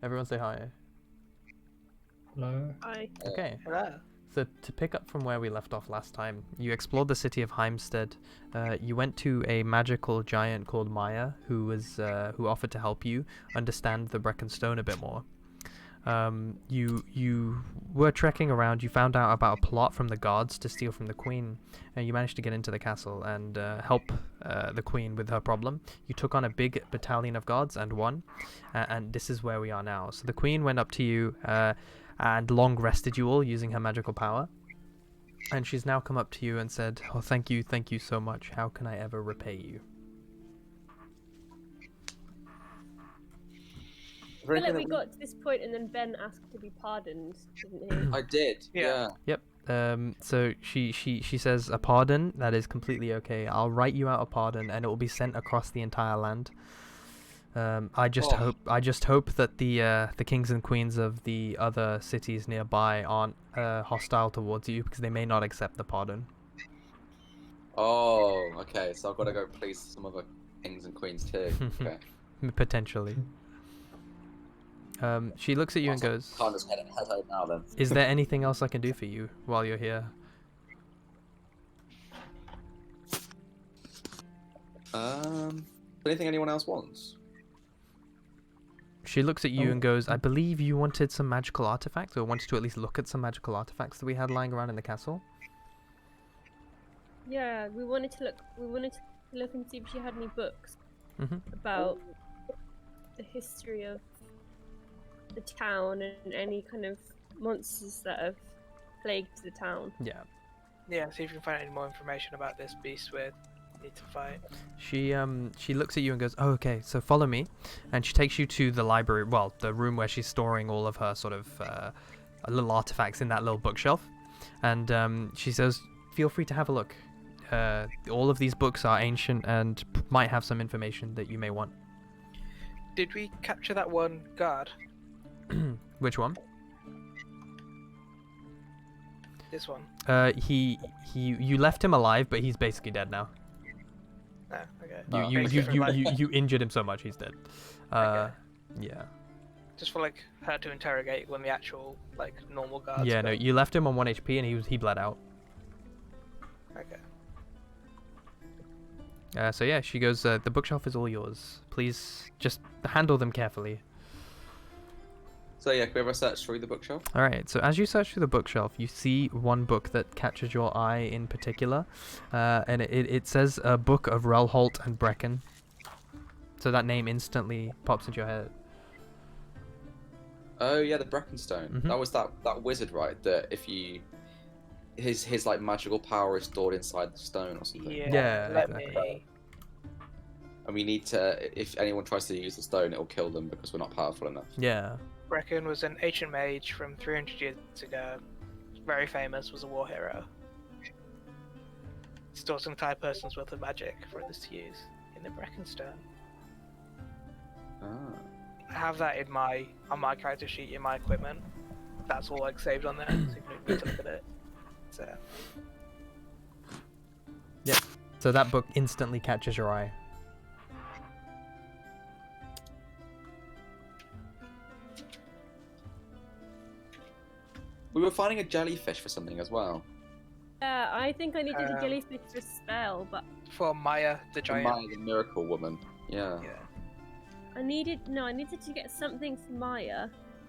Everyone say hi. Hello. Hi. Okay. Hello. So to pick up from where we left off last time, you explored the city of Heimstead. You went to a magical giant called Maya, who offered to help you understand the Brecon Stone a bit more. You were trekking around. You found out about a plot from the guards to steal from the queen, and you managed to get into the castle and help the queen with her problem. You took on a big battalion of guards and won, and this is where we are now. So the queen went up to you and long rested you all using her magical power, and she's now come up to you and said, "Oh, thank you so much. How can I ever repay you?" I feel like we got to this point and then Ben asked to be pardoned, didn't he? I did. Yeah. Yep. So she says a pardon, that is completely okay. I'll write you out a pardon, and it will be sent across the entire land. I just hope that the kings and queens of the other cities nearby aren't hostile towards you, because they may not accept the pardon. Oh, okay. So I've got to go please some other kings and queens too. Okay. Potentially. She looks at you and goes, Can't just head home now then. "Is there anything else I can do for you while you're here?" Anything anyone else wants? She looks at you and goes, "I believe you wanted some magical artifacts, or wanted to at least look at some magical artifacts that we had lying around in the castle." Yeah, we wanted to look. We wanted to look and see if she had any books Mm-hmm. about the history of the town and any kind of monsters that have plagued the town. Yeah. Yeah, see if you can find any more information about this beast we need to fight. She looks at you and goes, "Oh, okay, so follow me," and she takes you to the library, well, the room where she's storing all of her sort of little artifacts in that little bookshelf, and she says, "Feel free to have a look. All of these books are ancient and might have some information that you may want." Did we capture that one guard? Which one? This one? You left him alive, but he's basically dead now. No, okay. You injured him so much he's dead. Okay. Yeah. Just for like her to interrogate when the actual like normal guards. Yeah, no, you left him on 1 HP and he bled out. Okay. So yeah, she goes, "The bookshelf is all yours. Please just handle them carefully." So yeah, can we have a search through the bookshelf? Alright, so as you search through the bookshelf, you see one book that catches your eye in particular, and it says a book of Relholt and Brecon. So that name instantly pops into your head. Oh yeah, the Breckenstone. Mhm. That was that wizard, right? That if you his like magical power is stored inside the stone or something. Yeah, Let exactly. me. And we need to, if anyone tries to use the stone, it'll kill them because we're not powerful enough. Yeah. Brecon was an ancient mage from 300 years ago. Very famous, was a war hero. Stores an entire person's worth of magic for others to use in the Breckenstone. Ah. I have that on my character sheet in my equipment. That's all like saved on there, so you can need to look at it. So So that book instantly catches your eye. We were finding a jellyfish for something as well. Yeah, I think I needed a jellyfish for a spell, but for Maya the giant. Maya, the miracle woman. Yeah. Yeah. I needed to get something for Maya,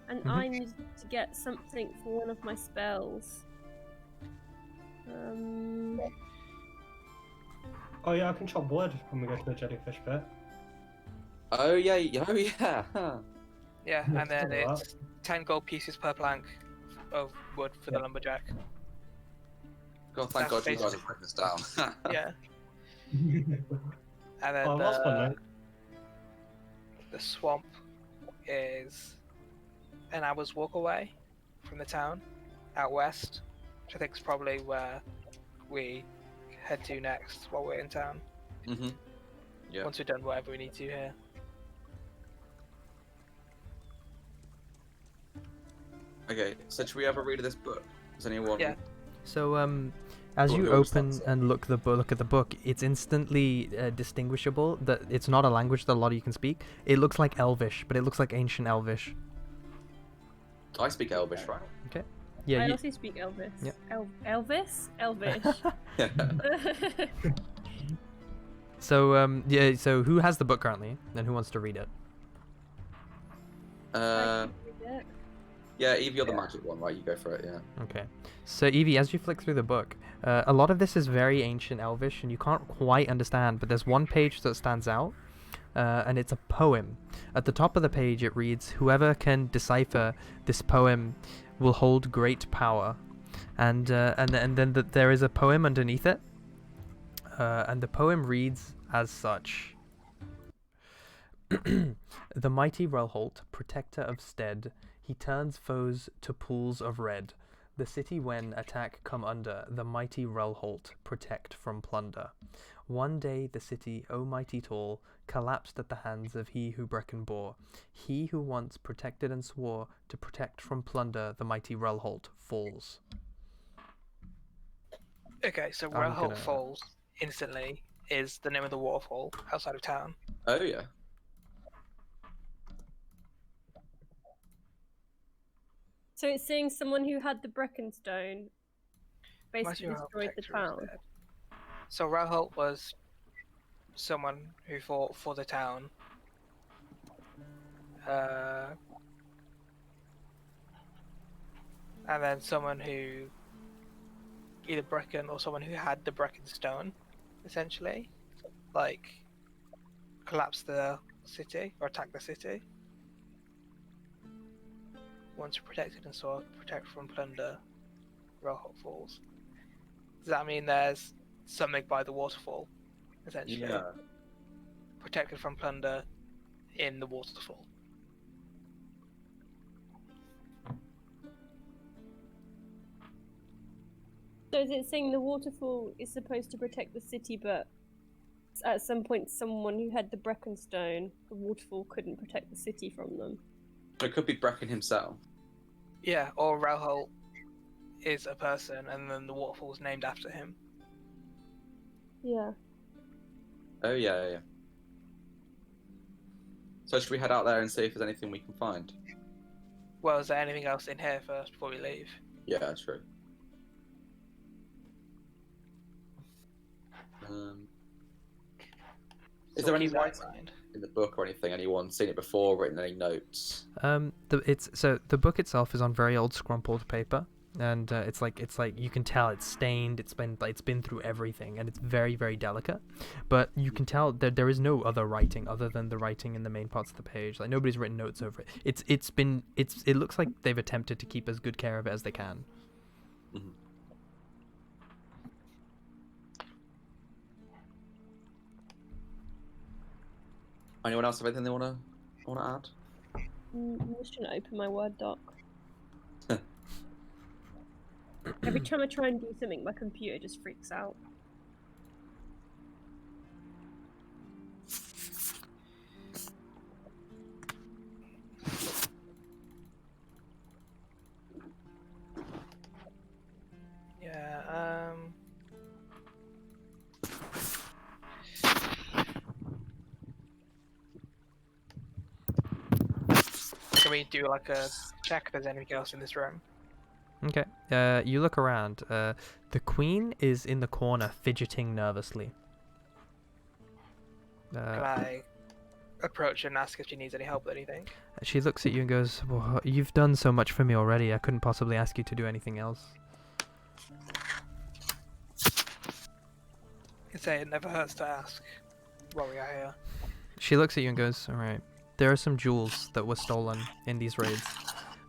and I needed to get something for one of my spells. Oh yeah, I can chop wood when we go to the jellyfish bit. Oh yeah. Oh yeah. Huh. Yeah, Yeah, and then something like it's 10 gold pieces per plank of wood for the lumberjack. God, thank That's God you guys basically- have broken this down. Yeah. And then Oh, that's fun, then. the swamp is an hour's walk away from the town, out west, which I think is probably where we head to next while we're in town. Mhm. Yeah. Once we've done whatever we need to here. Okay, so should we have a read of this book? Does anyone? Yeah. So as Go on, you go on, open start. and look at the book, it's instantly distinguishable that it's not a language that a lot of you can speak. It looks like Elvish, but it looks like ancient Elvish. I speak Elvish, right? Yeah, I you, also speak Elvis. Yep. Elvis? Elvish. so yeah, so who has the book currently, and who wants to read it? I Uh, can read it. yeah, Eve, you're the magic one, right? You go for it. Yeah. Okay. So Evie, as you flick through the book, a lot of this is very ancient Elvish, and you can't quite understand. But there's one page that stands out, and it's a poem. At the top of the page, it reads, "Whoever can decipher this poem will hold great power." And then there is a poem underneath it, and the poem reads as such. The mighty Relholt, protector of stead, he turns foes to pools of red. The city when attack come under, the mighty Relholt protect from plunder. One day the city, O mighty tall, collapsed at the hands of he who Brecon bore. He who once protected and swore to protect from plunder, the mighty Relholt falls. Okay, so I'm Relholt gonna- Falls instantly is the name of the waterfall outside of town. Oh yeah. So it's saying someone who had the Breckenstone Mighty basically Relholt destroyed the Protector is town. dead. So Relholt was someone who fought for the town. And then someone who either Brecken or someone who had the Brecken Stone, essentially, like collapsed the city or attacked the city. Once protected and sought protect from plunder, Relholt Falls. Does that mean there's something by the waterfall, essentially? Yeah. Protected from plunder in the waterfall. So is it saying the waterfall is supposed to protect the city, but at some point someone who had the Breckenstone, the waterfall couldn't protect the city from them? It could be Brecken himself. Yeah, or Relholt is a person and then the waterfall is named after him. Yeah. Oh yeah. So should we head out there and see if there's anything we can find? Well, is there anything else in here first before we leave? Yeah, true. Is So there any keep that in writing mind. in the book or anything? Anyone seen it before? Written any notes? The book itself is on very old scrumpled paper, and it's like you can tell it's stained. It's been through everything, and it's very, very delicate. But you can tell that there is no other writing other than the writing in the main parts of the page. Like nobody's written notes over it. It looks like they've attempted to keep as good care of it as they can. Mm-hmm. Anyone else have anything they wanna add? I'm just trying to open my Word doc. Every time I try and do something, my computer just freaks out. Yeah, can we do like a check if there's anything else in this room? Okay. You look around. The queen is in the corner, fidgeting nervously. Can I approach and ask if she needs any help with anything? She looks at you and goes, "Well, you've done so much for me already. I couldn't possibly ask you to do anything else." You say it never hurts to ask while we are here. She looks at you and goes, "All right. There are some jewels that were stolen in these raids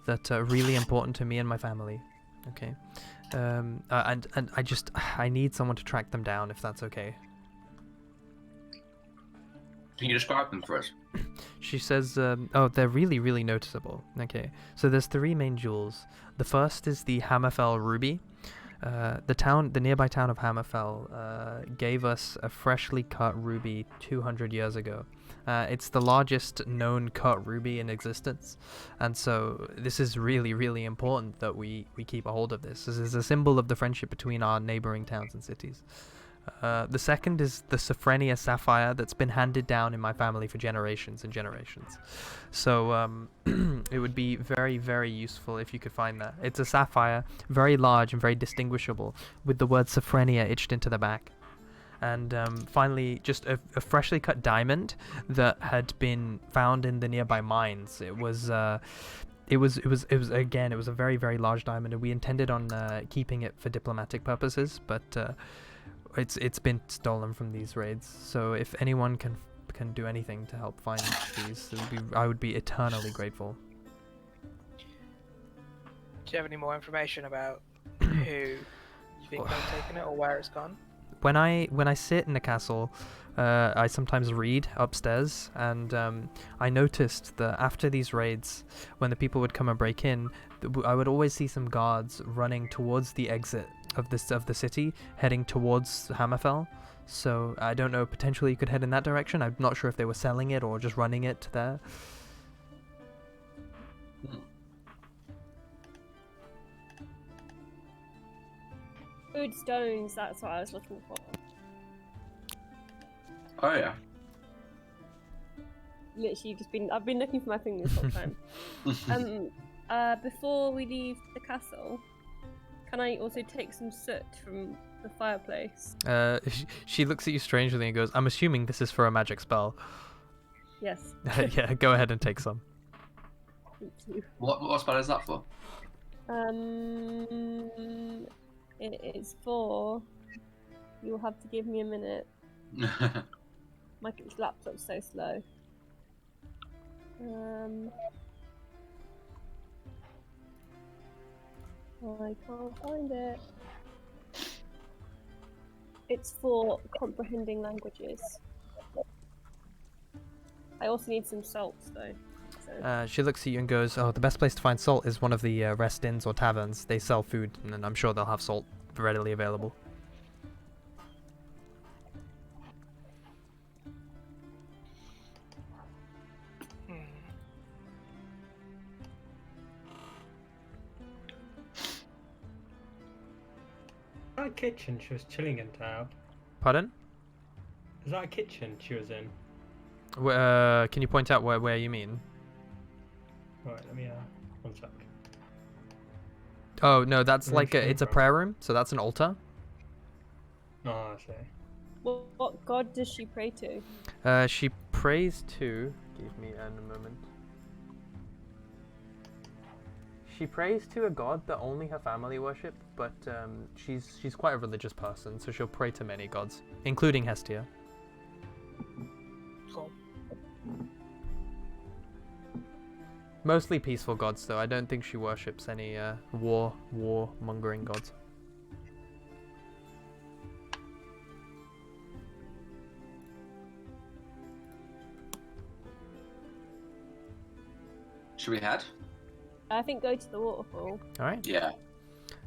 that are really important to me and my family. Okay. And I need someone to track them down, if that's okay." Can you describe them for us? She says, oh, they're really, really noticeable. Okay, so there's three main jewels. The first is the Hammerfell ruby. The nearby town of Hammerfell gave us a freshly cut ruby 200 years ago. It's the largest known cut ruby in existence, and so this is really, really important that we keep a hold of this. This is a symbol of the friendship between our neighboring towns and cities. The second is the Sophrenia sapphire that's been handed down in my family for generations and generations. So it would be very, very useful if you could find that. It's a sapphire, very large and very distinguishable, with the word Sophrenia etched into the back. And finally, just a freshly cut diamond that had been found in the nearby mines. It was a very, very large diamond, and we intended on keeping it for diplomatic purposes, but it's been stolen from these raids. So if anyone can do anything to help find these, I would be eternally grateful. Do you have any more information about who you think might have taken it or where it's gone? When I sit in the castle, I sometimes read upstairs, and I noticed that after these raids, when the people would come and break in, I would always see some guards running towards the exit of the city, heading towards Hammerfell. So I don't know, potentially you could head in that direction. I'm not sure if they were selling it or just running it there. Food stones, that's what I was looking for. Oh yeah. Literally I've been looking for my thing this whole time. Before we leave the castle, can I also take some soot from the fireplace? She looks at you strangely and goes, "I'm assuming this is for a magic spell." Yes. Yeah, go ahead and take some. Thank you. What spell is that for? It is for... You'll have to give me a minute. My laptop's so slow. I can't find it. It's for comprehending languages. I also need some salt though. So. She looks at you and goes, "Oh, the best place to find salt is one of the rest inns or taverns. They sell food, and I'm sure they'll have salt readily available." Is that a kitchen she was chilling in, Tab? Pardon? Is that a kitchen she was in? Can you point out where you mean? Right, let me, one sec. Oh, no, that's like Okay, it's a bro. prayer room, so that's an altar. Oh, I see. What god does she pray to? She prays to... Give me a moment. She prays to a god that only her family worship, but she's quite a religious person, so she'll pray to many gods, including Hestia. Cool. Mostly peaceful gods, though. I don't think she worships any war-mongering gods. Should we head? I think go to the waterfall. All right. Yeah.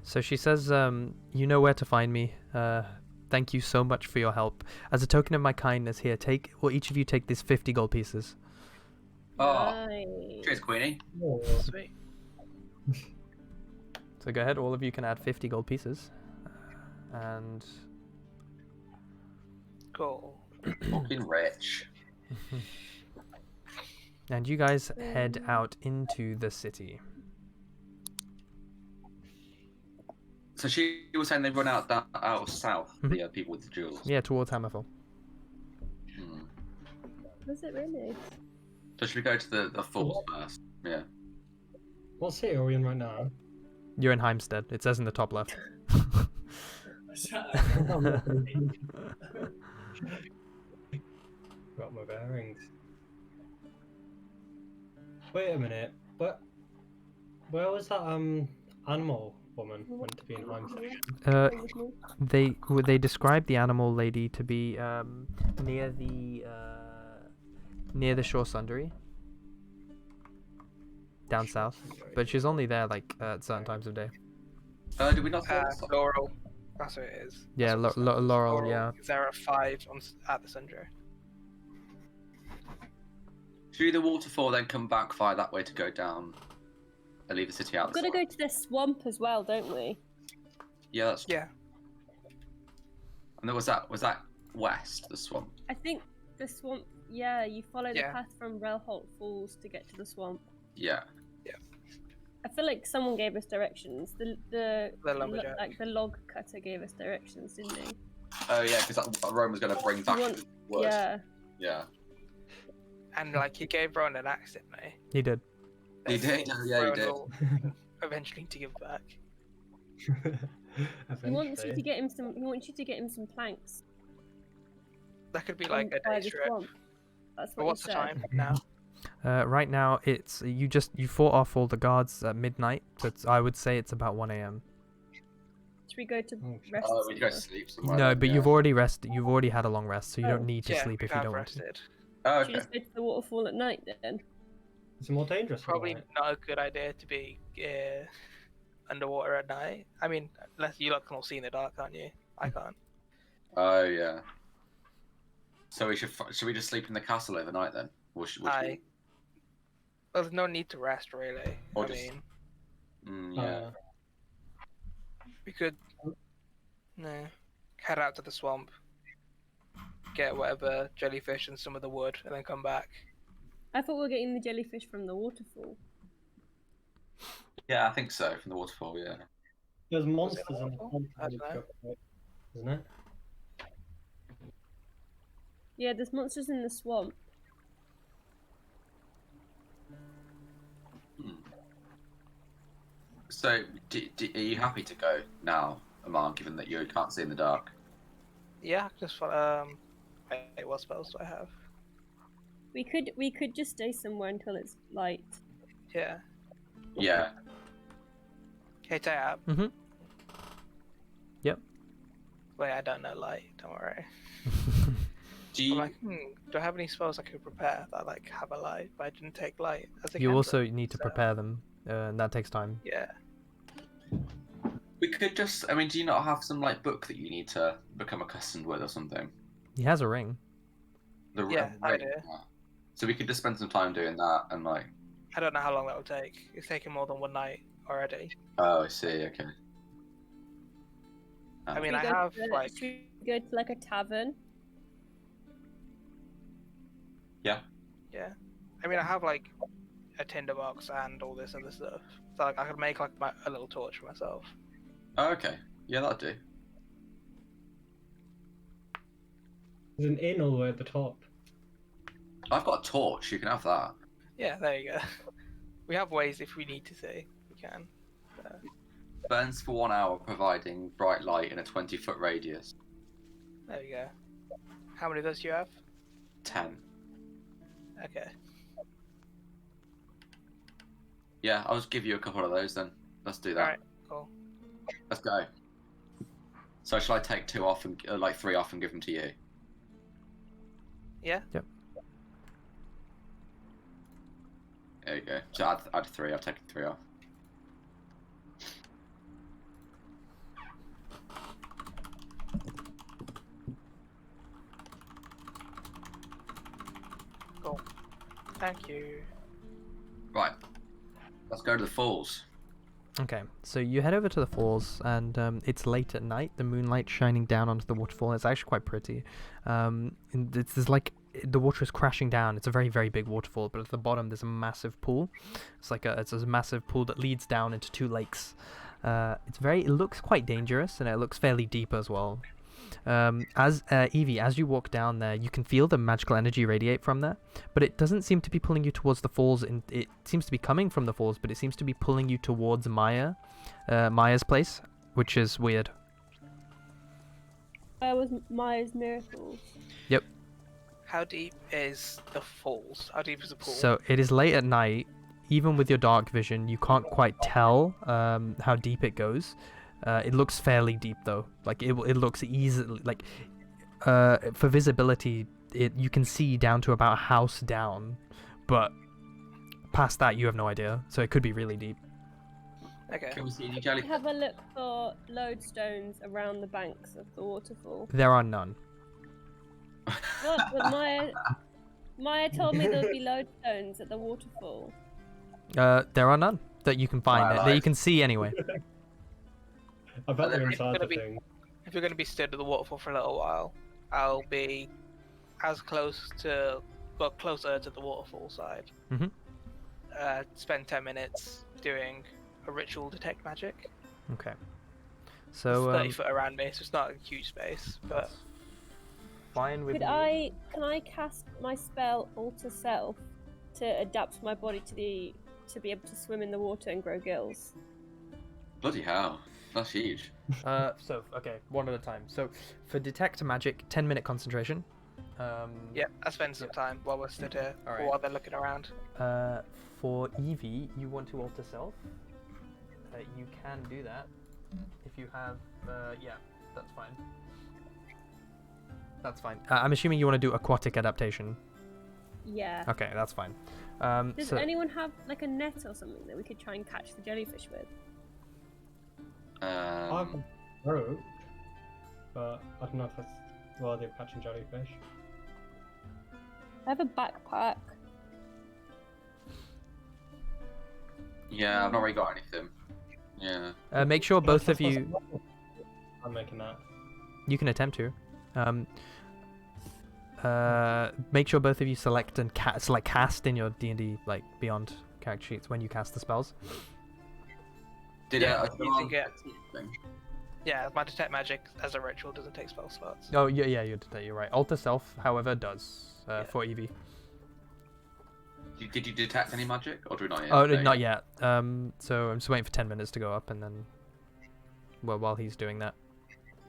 So she says, "You know where to find me. Thank you so much for your help. As a token of my kindness, here, each of you take these 50 gold pieces." Oh, Nice. cheers, Queenie. Oh, Sweet. So go ahead, all of you can add 50 gold pieces. And... Cool. Fucking rich. And you guys head out into the city. So she was saying they run out south, the people with the jewels. Yeah, towards Hammerfell. Hmm. Was it really? So should we go to the falls first? Yeah. what city are we in right now? You're in Heimstead. It says in the top left. Got my bearings. Wait a minute. Where was that animal woman meant to be in Heimstead? They described the animal lady to be near the shore sundry. Down south. But she's only there like at certain times of day. Did we not? Laurel. That's what it is. Yeah, That's what it says. Laurel, yeah. There are 5 at the Sundry. Should we do the waterfall, then come back via that way to go down and leave the city out? We've got to go to the swamp as well, don't we? Yeah, that's. Yeah. And was that west, the swamp? I think the swamp. Yeah, you follow the Yeah. path from Relholt Falls to get to the swamp. Yeah. I feel like someone gave us directions. The lumberjack. like the log cutter gave us directions, didn't he? Oh yeah, because Rome was going to bring back want- the wood. Yeah. Yeah. And like he gave Rowan an axe, didn't he? He did. He did. Yeah, he Rowan did. will eventually need to give back. He wants you to Eventually. get him some. He wants you to get him some planks. That could be like a by day the trip. swamp. That's But what what's he the said. time now? Right now, it's you fought off all the guards at midnight, so I would say it's about 1 a.m. Should we go to Oh, shit. rest? Oh, we go somewhere? sleep somewhere. No, then, but yeah. you've already rested. You've already had a long rest, so you Oh. don't need to Yeah, sleep we if you have don't want to. rested. Oh, Should we okay. just go to the waterfall at night then? It's more dangerous. Probably Right? not a good idea to be underwater at night. I mean, unless you lot can all see in the dark, can't you? I can't. Oh yeah. So should we just sleep in the castle overnight then? Or should we? Well, there's no need to rest really. Or I just- mean, Yeah. we could head out to the swamp, get whatever jellyfish and some of the wood, and then come back. I thought we were getting the jellyfish from the waterfall. Yeah, I think so. From the waterfall, yeah. There's monsters Was it in the awful? I swamp, don't know. isn't it? Yeah, there's monsters in the swamp. So, are you happy to go now, Amar, given that you can't see in the dark? Yeah, just wait, what spells do I have? We could just stay somewhere until it's light. Yeah. Yeah. Hey, Tab. Mhm. Yep. Wait, I don't know light. Don't worry. Do I'm you? like, do I have any spells I could prepare that like have a light? But I didn't take light as a You also cantrip, need to so- prepare them, and that takes time. Yeah. We could just. I mean, do you not have some like book that you need to become accustomed with or something? He has a ring. The Yeah, I ring, do. yeah. So we could just spend some time doing that and like. I don't know how long that will take. It's taken more than one night already. Oh, I see. Okay. I mean, Should I we go have to, like, should we go to like a tavern? yeah. I mean, I have like a tinderbox and all this other stuff. So like, I could make like a little torch for myself. Oh, okay. Yeah, that'll do. There's an inn all the way at the top. I've got a torch. You can have that. Yeah, there you go. We have ways if we need to see. We can. Burns for 1 hour, providing bright light in a 20-foot radius. There you go. How many of those do you have? 10. Okay. Yeah, I'll just give you a couple of those then. Let's do that. Alright, cool. Let's go. So shall I take 2 off and like 3 off and give them to you? Yeah? There you go. So add 3. I've taken 3 off. Cool. Thank you. Right. Let's go to the falls. Okay, so you head over to the falls, and it's late at night. The moonlight shining down onto the waterfall. It's actually quite pretty. And there's like the water is crashing down. It's a very, very big waterfall, but at the bottom there's a massive pool. It's a massive pool that leads down into 2 lakes. It looks quite dangerous, and it looks fairly deep as well. Evie, as you walk down there, you can feel the magical energy radiate from there, but it doesn't seem to be pulling you towards the falls. It seems to be coming from the falls, but it seems to be pulling you towards Maya's place, which is weird. Was Maya's Miracles. How deep is the falls? How deep is the pool? So it is late at night. Even with your dark vision, you can't quite tell how deep it goes. It looks fairly deep though. Like it looks easily like for visibility, you can see down to about a house down, but past that you have no idea. So it could be really deep. Okay. Can we see any jellyfish? Have a look for lodestones around the banks of the waterfall. There are none. What? But Maya told me there would be lodestones at the waterfall. There are none that you can find. Right, That you can see anyway. I bet they're It's inside gonna the be- thing. If we're going to be stood at the waterfall for a little while, I'll be as closer to the waterfall side. Mhm. Spend 10 minutes doing a ritual detect magic. Okay. It's So 30 foot around me, so it's not a huge space, but that's fine with Can me. I cast my spell Alter Self to adapt my body to be able to swim in the water and grow gills? Bloody hell, that's huge. So okay, one at a time. So for detect magic, 10-minute concentration. yeah, I spend some time while we're stood here, All or right. while they're looking around. For Evie, you want to alter self. You can do that if you have. Yeah, that's fine. That's fine. I'm assuming you want to do aquatic adaptation. Yeah. Okay, that's fine. Does So anyone have like a net or something that we could try and catch the jellyfish with? I've got rope, but I don't know if that's worthy of catching jellyfish. I have a backpack. Yeah, I've not really got anything. Yeah. make sure both of you. I'm making that. You can attempt to. Make sure both of you select and cast in your D&D like Beyond character sheets when you cast the spells. Did Yeah, I you can get- Yeah, my detect magic as a ritual doesn't take spell slots. Oh yeah, you're right. Alter self, however, does Yeah. for Evie. Did you detect any magic, or do we not yet? Oh, No, not yet. So I'm just waiting for 10 minutes to go up, and then, well, while he's doing that.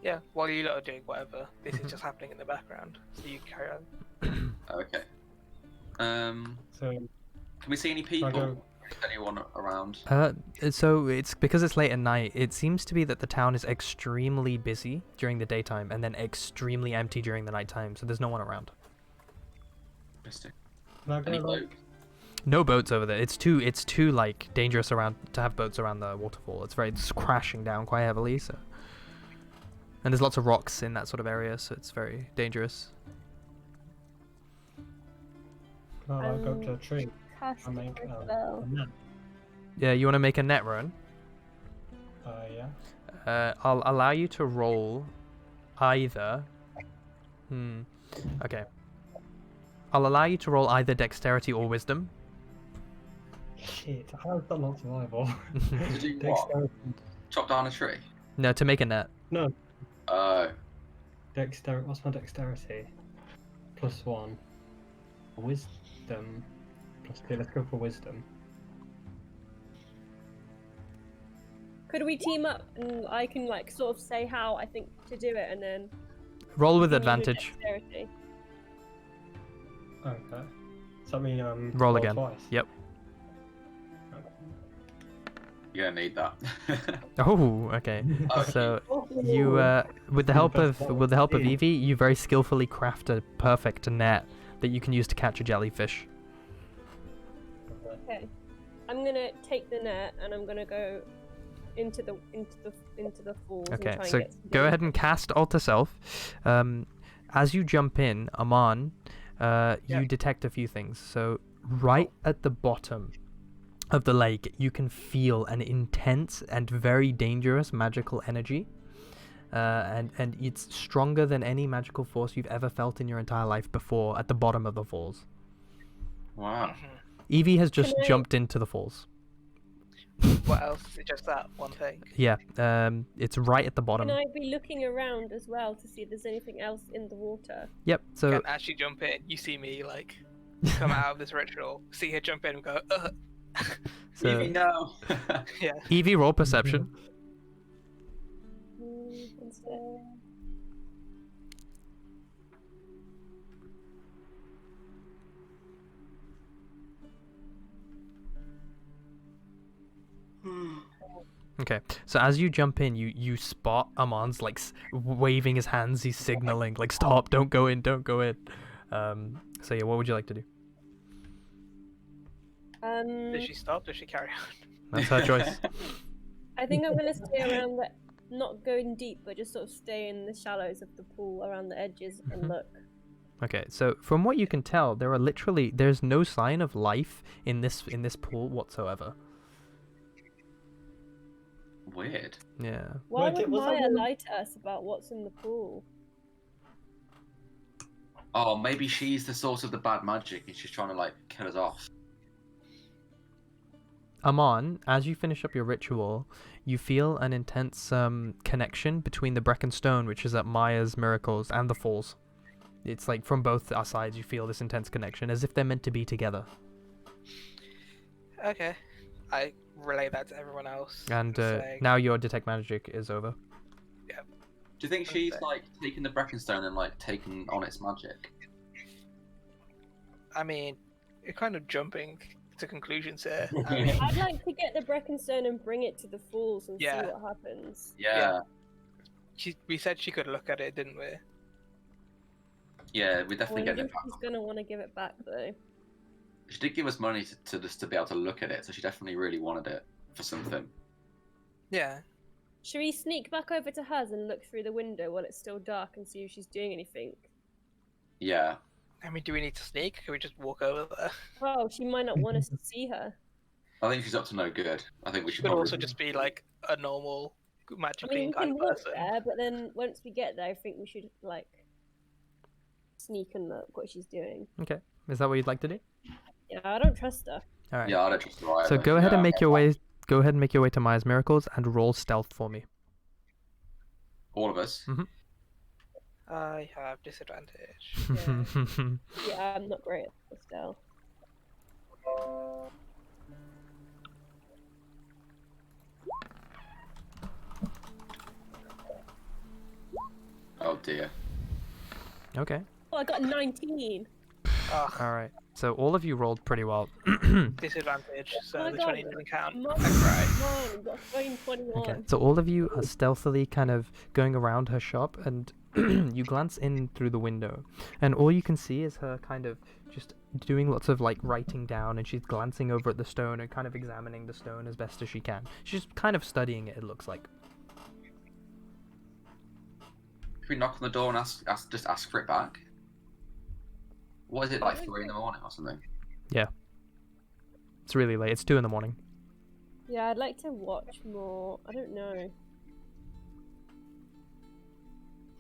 Yeah, while you lot are doing whatever, this Mhm. is just happening in the background, so you carry on. Okay. So Can we see any I people? go. Is anyone around? So it's because it's late at night. It seems to be that the town is extremely busy during the daytime, and then extremely empty during the nighttime. So there's no one around. Mystic. Can I go Any like, bloke? No boats over there. It's too like dangerous around to have boats around the waterfall. It's crashing down quite heavily. So, and there's lots of rocks in that sort of area, so it's very dangerous. can I like go up to a tree Cast and make a a spell. net? Yeah, you want to make a net run? Yeah. I'll allow you to roll either. Okay. I'll allow you to roll either dexterity or wisdom. Shit, how is that not survival? To do what? Dexterity. Chop down a tree? No, to make a net. No, Oh. dexterity. What's my dexterity? +1. Wisdom. +2. Let's go for wisdom. Could we team up and I can like sort of say how I think to do it and then Roll with you can use your advantage. dexterity? Okay. Does that mean Roll again. twice? Yep. You're gonna need that. Oh, okay. Okay. So you, with the help of Yeah. Evie, you very skillfully craft a perfect net that you can use to catch a jellyfish. Okay. I'm gonna take the net and I'm gonna go into the falls. and Okay, try and so get some go ahead jellyfish. and cast Alter Self. As you jump in, Aman, Yeah. you detect a few things. So right at the bottom of the lake, you can feel an intense and very dangerous magical energy. And it's stronger than any magical force you've ever felt in your entire life before at the bottom of the falls. Wow. Mhm. Evie has just Can I- jumped into the falls. What else? Is it just that one thing? Yeah, it's right at the bottom. Can I be looking around as well to see if there's anything else in the water? Yep, so Can't actually jump in. You see me like come out of this ritual, see her jump in and go, ugh. Evie, so no. Yeah. Evie, roll perception. Instead. Okay, so as you jump in, you spot Amon's like waving his hands. He's signaling like, "Stop! Don't go in! Don't go in!" So yeah, what would you like to do? Does she stop? Does she carry on? That's her choice. I think I'm gonna stay around the, not going deep, but just sort of stay in the shallows of the pool around the edges and Mhm. look. Okay, so from what you can tell, there's no sign of life in this pool whatsoever. Weird. Yeah. Why Wait, would was that Maya one- lie to us about what's in the pool? Oh, maybe she's the source of the bad magic and she's trying to like kill us off. Amon, as you finish up your ritual, you feel an intense connection between the Brecken Stone, which is at Maya's Miracles, and the Falls. It's like from both our sides you feel this intense connection, as if they're meant to be together. Okay. I relay that to everyone else. And say, now your Detect Magic is over. Do you think she's like taken the Breckenstone and like taken on its magic? I mean, you're kind of jumping to conclusions here. I mean, I'd like to get the Breckenstone and bring it to the Falls and Yeah. see what happens. Yeah. we said she could look at it, didn't we? Yeah, we I definitely wonder get it if back. she's gonna want to give it back though. She did give us money to just to be able to look at it, so she definitely really wanted it for something. Yeah. Should we sneak back over to hers and look through the window while it's still dark and see if she's doing anything? Yeah. I mean, do we need to sneak? Can we just walk over there? Well, she might not want us to see her. I think she's up to no good. I think we She should could probably... also just be like a normal, I magically mean, we can inclined walk person. there, but then once we get there, I think we should like sneak and look what she's doing. Okay. Is that what you'd like to do? Yeah, I don't trust her. All right. Yeah, I don't trust her either. So go ahead and Yeah. make your way. Go ahead and make your way to Maya's Miracles and roll stealth for me. All of us. I have disadvantage. Yeah, I'm not great at this stealth. Oh dear. Okay. Oh, I got 19. Ugh, All right. So all of you rolled pretty well. disadvantage, so Oh my the God. 20 doesn't count. Mine, I cry. mine, got phone 21. Okay. So all of you are stealthily kind of going around her shop, and you glance in through the window, and all you can see is her kind of just doing lots of like writing down, and she's glancing over at the stone and kind of examining the stone as best as she can. She's kind of studying it. It looks like. Can we knock on the door and just ask for it back? What is it, like 3 in the morning or something? It's really late. It's 2 in the morning. Yeah, I'd like to watch more. I don't know.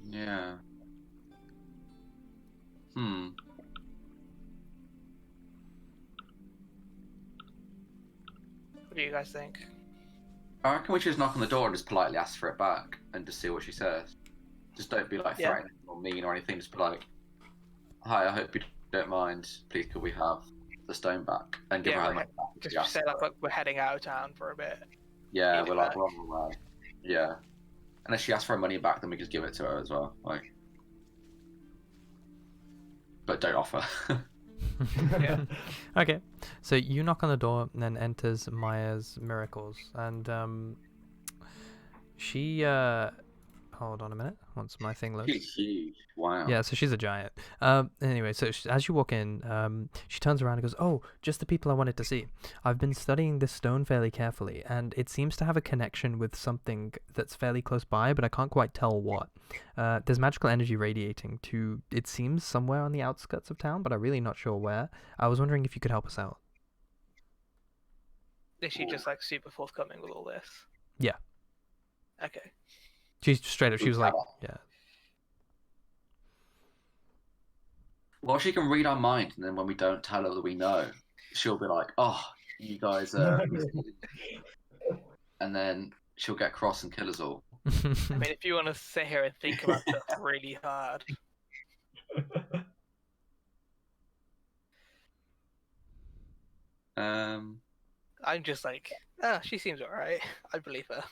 Yeah. What do you guys think? I reckon we should just knock on the door and just politely ask for it back and just see what she says. Just don't be like Yeah. threatening or mean or anything. Just be like, "Hi, I hope you don't mind. Please, could we have the stone back?" And give Yeah, her her we money back. if she Just asks say for like, it. look, we're heading out of town for a bit. Yeah, Need we're it like, back. we're on the way. Yeah. And if she asks for her money back, then we just give it to her as well. Like, but don't offer. Yeah. Okay, so you knock on the door, and then enters Maya's Miracles, and she hold on a minute, once my thing loads. She's huge. Wow. Yeah, so she's a giant. Anyway, so as you walk in, she turns around and goes, "Oh, just the people I wanted to see. I've been studying this stone fairly carefully, and it seems to have a connection with something that's fairly close by, but I can't quite tell what. There's magical energy radiating to, it seems, somewhere on the outskirts of town, but I'm really not sure where. I was wondering if you could help us out." Is she just like super forthcoming with all this? Yeah. Okay. She's straight up, she was like, yeah. Well, she can read our mind, and then when we don't tell her that we know, she'll be like, "Oh, you guys are," and then she'll get cross and kill us all. I mean, if you want to sit here and think about stuff really hard, I'm just like, she seems alright. I believe her.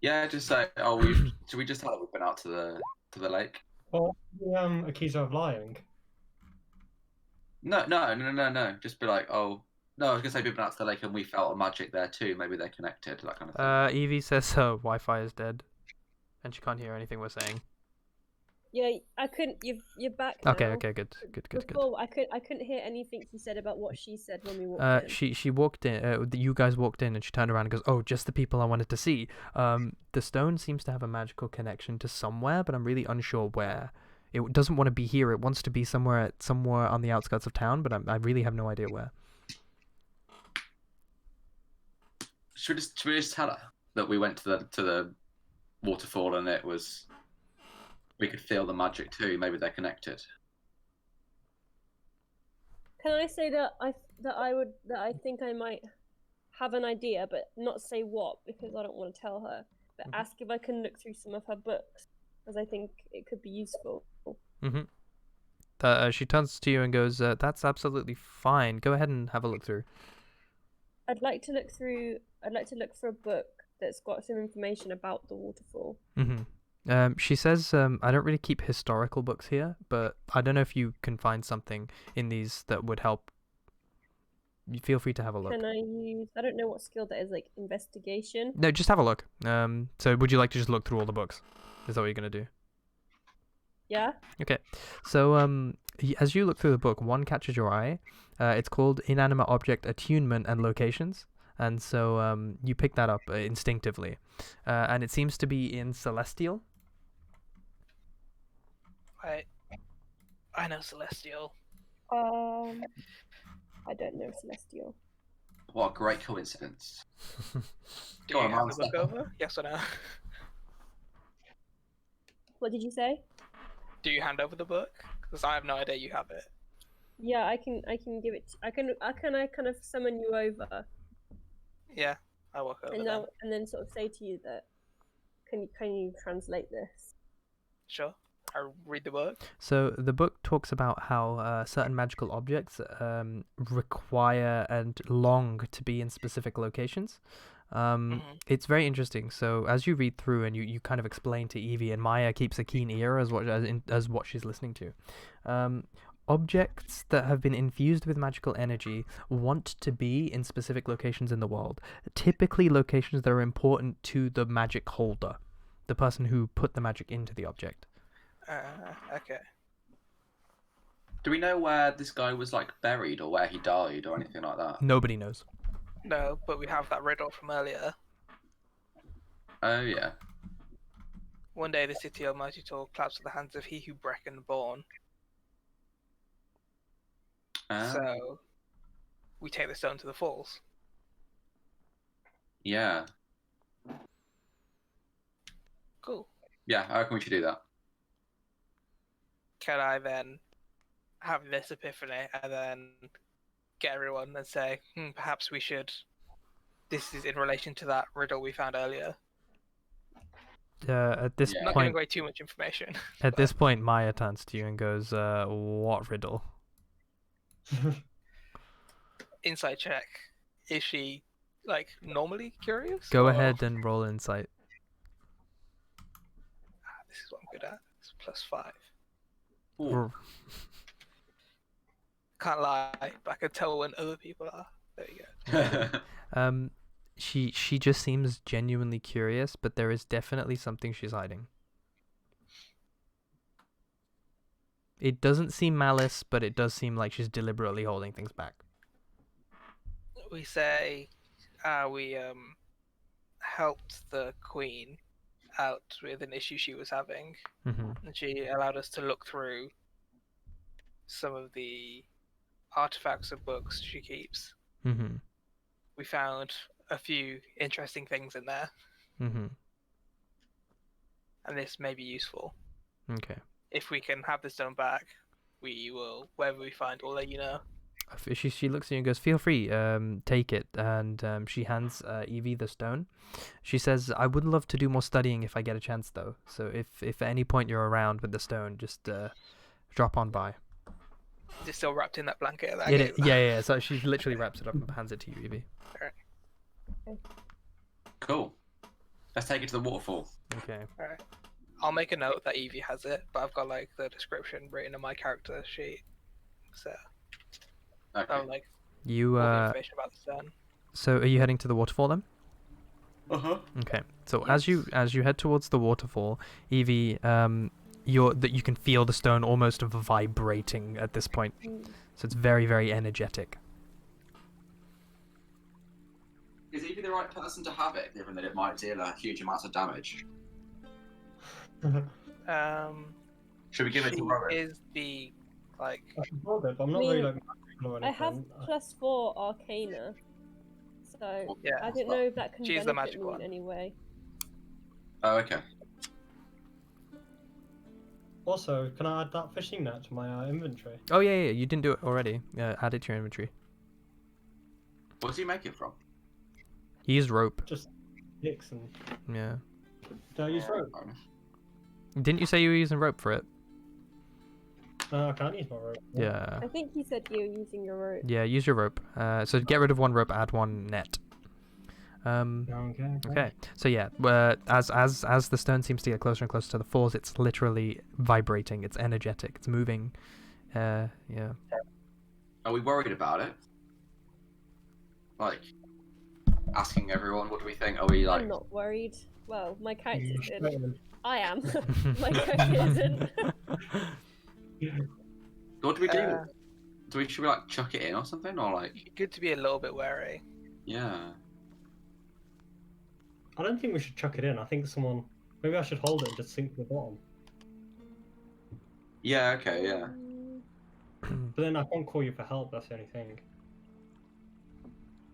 Yeah, just say, "Oh, should we just tell her we've been out to the lake?" Well, accuse her of lying. No. Just be like, "Oh, no, I was gonna say we've been out to the lake and we felt a magic there too. Maybe they're connected." That kind of thing. Evie says her Wi-Fi is dead, and she can't hear anything we're saying. Yeah, I couldn't. You're back now. Okay, good. Before I couldn't hear anything you said about what she said when we walked in. She walked in. You guys walked in, and she turned around and goes, "Oh, just the people I wanted to see." The stone seems to have a magical connection to somewhere, but I'm really unsure where. It doesn't want to be here. It wants to be somewhere on the outskirts of town, but I really have no idea where. should we just tell her that we went to the waterfall and we could feel the magic too? Maybe they're connected. Can I say that I think I might have an idea, but not say what because I don't want to tell her. But ask if I can look through some of her books, because I think it could be useful. She turns to you and goes, "That's absolutely fine. Go ahead and have a look through." I'd like to look for a book that's got some information about the waterfall. She says, "I don't really keep historical books here, but I don't know if you can find something in these that would help. You feel free to have a look." Can I use? I don't know what skill that is, like investigation. No, just have a look. So would you like to just look through all the books? Is that what you're gonna do? Yeah. Okay. So as you look through the book, one catches your eye. It's called Inanimate Object Attunement and Locations. And so you pick that up instinctively. And it seems to be in Celestial. I know Celestial. I don't know Celestial. What a great coincidence. Do Go you on, have man, the book step up. over? Yes or no? What did you say? Do you hand over the book? Because I have no idea you have it. Yeah, I can give it. I kind of summon you over, Yeah, I walk over and then. and then sort of say to you that can you translate this? Sure. I read the book. So the book talks about how certain magical objects require and long to be in specific locations. It's very interesting. So as you read through and you kind of explain to Evie, and Maya keeps a keen ear as what she's listening to. Objects that have been infused with magical energy want to be in specific locations in the world. Typically locations that are important to the magic holder, the person who put the magic into the object. Okay. Do we know where this guy was like buried or where he died or anything like that? Nobody knows. No, but we have that riddle from earlier. Oh yeah. One day the city of Mighty Tor collapsed at the hands of he who Brecken born. So we take the stone to the falls. Yeah. Cool. Yeah, I reckon we should do that. Can I then have this epiphany and then get everyone and say, perhaps we should. This is in relation to that riddle we found earlier. At this I'm not point, giving away too much information. At this point, Maya turns to you and goes, "What riddle?" Insight check. Is she like normally curious? Go or- ahead and roll insight. This is what I'm good at. It's +5. R- Can't lie, but I can tell when other people are. There you go. She just seems genuinely curious, but there is definitely something she's hiding. It doesn't seem malice, but it does seem like she's deliberately holding things back. We say we helped the queen out with an issue she was having, Mm-hmm. and she allowed us to look through some of the artifacts of books she keeps. Mm-hmm. We found a few interesting things in there, Mm-hmm. and this may be useful. Okay. If we can have the stone back, we will, wherever we find, we'll let you know. She looks at you and goes, "Feel free, take it." And she hands Evie the stone. She says, "I would love to do more studying if I get a chance, though. So if at any point you're around with the stone, just drop on by." Is it still wrapped in that blanket? That I Yeah, gave her? yeah. So she literally wraps it up and hands it to you, Evie. Cool. Let's take it to the waterfall. Okay. Alright. I'll make a note that Evie has it, but I've got like the description written on my character sheet. So Okay. I'll like You all the information about the stone. So are you heading to the waterfall then? Uh-huh. Okay. So Yes. as you head towards the waterfall, Evie, you can feel the stone almost vibrating at this point. So it's very, very energetic. Is Evie the right person to have it, given that it might deal a huge amount of damage? Should we give it She to Rowan? is the like I should roll it, but I'm not I really mean, like magical or I have anything. +4 Arcana, so So Yeah. I don't know if that can She's the benefit magic me one. in any way. Oh, okay. Also, can I add that fishing net to my inventory? Oh yeah, you didn't do it already. Add it to your inventory. What does he make it from? He used rope. Just sticks and. Yeah. Do I use rope? Didn't you say you were using rope for it? I can't use my rope. Yeah. I think he said you were using your rope. Yeah, use your rope. So get rid of one rope, add one net. Okay. So yeah, as the stone seems to get closer and closer to the falls, it's literally vibrating. It's energetic. It's moving. Yeah. Are we worried about it? Like, asking everyone, what do we think? Are we like? I'm not worried. Well, my character's Yeah, in. I am. My character isn't. What do we do? Should we like chuck it in or something, or like? Good to be a little bit wary. Yeah. I don't think we should chuck it in. I think maybe I should hold it and just sink to the bottom. Yeah. Okay. Yeah. But then I can't call you for help. That's the only thing.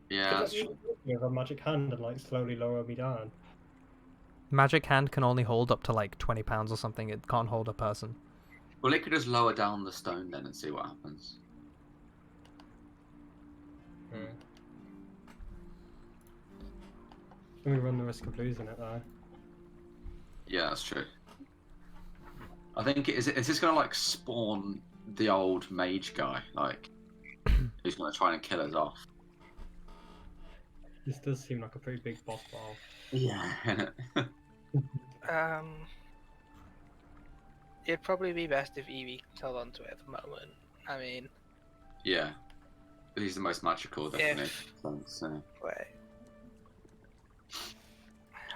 Yeah. That's true. You have a magic hand and like slowly lower me down. Magic hand can only hold up to like 20 pounds or something. It can't hold a person. Well, it could just lower down the stone then and see what happens. Let me run the risk of losing it though. Yeah, that's true. I think is this gonna like spawn the old mage guy, like who's gonna try and kill us off? This does seem like a pretty big boss battle. Yeah. It'd probably be best if Evie held on to it at the moment. I mean, Yeah. But he's the most magical, definitely. So. wait.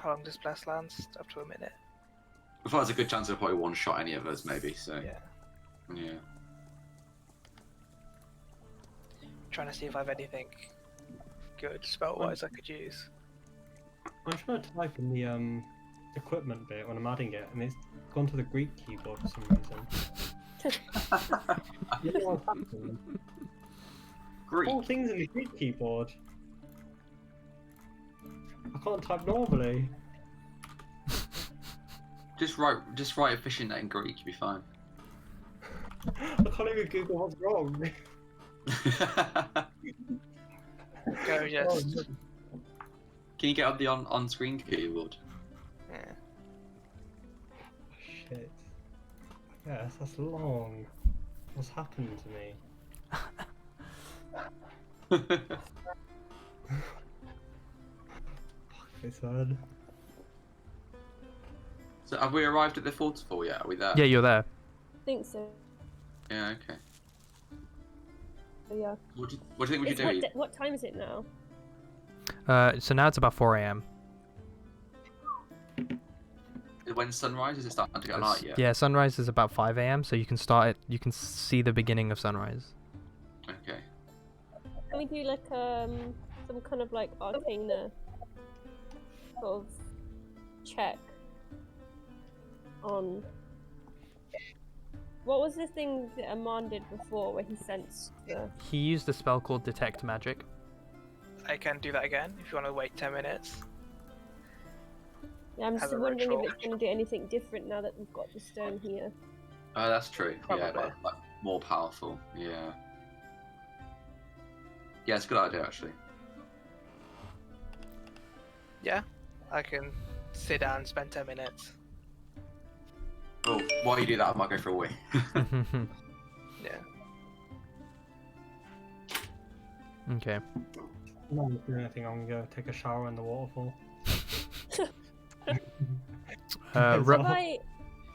How long does Bless last? Up to a minute. I thought there's a good chance of probably one shot any of us, maybe. So. Yeah. Yeah. Trying to see if I've anything good spell-wise I could use. I'm trying to type in the equipment bit when I'm adding it, and it's gone to the Greek keyboard for some reason. You know what's happening? Greek. All things in the Greek keyboard. I can't type normally. Just write a fishing net in Greek, you'll be fine. I can't even Google what's wrong. Go just. Can you get up the on-screen keyboard? Yeah. Shit. Yes, that's long. What's happened to me? It's hard. So have we arrived at the waterfall yet? Are we there? Yeah, you're there. I think so. Yeah, okay. Yeah. What do you think we should do? What time is it now? So now it's about 4 a.m. When sunrise, is it starting to get light yet? Yeah, sunrise is about 5 a.m. So you can start it. You can see the beginning of sunrise. Okay. Can we do like some kind of like arcana sort of check on what was the thing that Aman did before where he sensed the He used a spell called Detect Magic. I can do that again if you want to wait 10 minutes. I'm Have just a wondering ritual. if it's going to do anything different now that we've got the stone here. Oh, that's true. Yeah, Probably. like more powerful. Yeah. Yeah, it's a good idea actually. Yeah, I can sit down and spend 10 minutes. Oh, while you do that, I might go for a wee. Yeah. I'm Okay. not doing anything. I'm gonna go take a shower in the waterfall.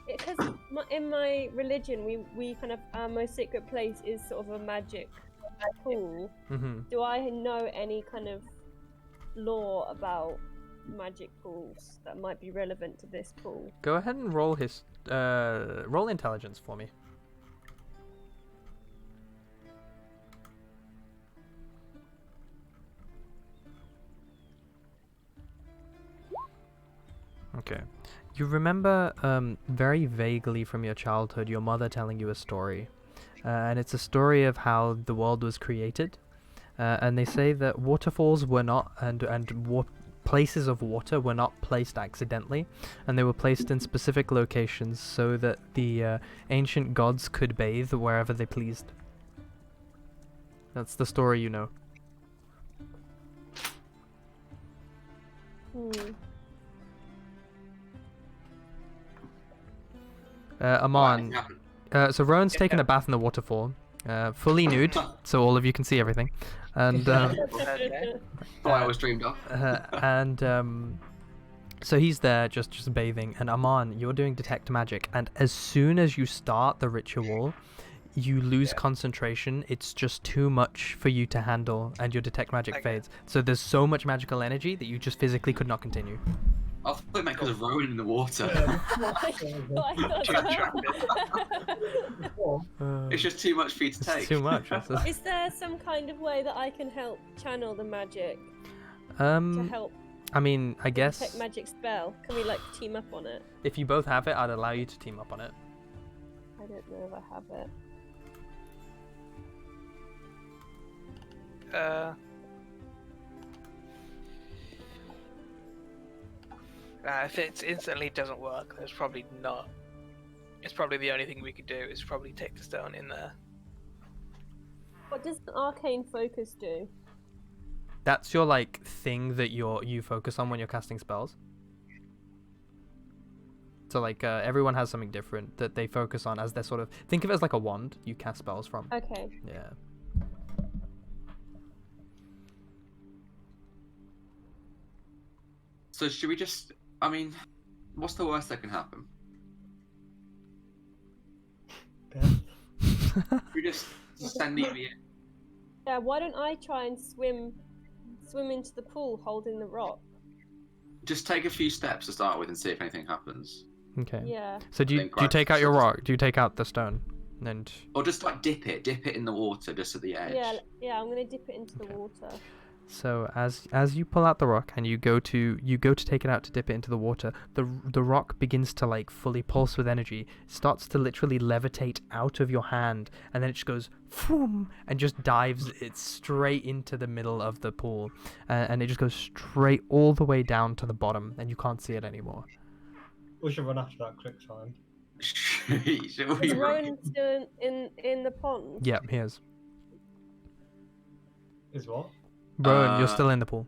Because in my religion, we kind of our most sacred place is sort of a magic pool. Do I know any kind of lore about magic pools that might be relevant to this pool? Go ahead and roll roll intelligence for me. Okay. You remember very vaguely from your childhood your mother telling you a story. And it's a story of how the world was created. and they say that waterfalls were not places of water were not placed accidentally, and they were placed in specific locations so that the ancient gods could bathe wherever they pleased. That's the story you know. Aman, so Rowan's taken a bath in the waterfall, fully nude, so all of you can see everything, and what I always dreamed of. So he's there just bathing, and Aman, you're doing detect magic, and as soon as you start the ritual, you lose concentration. It's just too much for you to handle, and your detect magic fades. So there's so much magical energy that you just physically could not continue. I thought it meant because of Rowan in the water. It's just too much for you to take. It's too much. Is there some kind of way that I can help channel the magic? To help. I mean, I guess. Detect magic spell. Can we like team up on it? If you both have it, I'd allow you to team up on it. I don't know if I have it. If it instantly doesn't work, there's probably not. It's probably the only thing we could do is probably take the stone in there. What does an arcane focus do? That's your like thing that you focus on when you're casting spells. So like everyone has something different that they focus on as their sort of, think of it as like a wand you cast spells from. Okay. Yeah. So should we just, I mean, what's the worst that can happen? Should we just send Evie in? Yeah, why don't I try and swim into the pool holding the rock? Just take a few steps to start with and see if anything happens. Okay. Yeah. So do you take out your rock? Do you take out the stone? And or just like dip it in the water just at the edge. Yeah, I'm gonna dip it into the water. So as you pull out the rock and you go to take it out to dip it into the water, the rock begins to like fully pulse with energy, starts to literally levitate out of your hand, and then it just goes boom and just dives it straight into the middle of the pool, and it just goes straight all the way down to the bottom, and you can't see it anymore. We should run after that quick time. Is Rowan still in the pond? Yeah, he is. Is what? Rowan, you're still in the pool.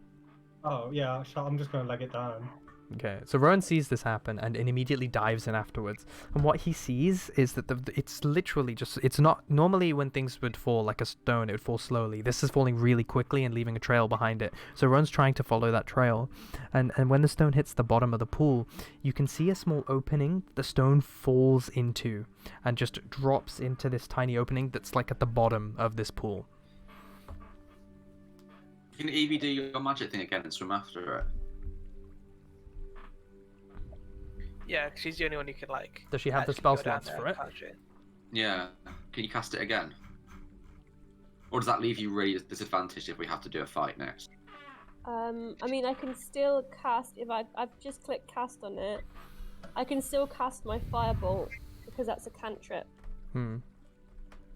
Oh, yeah, I'm just going to leg it down. Okay, so Rowan sees this happen and immediately dives in afterwards. And what he sees is that it's literally just, it's not, normally when things would fall like a stone, it would fall slowly. This is falling really quickly and leaving a trail behind it. So Rowan's trying to follow that trail. And when the stone hits the bottom of the pool, you can see a small opening the stone falls into and just drops into this tiny opening that's like at the bottom of this pool. Can Evie do your magic thing again and swim after it? Yeah, 'cause she's the only one who can like. Does she have the actually spell go down slots there for and it? catch it? Yeah. Can you cast it again? Or does that leave you really disadvantaged if we have to do a fight next? I mean, I can still cast if I've just clicked cast on it. I can still cast my firebolt because that's a cantrip.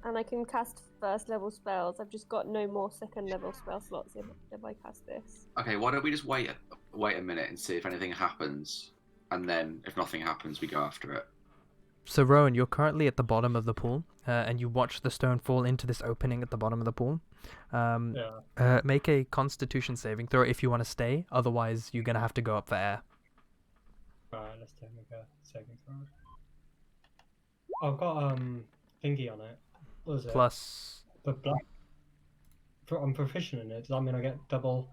And I can cast first level spells. I've just got no more second level spell slots if I cast this. Okay, why don't we just wait a minute and see if anything happens, and then if nothing happens, we go after it. So Rowan, you're currently at the bottom of the pool, and you watch the stone fall into this opening at the bottom of the pool. Make a Constitution saving throw if you want to stay. Otherwise, you're gonna have to go up for air. Right, let's take a saving throw. I've got thingy on it. What is it? Plus. The black. I'm proficient in it. Does that mean I get double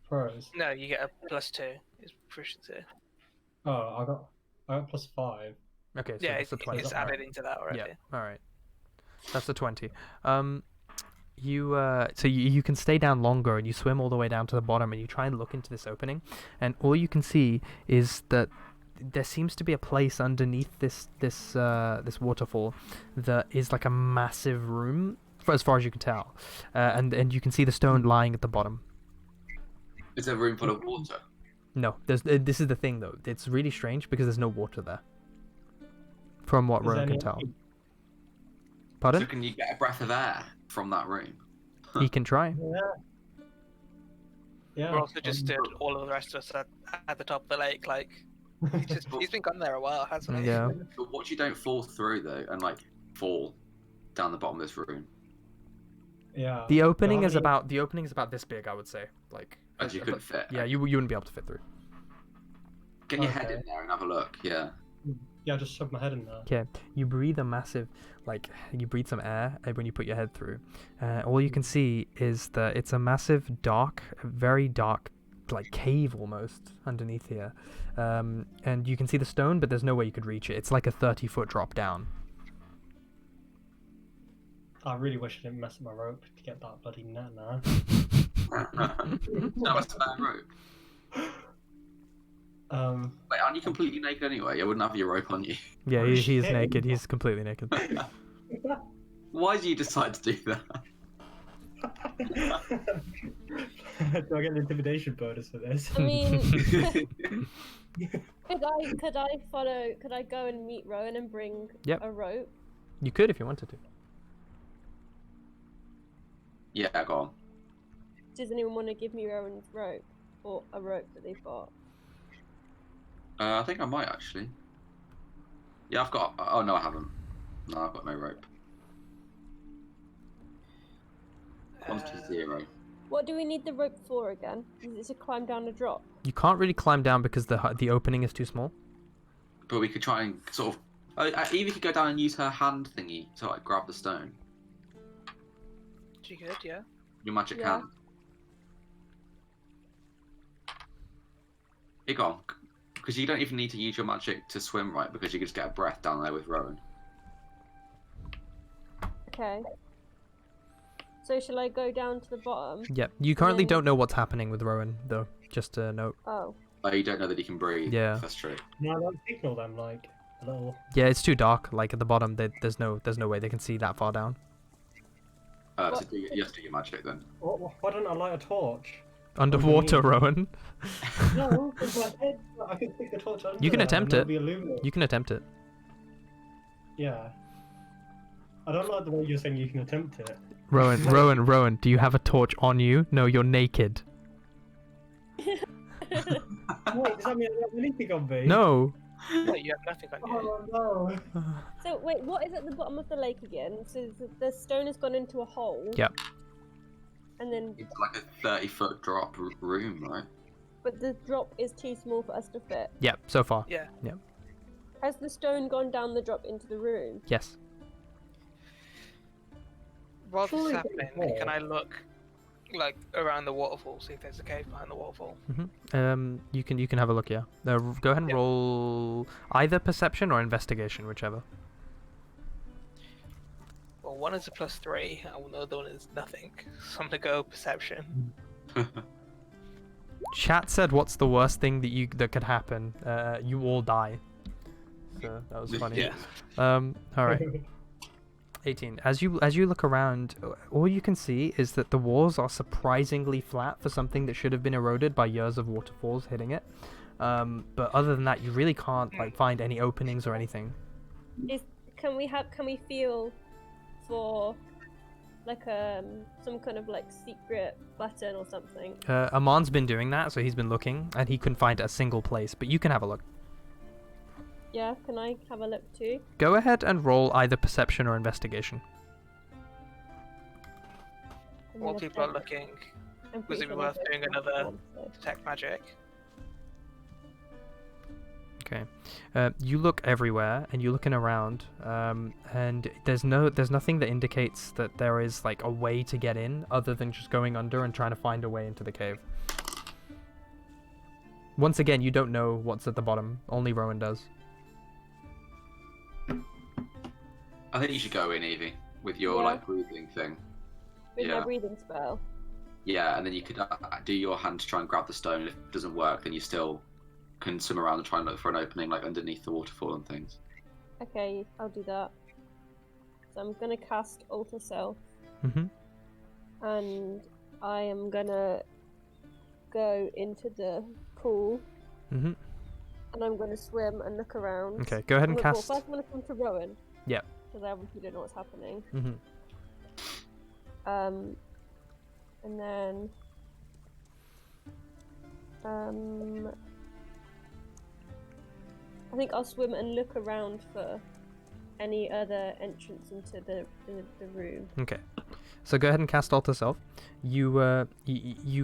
throws? No, you get a +2. It's proficiency. Oh, I got +5. Okay, so Yeah, that's a 20. it's added into that already. Yeah, all right. That's a 20. You can stay down longer, and you swim all the way down to the bottom, and you try and look into this opening, and all you can see is that there seems to be a place underneath this waterfall that is like a massive room, as far as you can tell, and you can see the stone lying at the bottom. Is there a room full of water? No, this is the thing though. It's really strange because there's no water there, from what Rowan can tell. Pardon? So can you get a breath of air from that room? He can try. Yeah. Yeah. We're also just stood, all of the rest of us at the top of the lake, like he's been gone there a while, hasn't he? Yeah. But what you don't fall through though, and like fall down the bottom of this room? Yeah. The opening Don't is have about this big, I would say. Like. And you couldn't fit. Yeah, you wouldn't be able to fit through. Get your head Okay. in there and have a look. Yeah. Yeah, just shove my head in there. Okay, you breathe a massive, you breathe some air when you put your head through. All you can see is that it's a massive, dark, very dark, like cave almost underneath here. And you can see the stone, but there's no way you could reach it. It's like a 30-foot drop down. I really wish I didn't mess up my rope to get that bloody net now. No, it's a bad rope. Wait, aren't you completely naked anyway? I wouldn't have your rope on you. Yeah, Oh, he's shit. naked. He's completely naked. Why did you decide to do that? Do I get an intimidation bonus for this? I mean, could I go and meet Rowan and bring Yep. a rope? You could if you wanted to. Yeah, go on. Does anyone want to give me Rowan's rope or a rope that they've got? I think I might actually. Yeah, I've got. Oh no, I haven't. No, I've got no rope. Comes to 0. What do we need the rope for again? Is it to climb down a drop? You can't really climb down because the opening is too small. But we could try and sort of. Evie could go down and use her hand thingy to like grab the stone. She could, yeah. Your magic Yeah. hand. Here, go on. Because you don't even need to use your magic to swim, right? Because you can just get a breath down there with Rowan. Okay. So shall I go down to the bottom? Yep. You currently then- don't know what's happening with Rowan, though. Just a note. Oh. Oh, you don't know that he can breathe. Yeah. That's true. No, I don't signal them like a little. Yeah, it's too dark. Like at the bottom, there's no way they can see that far down. So What? you have to do your magic then. Why don't I light a torch? Underwater, mean? Rowan. No, with my head. I can stick the torch under You can there attempt and it. it'll be illuminated. You can attempt it. Yeah. I don't like the way you're saying you can attempt it. Rowan, do you have a torch on you? No, you're naked. Wait, does that mean I don't have anything on me? No. No, you have nothing on you. Oh no. So wait, what is at the bottom of the lake again? So the stone has gone into a hole. Yep. And then, It's like a 30-foot drop room, right? but the drop is too small for us to fit. Yep. So far. Yeah. Has the stone gone down the drop into the room? Yes. While this is Surely happening, before- can I look like around the waterfall, see if there's a cave behind the waterfall? You can have a look. Yeah. Go ahead and Yeah. roll either perception or investigation, whichever. Well, one is a +3, and the other one is nothing. So I'm gonna go perception. Chat said, "What's the worst thing that could happen? You all die." So that was funny. Yeah. All right. 18. As you look around, all you can see is that the walls are surprisingly flat for something that should have been eroded by years of waterfalls hitting it. But other than that, you really can't find any openings or anything. Can we feel for like some kind of like secret button or something? Aman's been doing that, so he's been looking, and he couldn't find a single place. But you can have a look. Yeah, can I have a look too? Go ahead and roll either perception or investigation. I'm While gonna people are check. looking, I'm was pretty it sure worth there's doing no another one, so- detect magic? Okay. You look everywhere, and you're looking around, and there's nothing that indicates that there is like a way to get in other than just going under and trying to find a way into the cave. Once again, you don't know what's at the bottom. Only Rowan does. I think you should go in, Evie, with your Yeah. like breathing thing. With Yeah. my breathing spell. Yeah, and then you could do your hand to try and grab the stone. If it doesn't work, then you still can swim around and try and look for an opening like underneath the waterfall and things. Okay, I'll do that. So I'm gonna cast Alter Self, Mm-hmm. and I am gonna go into the pool, Mm-hmm. and I'm gonna swim and look around. Okay, go ahead and Well, cast. first I'm gonna come to Rowan. Yep. Because I obviously don't know what's happening. Mm-hmm. And then I think I'll swim and look around for any other entrance into the room. Okay. So go ahead and cast Alter Self. You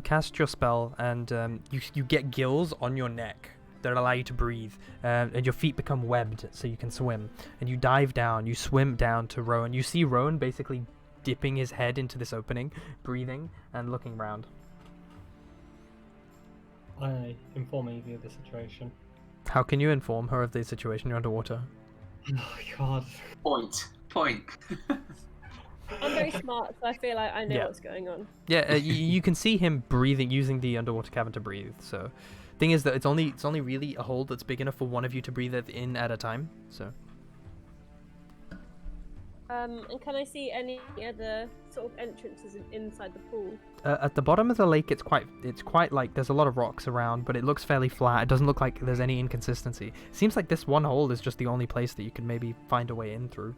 cast your spell, and you get gills on your neck that allow you to breathe, and your feet become webbed so you can swim. And you dive down. You swim down to Rowan. You see Rowan basically dipping his head into this opening, breathing and looking around. I inform Evie of the situation. How can you inform her of the situation? You're underwater. Oh god. Point. I'm very smart, so I feel like I know Yeah. what's going on. Yeah, you can see him breathing, using the underwater cavern to breathe. So, thing is that it's only really a hole that's big enough for one of you to breathe in at a time. So, And can I see any other sort of entrances inside the pool? at the bottom of the lake, it's quite like there's a lot of rocks around, but it looks fairly flat. It doesn't look like there's any inconsistency. Seems like this one hole is just the only place that you can maybe find a way in through.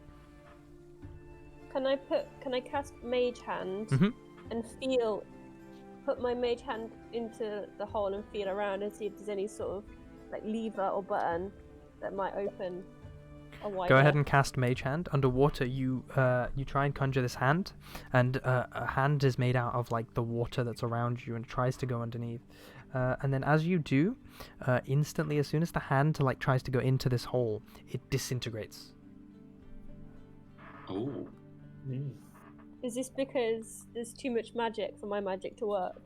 Can I cast Mage Hand Mhm. and put my Mage Hand into the hole and feel around and see if there's any sort of like lever or button that might open a wider... Go ahead and cast Mage Hand. Underwater, you try and conjure this hand, and a hand is made out of like the water that's around you and tries to go underneath. And then as you do, instantly, as soon as the hand like tries to go into this hole, it disintegrates. Oh. Is this because there's too much magic for my magic to work?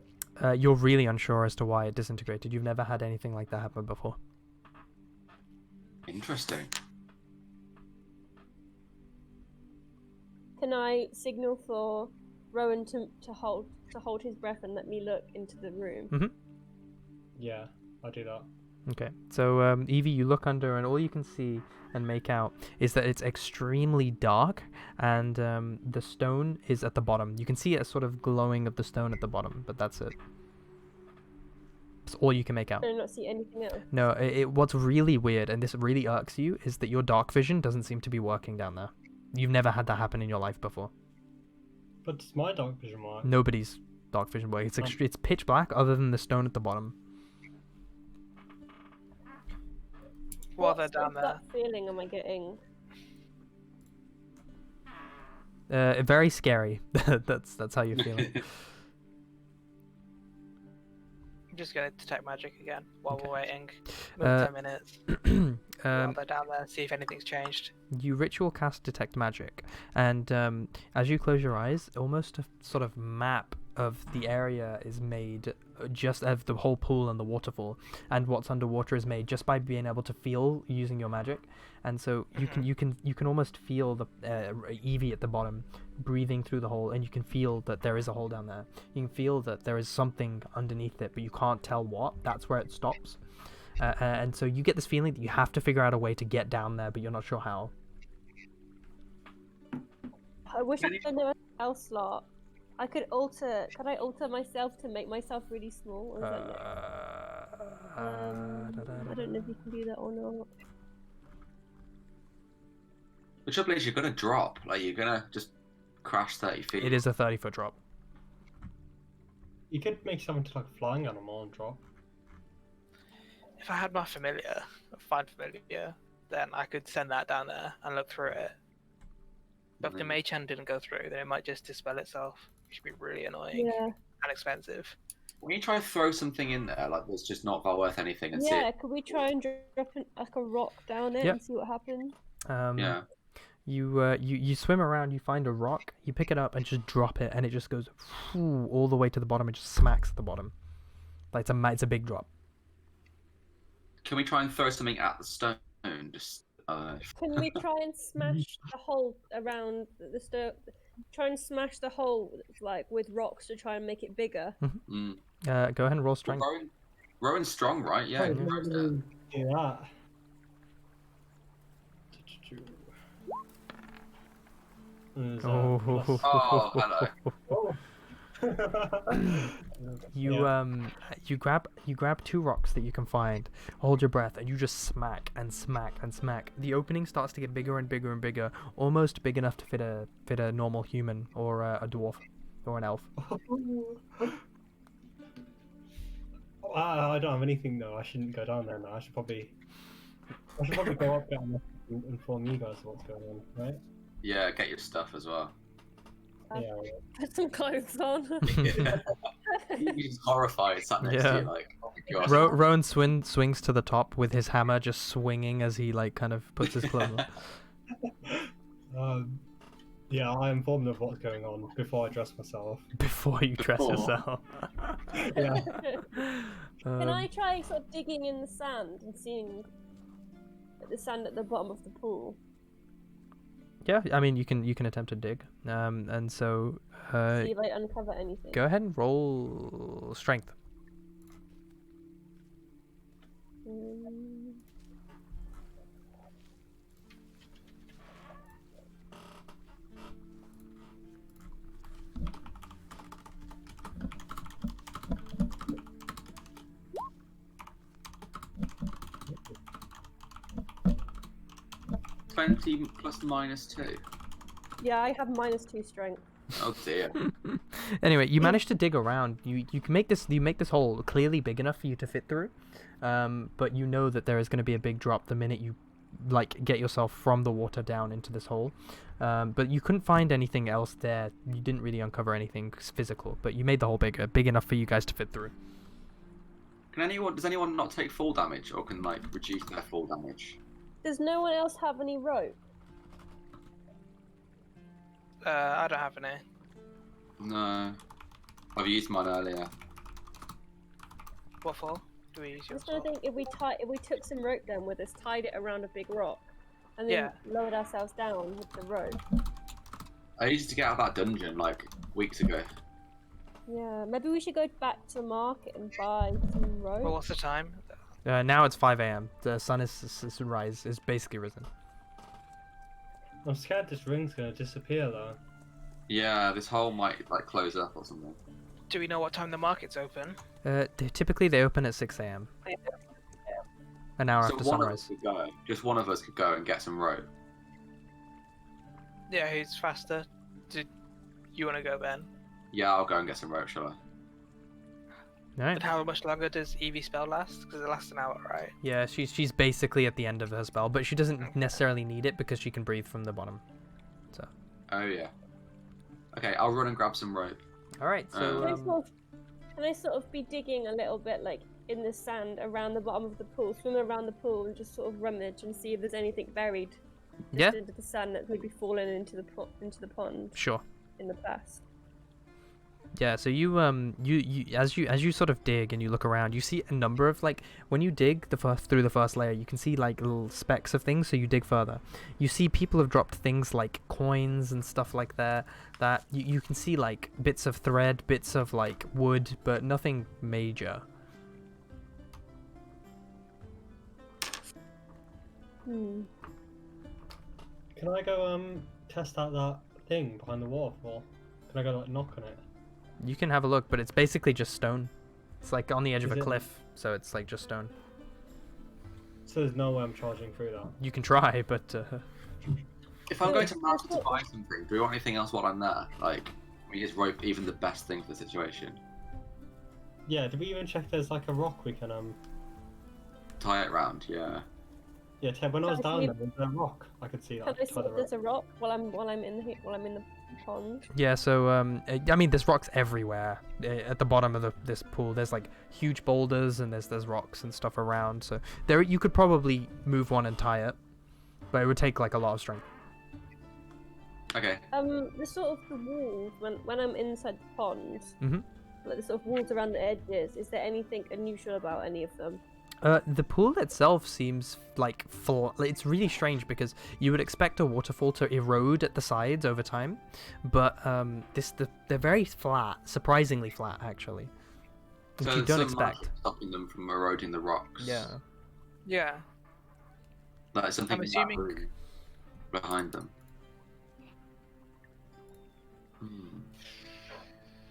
You're really unsure as to why it disintegrated. You've never had anything like that happen before. Interesting. Can I signal for Rowan to hold his breath and let me look into the room? Yeah, I'll do that. Okay, so Evie, you look under, and all you can see and make out is that it's extremely dark, and the stone is at the bottom. You can see a sort of glowing of the stone at the bottom, but that's it. That's all you can make out. I do not see anything else. No, what's really weird, and this really irks you, is that your dark vision doesn't seem to be working down there. You've never had that happen in your life before. But it's my dark vision work. Nobody's dark vision works. It's pitch black other than the stone at the bottom. While they're What down sort there, of feeling am I getting? Very scary. that's how you're feeling. I'm just gonna detect magic again while Okay. we're waiting. Another 10 minutes. While um, they're down there, see if anything's changed. You ritual cast detect magic, and as you close your eyes, almost a sort of map of the area is made, just of the whole pool and the waterfall, and what's underwater is made just by being able to feel using your magic. And so you can almost feel the Evie at the bottom breathing through the hole, and you can feel that there is a hole down there. You can feel that there is something underneath it, but you can't tell what. That's where it stops. And so you get this feeling that you have to figure out a way to get down there, but you're not sure how. I wish I had no spell slot. Could I alter myself to make myself really small? Or is that not... I don't know if you can do that or not. The trouble is, you're gonna drop. Like, you're gonna just crash 30 feet. It is a 30-foot drop. You could make something to like a flying animal and drop. If I had my familiar, find familiar, then I could send that down there and look through it. But if the mage hand didn't go through, then it might just dispel itself, which would be really annoying Yeah. and expensive. When you try to throw something in there, like that's just not worth anything, and see Yeah, it. could we try and drop like a rock down it Yep. and see what happens? Yeah. You swim around, you find a rock, you pick it up and just drop it, and it just goes all the way to the bottom and just smacks at the bottom. Like it's a big drop. Can we try and throw something at the stone? Just. Can we try and smash the hole around the stone? Try and smash the hole like with rocks to try and make it bigger. Mm. Go ahead and roll strength. Rowan's strong, right? Yeah. Oh, Rowan's do dead. that. There's, Oh. plus- Oh, hello. Oh. You grab two rocks that you can find, hold your breath, and you just smack and smack and smack. The opening starts to get bigger and bigger and bigger, almost big enough to fit a normal human or a dwarf or an elf. I don't have anything though. I shouldn't go down there now. I should probably go up there and inform you guys of what's going on, right? Yeah, get your stuff as well. Yeah. Put some clothes on. He's horrified, sat next to you, like, oh my god. Rowan swings to the top with his hammer just swinging as he like kind of puts his clothes on. Yeah, I inform them of what's going on before I dress myself. Before you dress yourself. Yeah. Can I try sort of digging in the sand and seeing the sand at the bottom of the pool? Yeah, I mean you can attempt to dig. And so See if I uncover anything. go ahead and roll strength. Mm. $20 plus -2. Yeah, I have -2 strength. Oh dear. Anyway, you manage to dig around. You can make this hole clearly big enough for you to fit through, but you know that there is going to be a big drop the minute you like get yourself from the water down into this hole. But you couldn't find anything else there. You didn't really uncover anything physical, but you made the hole big enough for you guys to fit through. Does anyone not take fall damage, or can like reduce their fall damage? Does no one else have any rope? I don't have any. No. I've used mine earlier. What for? Do we use I yours was trying for? to think if we took some rope down with us, tied it around a big rock, and then Yeah. lowered ourselves down with the rope. I used to get out of that dungeon like weeks ago. Yeah, maybe we should go back to the market and buy some rope. Well, what's the time? Now it's 5 a.m. The sun is basically risen. I'm scared this ring's gonna disappear though. Yeah, this hole might like close up or something. Do we know what time the market's open? Typically they open at 6 a.m. An hour So after one of us sunrise. could go. Just one of us could go and get some rope. Yeah, who's faster? Did you want to go, Ben? Yeah, I'll go and get some rope, shall I? Alright. And how much longer does Evie's spell last? Because it lasts an hour, right? Yeah, she's basically at the end of her spell, but she doesn't necessarily need it because she can breathe from the bottom. So. Oh yeah. Okay, I'll run and grab some rope. All right. So. Can I sort of be digging a little bit, like in the sand around the bottom of the pool, swim around the pool, and just sort of rummage and see if there's anything buried Yeah. into the sand that's maybe fallen into the pond Sure. in the past. Yeah, so you as you sort of dig and you look around, you see a number of like when you dig through the first layer, you can see like little specks of things. So you dig further, you see people have dropped things like coins and stuff like that. That you can see like bits of thread, bits of like wood, but nothing major. Hmm. Can I go test out that thing behind the waterfall? Can I go like knock on it? You can have a look, but it's basically just stone. It's like on the edge of Is a it- cliff, so it's like just stone. So there's no way I'm charging through that. You can try, but If I'm So going to that's market to what- buy something, do we want anything else while I'm there? Like, is rope even the best thing for the situation? Yeah, did we even check if there's like a rock we can Tie it round, yeah. Yeah, Ted, when I was Can I down see- there, was there a rock? I could see Can that. I see if there's a rock while I'm in the pond? yeah. So I mean, there's rocks everywhere at the bottom of this pool. There's like huge boulders and there's rocks and stuff around. So there you could probably move one and tie it, but it would take like a lot of strength. Okay. The sort of the walls when I'm inside the pond, Mhm. like the sort of walls around the edges. Is there anything unusual about any of them? The pool itself seems like it's really strange because you would expect a waterfall to erode at the sides over time, but they're very flat, surprisingly flat actually, which So you don't some expect. magic stopping them from eroding the rocks. Yeah. Yeah. Like something I'm in that assuming- room behind them. Hmm.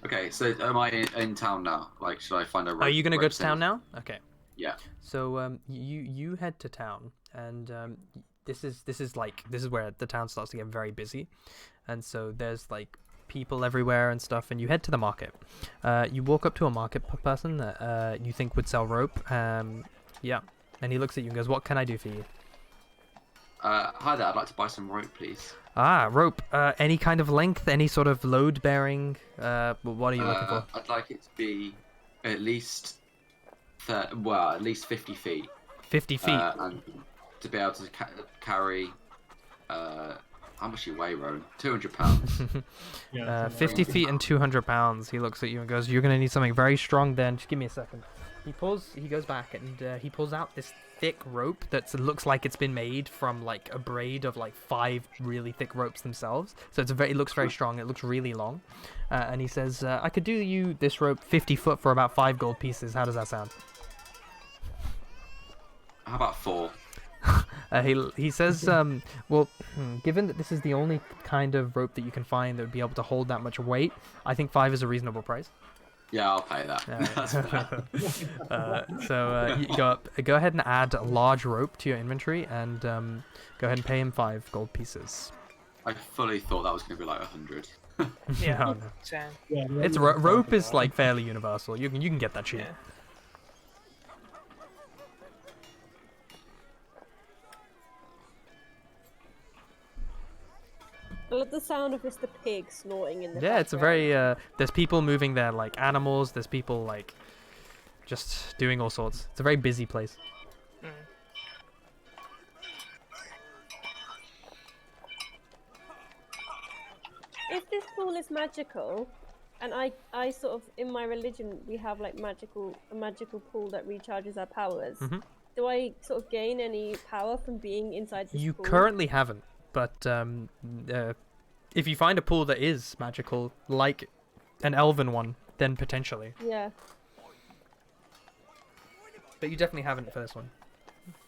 Okay, so am I in town now? Like, should I find a rope? Are you gonna go rope to town safe? now? Okay. Yeah. So you head to town, and this is where the town starts to get very busy, and so there's like people everywhere and stuff, and you head to the market. You walk up to a person that you think would sell rope. Yeah, and he looks at you and goes, "What can I do for you?" Hi there. I'd like to buy some rope, please. Ah, rope. Any kind of length, any sort of load bearing. What are you looking for? I'd like it to be at least, at least 50 feet. 50 feet. And to be able to carry. How much you weigh, Rowan? 200 pounds. 50 feet and 200 pounds. He looks at you and goes, "You're gonna need something very strong then. Just give me a second." He goes back and he pulls out this thick rope that looks like it's been made from like a braid of like 5 really thick ropes themselves. So it looks very strong. It looks really long. And he says, "I could do you this rope 50 foot for about 5 gold pieces. How does that sound?" How about 4? He says, well, given that this is the only kind of rope that you can find that would be able to hold that much weight, I think 5 is a reasonable price. Yeah, I'll pay that. That's fair. You go ahead and add a large rope to your inventory and go ahead and pay him 5 gold pieces. I fully thought that was going to be like 100. Yeah. No, no. Same. It's rope is like fairly universal. You can get that cheap. Yeah. I love the sound of Mr. Pig snorting in the Yeah, it's a background. very there's people moving there like animals, there's people like just doing all sorts. It's a very busy place. Mm. If this pool is magical, and I sort of in my religion we have like a magical pool that recharges our powers. Mhm. Do I sort of gain any power from being inside this You pool? currently haven't, but if you find a pool that is magical, like an elven one, then potentially. Yeah. But you definitely haven't for this one.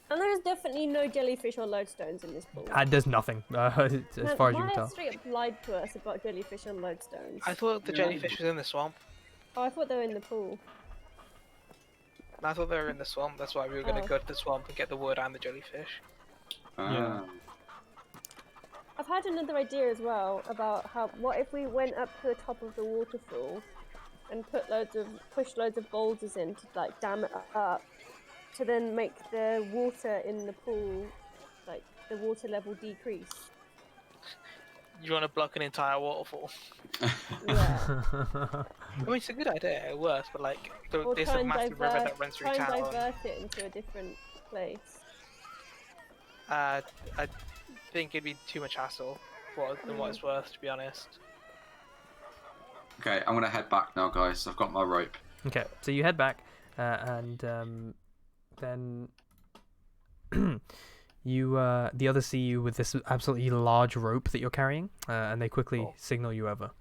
And there's definitely no jellyfish or lodestones in this pool. There's nothing, as far as you can Maya tell. straight up lied to us about jellyfish and lodestones. I thought the jellyfish was in the swamp. Oh, I thought they were in the pool. I thought they were in the swamp. That's why we were going to Oh. go to the swamp and get the wood and the jellyfish. Yeah. I've had another idea as well about what if we went up to the top of the waterfall and push loads of boulders in to like dam it up to then make the water in the pool, like the water level decrease. You want to block an entire waterfall? Yeah. I mean, it's a good idea. It works, but like, Or there's try a and massive river that runs through try and town. divert it into a different place. I think it'd be too much hassle than what it's worth, to be honest. Okay, I'm going to head back now, guys. I've got my rope. Okay, so you head back, and then the others see you with this absolutely large rope that you're carrying, and they quickly Cool. signal you over.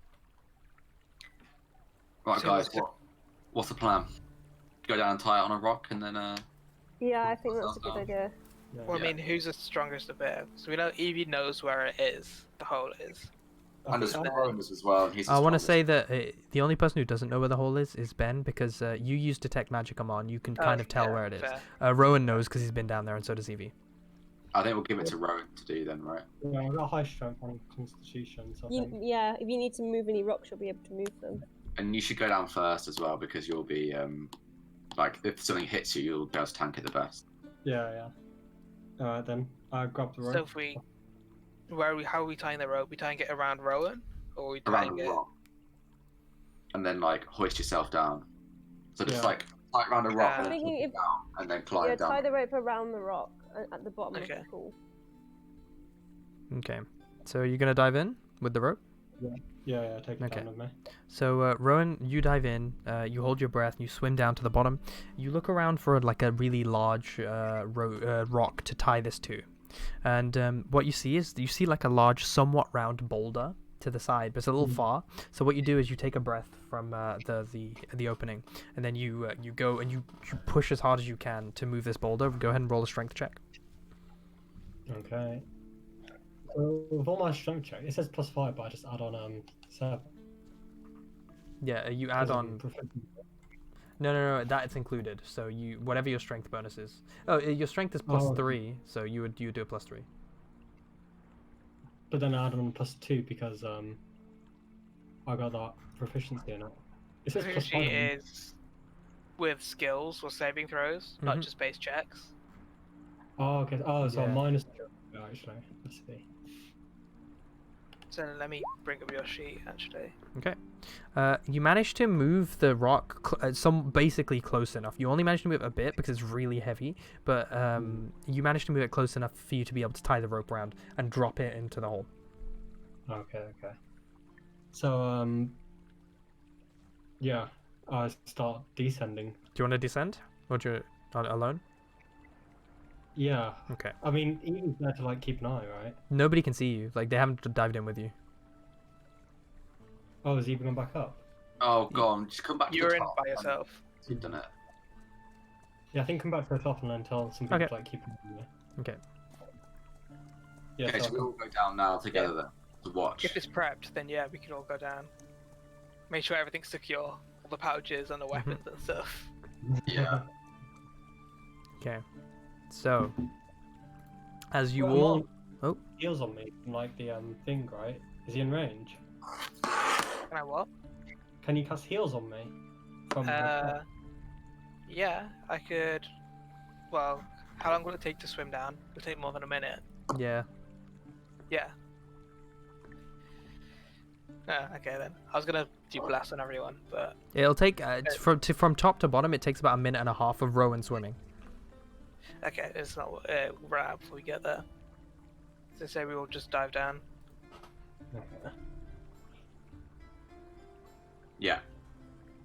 Right, So guys, what's the plan? Go down and tie it on a rock and then, Yeah, I think that's a good idea. Yeah. Well, I mean, who's the strongest of it? So we know Evie knows where it is, the hole is. and there's Okay. Rowan as well. And he's the I want to strongest. say that the only person who doesn't know where the hole is Ben, because you use Detect Magicum on. You can kind of tell yeah, where it is. fair. Rowan knows because he's been down there, and so does Evie. I think we'll give it to Rowan to do then, right? Yeah, I've got high strength on constitution, so I think. Yeah, if you need to move any rocks, you'll be able to move them. And you should go down first as well because you'll be, like, if something hits you, you'll be able to tank it the best. Yeah. Alright then, I grab the rope. So if we, how are we tying the rope? We tying it around Rowan, or are we Around tying the it? rock. And then, like, hoist yourself down. So just, Yeah. like, around a rock Yeah. and, I'm then thinking flip it down, and then climb Yeah, down. tie the rope around the rock at the bottom Okay. of the pool. Okay, so you're gonna dive in with the rope. Yeah, take it Okay. down with me. So Rowan, you dive in. You hold your breath. And you swim down to the bottom. You look around for like a really large rock to tie this to, and what you see is like a large, somewhat round boulder to the side, but it's a little far. So what you do is you take a breath from the opening, and then you go and you push as hard as you can to move this boulder. Go ahead and roll a strength check. Okay. So with all my strength check, it says +5, but I just add on 7. Yeah, you add Because I'm on. proficient. No, that's included. So you whatever your strength bonus is. Oh, your strength is plus Oh, okay. 3, so you would do a +3. But then I add on +2 because I got that proficiency in it. It says plus Proficiency 1. is with skills or saving throws, not Mhm. just base checks. Oh, okay. Oh, so Yeah. minus 2. Actually, let's see. So let me bring up your sheet actually. Okay. You managed to move the rock basically close enough. You only managed to move it a bit because it's really heavy, but you managed to move it close enough for you to be able to tie the rope around and drop it into the hole. Okay. So, yeah, I start descending. Do you want to descend? Or do you alone? Yeah. Okay. I mean, Eden's there to like keep an eye, right? Nobody can see you. Like, they haven't dived in with you. Oh, has Eden gone back up? Oh, go on, just come back to You're the in top. by yourself. You've done it. Yeah, I think come back to the top and then tell some people Okay. to like keep an eye on you. Okay. Yeah, Okay, so so we all go down now together then to watch. If it's prepped, then yeah, we can all go down. Make sure everything's secure, all the pouches and the weapons and stuff. Yeah. Okay. So, as you Well, all... Amon Oh. heals on me from like the thing, right? Is he in range? Can I what? Can you cast heals on me? From Yeah, I could. Well, how long will it take to swim down? It'll take more than a minute. Yeah. Yeah. Okay then. I was gonna do blast on everyone, but It'll take... from top to bottom, it takes about a minute and a half of row and swimming. okay, it's not. We'll run out before we get there. So say we all just dive down. Yeah.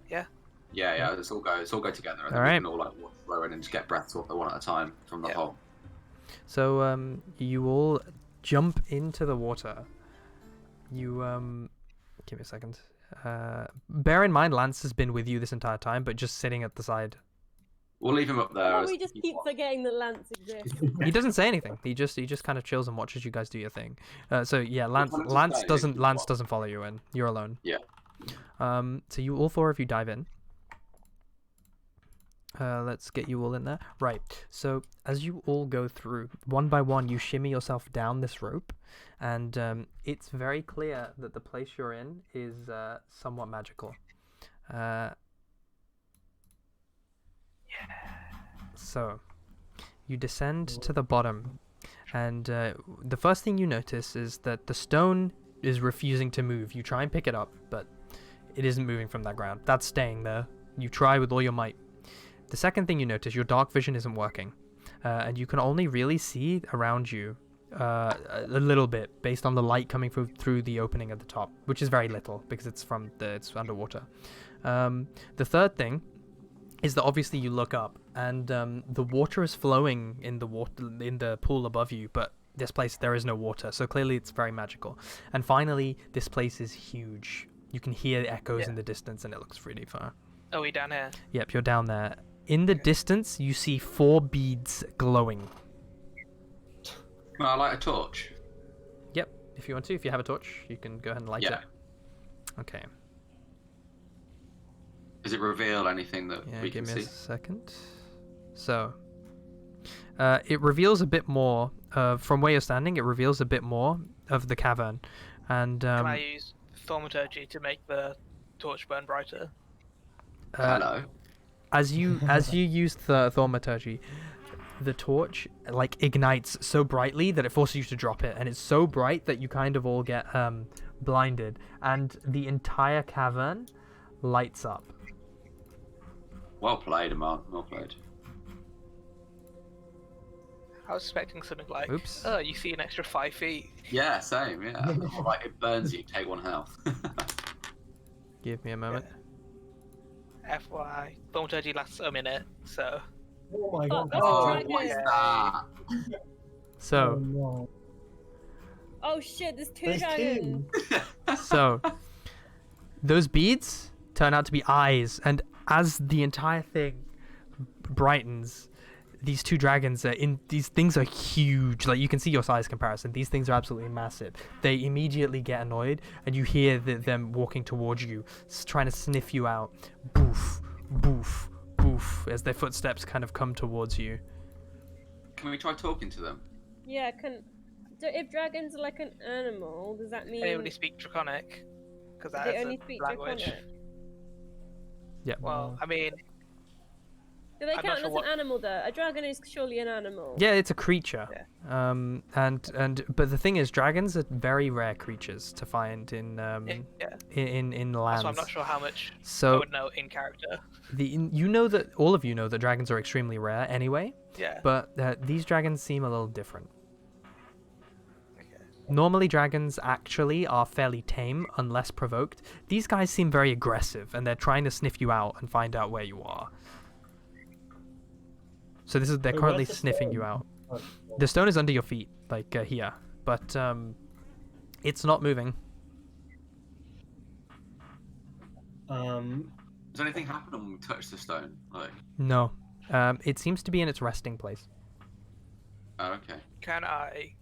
Yeah? Yeah. Let's all go together, and then Alright. we can all like watch flow in and just get breaths one at a time from the Yeah. hole. So, you all jump into the water. You, give me a second. Bear in mind, Lance has been with you this entire time, but just sitting at the side. We'll leave him up there. Well, as we just he keep watch. forgetting that Lance exists. He doesn't say anything. He just kind of chills and watches you guys do your thing. So yeah, Well, Lance Lance is Lance staying, doesn't he's Lance watch. doesn't follow you in. You're alone. Yeah. So you all four of you dive in. Let's get you all in there. Right. So as you all go through, one by one, you shimmy yourself down this rope, and it's very clear that the place you're in is somewhat magical. So you descend to the bottom, and the first thing you notice is that the stone is refusing to move. You try and pick it up, but it isn't moving from that ground. That's staying there. You try with all your might. The second thing you notice, your dark vision isn't working, and you can only really see around you a little bit based on the light coming through the opening at the top, which is very little because it's underwater. The third thing is that obviously you look up and the water is flowing in the pool above you, but this place there is no water, so clearly it's very magical. And finally, this place is huge. You can hear the echoes in the distance, and it looks really far. Are we down here? Yep, you're down there. In the distance, you see 4 beads glowing. Can I light a torch? Yep, if you want to. If you have a torch, you can go ahead and light Yeah. it. Okay. Does it reveal anything that Yeah, we give can me see? a second. So, it reveals a bit more. From where you're standing, it reveals a bit more of the cavern. And Can I use thaumaturgy to make the torch burn brighter? Hello. as you use the thaumaturgy, the torch like ignites so brightly that it forces you to drop it, and it's so bright that you kind of all get blinded, and the entire cavern lights up. Well played, Amon. Well played. I was expecting something like, Oops. oh, you see an extra 5 feet. Yeah, same. Yeah. Or like it burns you. Take 1 health. Give me a moment. FYI, thaumaturgy lasts a minute, so Oh my god. that's a Oh, dragon. what is that? So no. Oh shit, there's 2 There's dragons. 2. So, those beads turn out to be eyes, and as the entire thing brightens, these 2 dragons these things are huge. Like, you can see your size comparison. These things are absolutely massive. They immediately get annoyed, and you hear them walking towards you, trying to sniff you out. Boof, boof, boof, as their footsteps kind of come towards you. Can we try talking to them? Yeah, if dragons are like an animal, does that mean? anybody speak Draconic? because Do that they is only a speak language. Draconic? Yeah. Well, I mean, Do they I'm not count sure as what- an animal though? A dragon is surely an animal. Yeah, it's a creature. Yeah. But the thing is, dragons are very rare creatures to find in yeah. in lands. That's why I'm not sure how much I So would know in character. you know that all of you know that dragons are extremely rare anyway. Yeah. But these dragons seem a little different. Okay. Normally, dragons actually are fairly tame unless provoked. These guys seem very aggressive, and they're trying to sniff you out and find out where you are. So they're Wait, currently where's the sniffing stone? you out. Oh, The stone is under your feet, like here, but it's not moving. Does anything happen when we touch the stone? Like, No, it seems to be in its resting place. oh, okay. Can I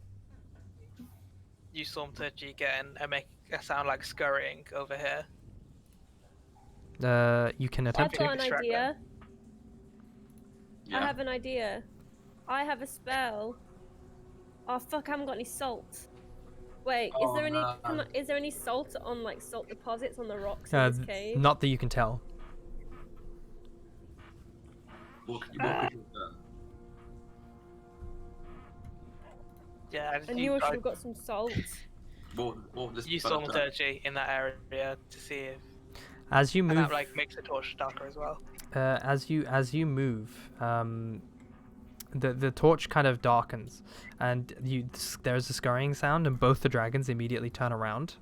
use Storm Touch again and make a sound like scurrying over here? You can I've attempt got to. an distract idea. Yeah. I have an idea. I have a spell. Oh fuck! I haven't got any salt. Wait, Oh, is there any? no. Is there any salt on like salt deposits on the rocks in this cave? Not that you can tell. What could you have done? Yeah, I just I knew I should have got some salt. What would this use spell Storm have done? Touch in that area to see if As you and move, that like makes the torch darker as well. as you move, the torch kind of darkens, and there's a scurrying sound, and both the dragons immediately turn around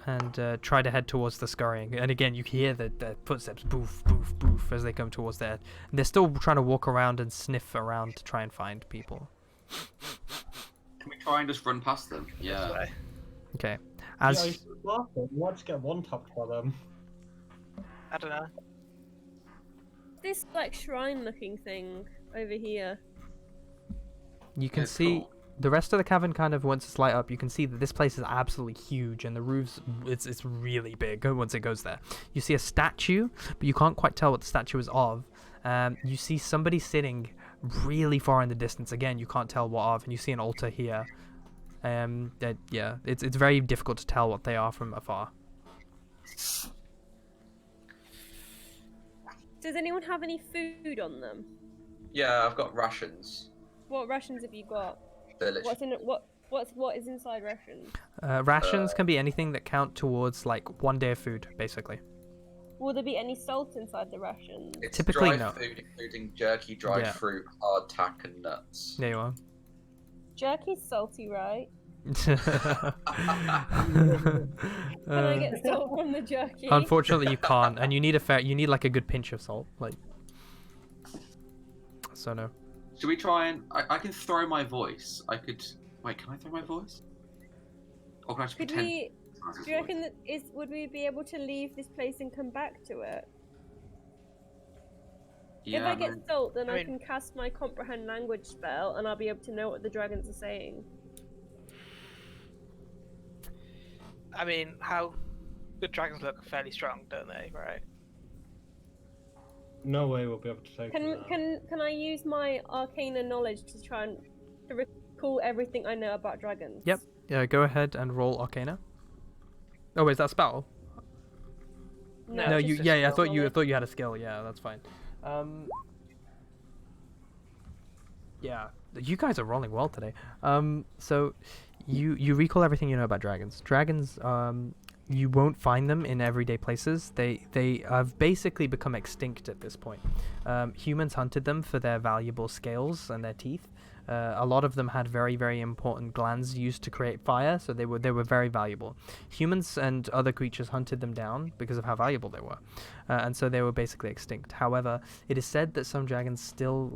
and try to head towards the scurrying. And again, you hear the footsteps, boof, boof, boof, as they come towards there. And they're still trying to walk around and sniff around to try and find people. Can we try and just run past them? This Yeah. way. Okay. yeah, As he's laughing. Why just get one tapped by them? I don't know. This like shrine-looking thing over here. you can It's see, cool. the rest of the cavern kind of, once it's light up, you can see that this place is absolutely huge, and the roof's it's really big once it goes there. You see a statue, but you can't quite tell what the statue is of. You see somebody sitting really far in the distance. Again, you can't tell what of, and you see an altar here. Yeah, it's very difficult to tell what they are from afar. Does anyone have any food on them? Yeah, I've got rations. What rations have you got? They're literally What's in it? What is inside rations? Rations can be anything that count towards like 1 day of food, basically. Will there be any salt inside the rations? It's Typically, dry no. food, including jerky, dried Yeah. fruit, hardtack, and nuts. There you are. Jerky's salty, right? Uh, Can I get salt from the jerky? Unfortunately, you can't, and you need like a good pinch of salt, like. So no. Should we try and? I can throw my voice. I could. Wait, can I throw my voice? Or can I just Could pretend? we? it's his Do you voice? reckon that would we be able to leave this place and come back to it? Yeah, If I get man. salt, then I I mean- can cast my comprehend language spell, and I'll be able to know what the dragons are saying. I mean, how the dragons look fairly strong, don't they? Right. No way we'll be able to take Can them out. can I use my arcana knowledge to try and to recall everything I know about dragons? Yep. Yeah, go ahead and roll Arcana. Oh, wait, is that spell? No, just you. a Yeah, I skill thought you knowledge. had a skill. Yeah, that's fine. Yeah, you guys are rolling well today. So you recall everything you know about dragons. Dragons, you won't find them in everyday places. They have basically become extinct at this point. Humans hunted them for their valuable scales and their teeth. A lot of them had very, very important glands used to create fire, so they were very valuable. Humans and other creatures hunted them down because of how valuable they were, and so they were basically extinct. However, it is said that some dragons still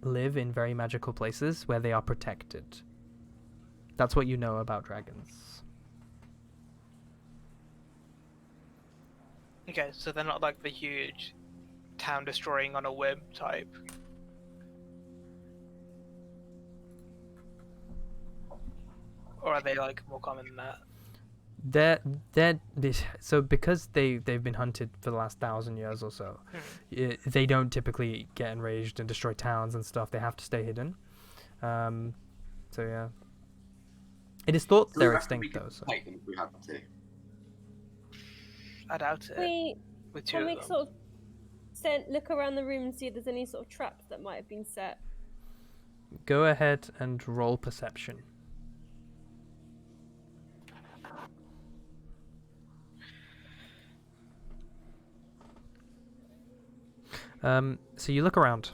live in very magical places where they are protected. That's what you know about dragons. Okay, so they're not like the huge town destroying on a whim type. Or are they like more common than that? So because they've been hunted for the last 1,000 years or so, they don't typically get enraged and destroy towns and stuff. They have to stay hidden. So yeah. It is thought Do we they're reckon we extinct could though. So. take them if we had to? I doubt it. We With two can of we them. sort of look around the room and see if there's any sort of traps that might have been set. Go ahead and roll perception. So you look around.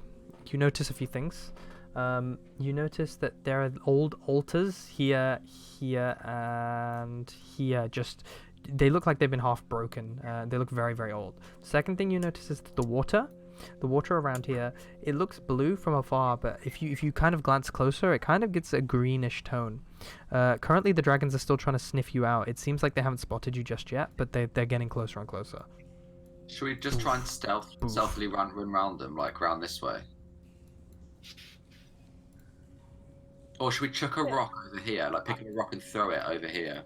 You notice a few things. You notice that there are old altars here, and here. Just they look like they've been half broken. They look very, very old. Second thing you notice is that the water around here, it looks blue from afar, but if you kind of glance closer, it kind of gets a greenish tone. Currently, the dragons are still trying to sniff you out. It seems like they haven't spotted you just yet, but they're getting closer and closer. Should we just try and stealthily run around them, like round this way? Or should we chuck a rock over here, like pick up a rock and throw it over here?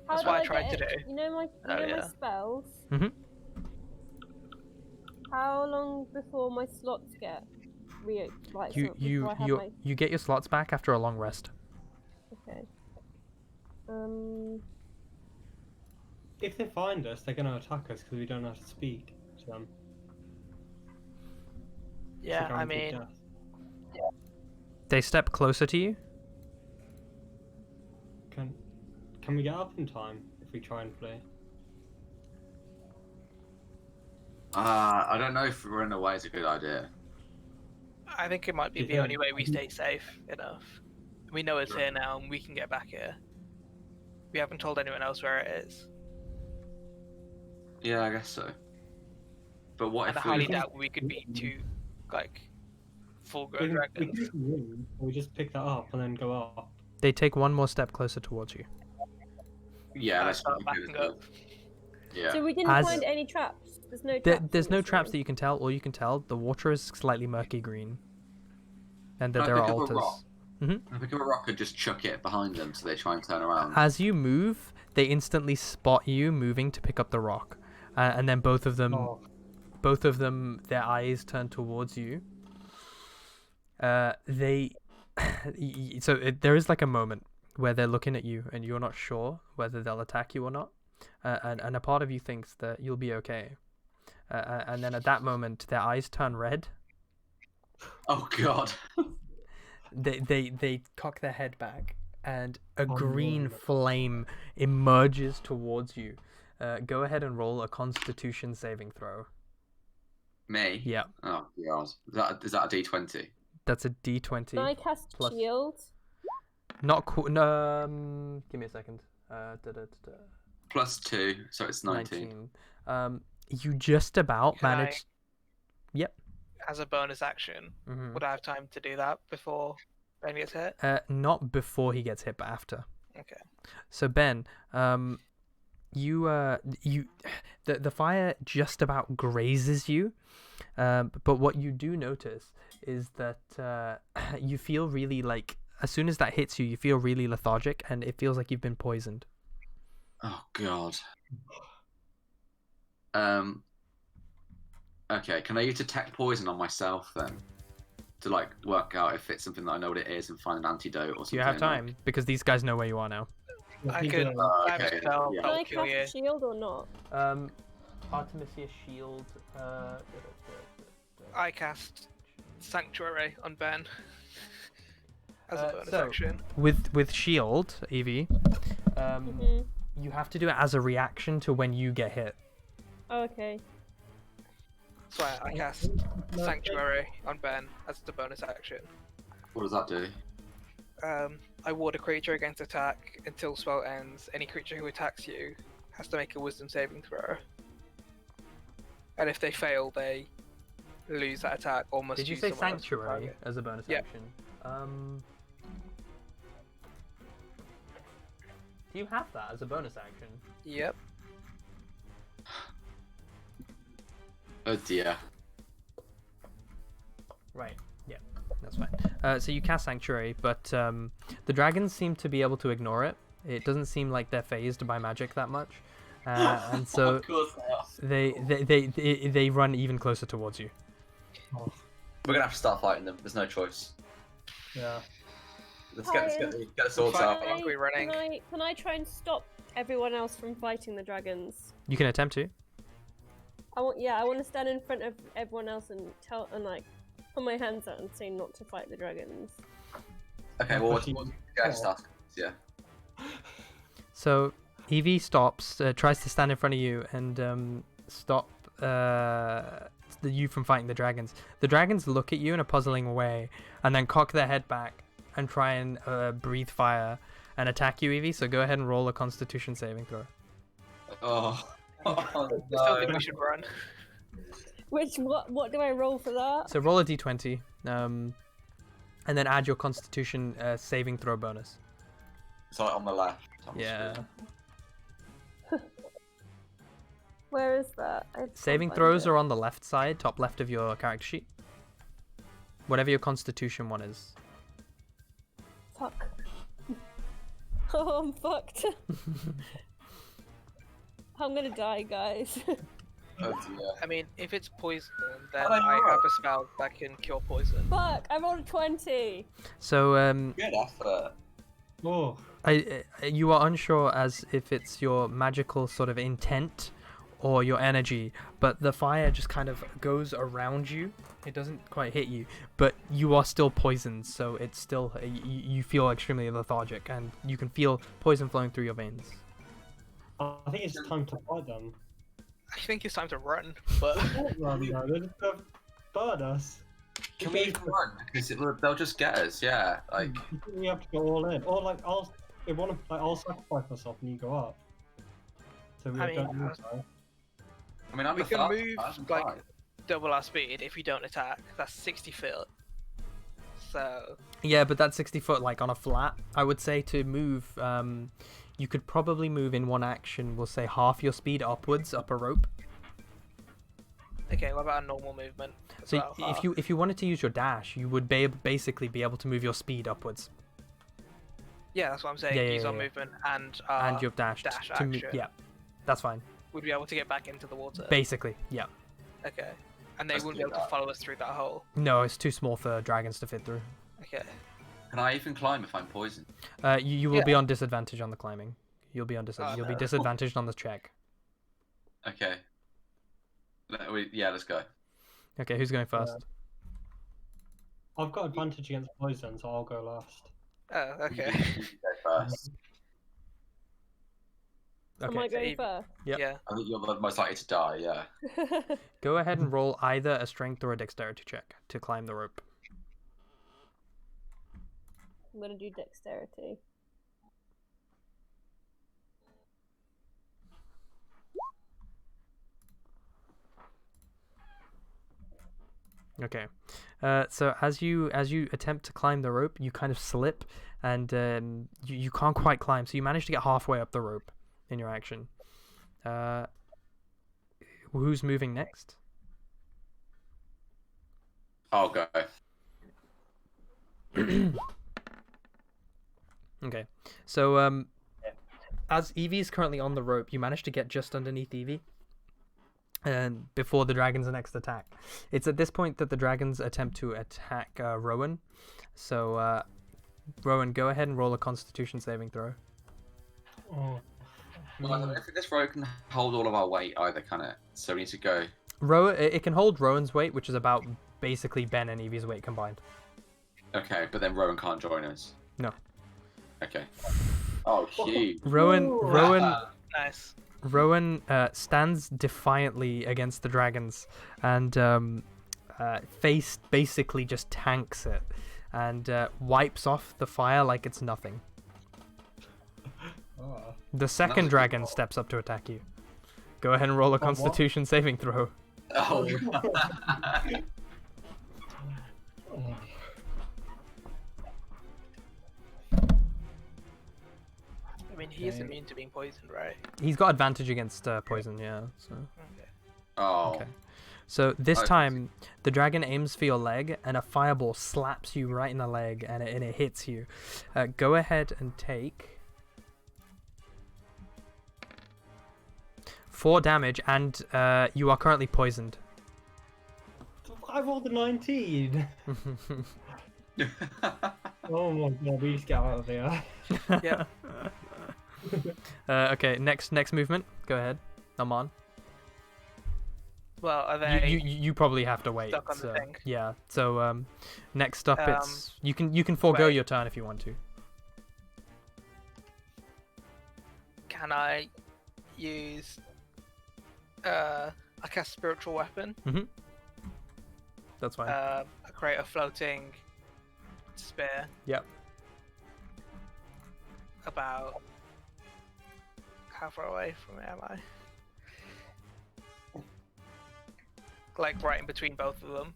That's How what I do tried to get it? do. You know my Earlier. spells. Mhm. How long before my slots get like You sort of before I have my... you get your slots back after a long rest. Okay. If they find us, they're gonna attack us because we don't know how to speak to them. It's Yeah, a I guaranteed mean, death. They step closer to you. Can we get up in time if we try and flee? I don't know if running away is a good idea. I think it might be the Yeah. only way we stay safe enough. We know it's here now, and we can get back here. We haven't told anyone else where it is, Yeah, I guess so. But what and I if highly we... doubt we could be two, like, full-grown We dragons. can win, or we just pick that up and then go up. They take one more step closer towards you. Yeah, And I let's start do backing it. up. Yeah. So we didn't As- find any traps. There's no There, traps. there's in no this traps room. that you can tell. All you can tell, the water is slightly murky green, and that Can I there are pick up a altars. rock? I pick up a rock and just chuck it behind them so they try and turn around. As you move, they instantly spot you moving to pick up the rock, and then both of them, their eyes turn towards you. There is like a moment where they're looking at you, and you're not sure whether they'll attack you or not, and a part of you thinks that you'll be okay, and then at that moment, their eyes turn red. Oh god. They cock their head back, and a Oh, green no. flame emerges towards you. Go ahead and roll a Constitution saving throw. Me? Yeah, Oh god. Is that a D20? that's a D20. Can I cast plus- shield? Not cool. No, give me a second. +2, so it's 19. You just about Can I- managed. Yep. As a bonus action, Mhm. would I have time to do that before Ben gets hit? Not before he gets hit, but after. Okay. So Ben, the fire just about grazes you, but what you do notice is that you feel really like, as soon as that hits you, you feel really lethargic, and it feels like you've been poisoned. Oh god. Okay, can I use detect poison on myself then? To like work out if it's something that I know what it is and find an antidote or something. Do you have time? Because these guys know where you are now. I could. Oh, I have a okay, spell yeah. Can I that'll kill you. cast shield or not? Artemisia shield. I cast Sanctuary on Ben as a bonus so- action. With shield, Evie, Mhm. you have to do it as a reaction to when you get hit. Oh, okay. So I cast Sanctuary on Ben as the bonus action. What does that do? I ward a creature against attack until spell ends. Any creature who attacks you has to make a Wisdom saving throw. And if they fail, they lose that attack or must Did you use say someone else's sanctuary target. as a bonus Yeah. action? Do you have that as a bonus action? Yep. Oh dear. Right. Yeah, that's fine. So you cast Sanctuary, but the dragons seem to be able to ignore it. It doesn't seem like they're phased by magic that much, and so Of course they are. they run even closer towards you. We're gonna have to start fighting them. There's no choice. Yeah. Let's get the swords out. Are we running? Can I try and stop everyone else from fighting the dragons? You can attempt to. I want to stand in front of everyone else and like put my hands out and say not to fight the dragons. Okay, well, what's the guy starts? Yeah. So Evie stops, tries to stand in front of you and stop you from fighting the dragons. The dragons look at you in a puzzling way and then cock their head back and try and breathe fire and attack you, Evie. So go ahead and roll a Constitution saving throw. Oh. I still think we should run. What do I roll for that? So roll a d20, and then add your Constitution saving throw bonus. It's like on the left. Yeah. Where is that? Saving throws are on the left side, top left of your character sheet. Whatever your Constitution one is. Fuck. Oh, I'm fucked. I'm gonna die, guys. I mean, if it's poison, then I have a spell that can cure poison. Fuck! I rolled a 20. So Good effort. Oh. You are unsure as if it's your magical sort of intent or your energy, but the fire just kind of goes around you. It doesn't quite hit you, but you are still poisoned, so it's still you feel extremely lethargic, and you can feel poison flowing through your veins. I think it's time to fight them. I think it's time to run, but Don't run, though. They're just gonna burn us. Can we even run? Because they'll just get us. Yeah, like. You think we have to go all in, or like I'll sacrifice myself and you go up. So we don't lose. I mean, I'm we the can fast- move I'm like fine. double our speed if we don't attack. That's 60 feet. So Yeah, but that's 60 foot like on a flat. I would say to move, you could probably move in one action. We'll say half your speed upwards up a rope. okay, what about a normal movement? as So well? if you wanted to use your dash, you would basically be able to move your speed upwards Yeah, that's what I'm saying. Yeah, Use our yeah. movement and your dash, dash to move. action. Yeah, that's fine. Would be able to get back into the water. Basically, yeah. Okay. And they Let's wouldn't be do able to that. follow us through that hole. No, it's too small for dragons to fit through. Okay. Can I even climb if I'm poisoned? You will be on disadvantage on the climbing. You'll be on Oh, You'll be no. disadvantaged on the check. Okay. Let's go. Okay, who's going first? I've got advantage against poison, so I'll go last. Oh, okay. You go first. Am Okay, I going Eve- first? Yep. Yeah. I think you're the most likely to die. Yeah. go ahead and roll either a strength or a dexterity check to climb the rope. I'm gonna do dexterity. Okay, so as you attempt to climb the rope, you kind of slip, and you can't quite climb. So you manage to get halfway up the rope in your action. Who's moving next? I'll go. Okay, so as Evie is currently on the rope, you manage to get just underneath Evie. And before the dragon's next attack, it's at this point that the dragons attempt to attack Rowan. So, Rowan, go ahead and roll a Constitution saving throw. Oh. Well, I don't know if this rope can hold all of our weight either, can it? So we need to go. Rowan, it can hold Rowan's weight, which is about basically Ben and Evie's weight combined. Okay, but then Rowan can't join us. No. Okay. Oh, huge. Nice. Rowan stands defiantly against the dragons, and face basically just tanks it, and wipes off the fire like it's nothing. Oh. The second That's dragon cool. steps up to attack you. Go ahead and roll a what? Constitution saving throw. Oh. Oh. I mean, he is Okay. immune to being poisoned, right? He's got advantage against poison, yeah. So. Okay. Oh. Okay. So this Okay. time, the dragon aims for your leg, and a fireball slaps you right in the leg, and it hits you. Go ahead and take 4 damage, and you are currently poisoned. I rolled a 19. Oh my god, we just get out of here. Yeah. Okay, next movement. Go ahead. I'm on. Well, are they You probably have to wait. stuck on the So, thing? yeah. So next up it's you can forego wait. your turn if you want to. Can I use I cast spiritual weapon? That's fine. I create a floating spear. Yep. About how far away from it am I? Like right in between both of them,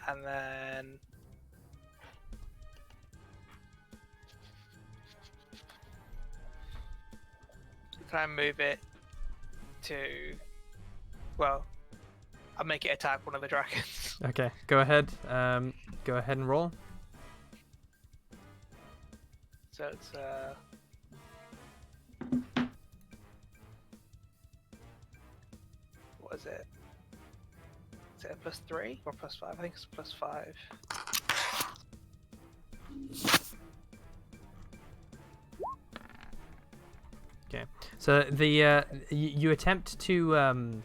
and then can I move it to? Well, I'll make it attack one of the dragons. Okay, go ahead. Go ahead and roll. So it's what is it? Is it a +3 or +5? I think it's +5. Okay. So the you attempt to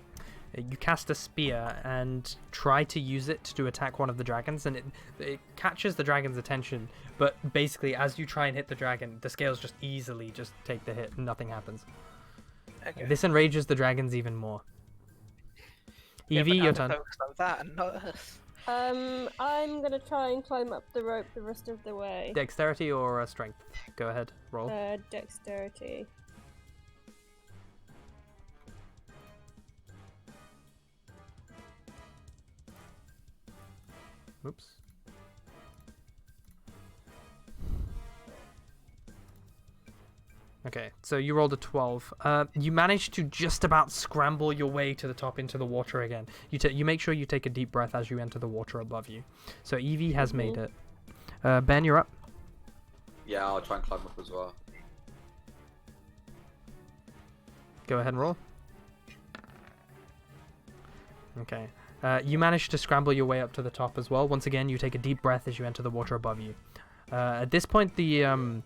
you cast a spear and try to use it to attack one of the dragons, and it catches the dragon's attention. But basically, as you try and hit the dragon, the scales just easily just take the hit, and nothing happens. Okay. This enrages the dragons even more. Yeah, Evie, but your I'm turn. focused on that and not us. I'm gonna try and climb up the rope the rest of the way. Dexterity or strength? Go ahead, roll. Dexterity. Oops. Okay, so you rolled a 12. You managed to just about scramble your way to the top into the water again. You make sure you take a deep breath as you enter the water above you. So Evie has made it. Ben, you're up. Yeah, I'll try and climb up as well. Go ahead and roll. Okay. You manage to scramble your way up to the top as well. Once again, you take a deep breath as you enter the water above you. At this point, the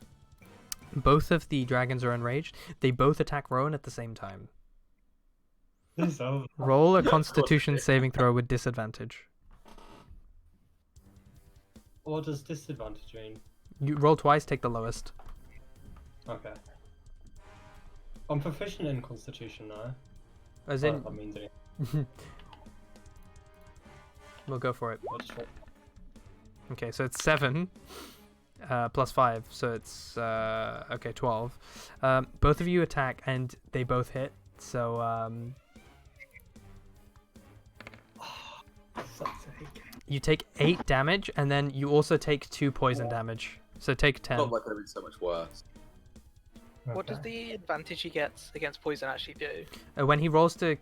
both of the dragons are enraged. They both attack Rowan at the same time. So, Roll a Constitution saving throw with disadvantage. what does disadvantage mean? You roll twice, take the lowest. Okay. I'm proficient in Constitution now. As I in, don't know if that means anything. we'll go for it. I just want- Okay, so it's 7 plus 5, so it's okay, 12. Both of you attack and they both hit. So Fuck's sake. you take 8 damage, and then you also take 2 poison damage. So take 10. Not like it would have been so much worse. What does Okay. the advantage he gets against poison actually do? When he rolls to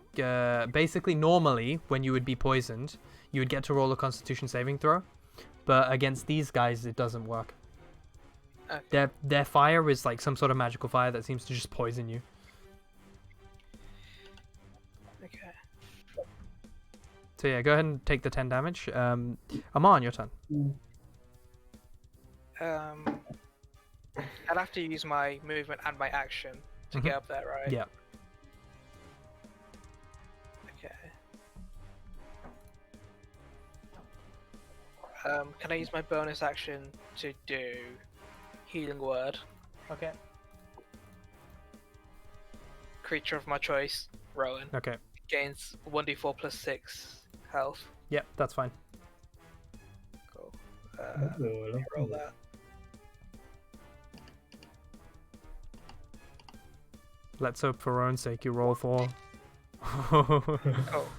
basically normally when you would be poisoned, you would get to roll a Constitution saving throw, but against these guys it doesn't work. Okay. Their fire is like some sort of magical fire that seems to just poison you. Okay. So yeah, go ahead and take the 10 damage. Aman, your turn. I'd have to use my movement and my action to get up there, right? Yeah. Okay. Can I use my bonus action to do healing word? Okay. Creature of my choice, Rowan, Okay. gains 1d4 plus 6 health. Yeah, that's fine. Cool. Ooh, Roll that. Let's hope for Rowan's sake you roll 4. Cool.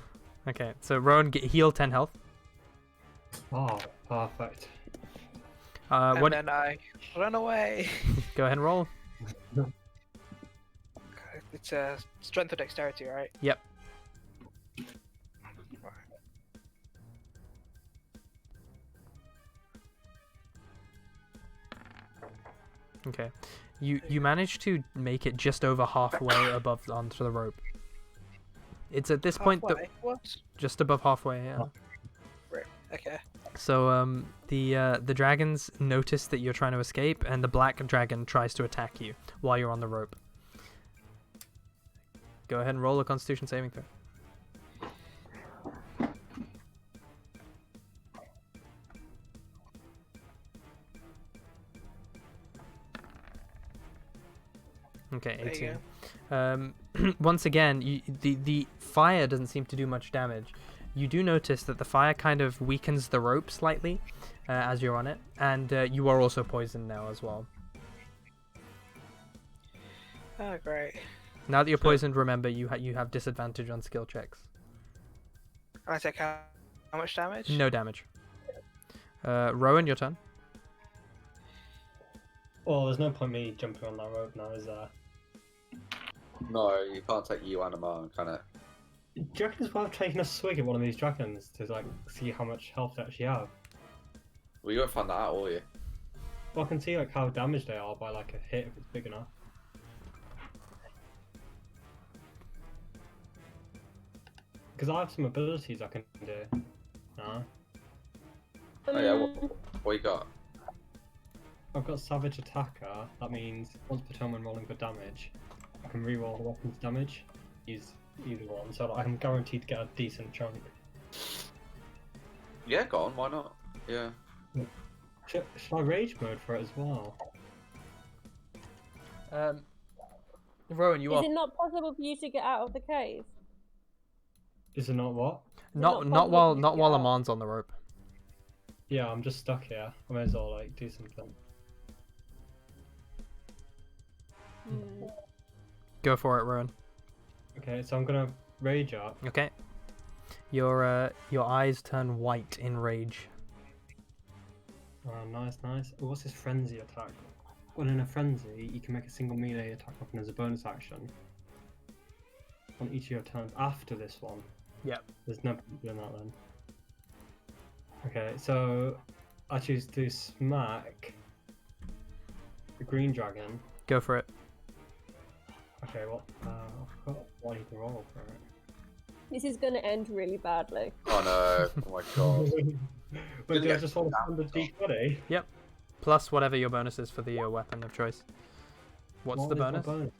Okay, so Rowan, heal 10 health. Oh, perfect. And What? then I run away. Go ahead and roll. It's a strength or dexterity, right? Yep. Okay. You managed to make it just over halfway above onto the rope. It's at this point that Halfway? What? just above halfway. Yeah. Oh. Right. Okay. So the dragons notice that you're trying to escape, and the black dragon tries to attack you while you're on the rope. Go ahead and roll a Constitution saving throw. Okay, There you 18. Once again, the fire doesn't seem to do much damage. You do notice that the fire kind of weakens the rope slightly as you're on it, and you are also poisoned now as well. Oh, great. Now that you're poisoned, remember you have disadvantage on skill checks. I take how much damage? No damage. Rowan, your turn. Well, there's no point me jumping on that rope now, is there? No, you can't take you and Amar, can it? Do you reckon it's worth taking a swig at one of these dragons to like see how much health they actually have? Well, you won't find that out, will you? Well, I can see like how damaged they are by like a hit if it's big enough. Because I have some abilities I can do. No. Oh yeah, what you got? I've got Savage Attacker. That means once per turn when rolling for damage, I can reroll the weapon's damage. Use either one, so like, I'm guaranteed to get a decent chunk. Yeah, go on, why not? Yeah. Should I rage mode for it as well? Rowan, you Is are it not possible for you to get out of the cave? Is it not what? not not while possible to while get out? Amon's on the rope. Yeah, I'm just stuck here. I may as well like do something. Hmm. Go for it, Rowan. Okay, so I'm gonna rage up. Okay. Your eyes turn white in rage. Oh, nice, nice. Oh, what's this frenzy attack? When in a frenzy, you can make a single melee attack weapon as a bonus action on each of your turns after this one. Yep. There's no point doing that then. Okay, so I choose to smack the green dragon. Go for it. Okay, what? I forgot what I need to roll for it. This is going to end really badly. Oh no, oh my god. Wait, do I get just roll a standard d20? Plus whatever your bonus is for the weapon of choice. What's What the is my bonus? bonus?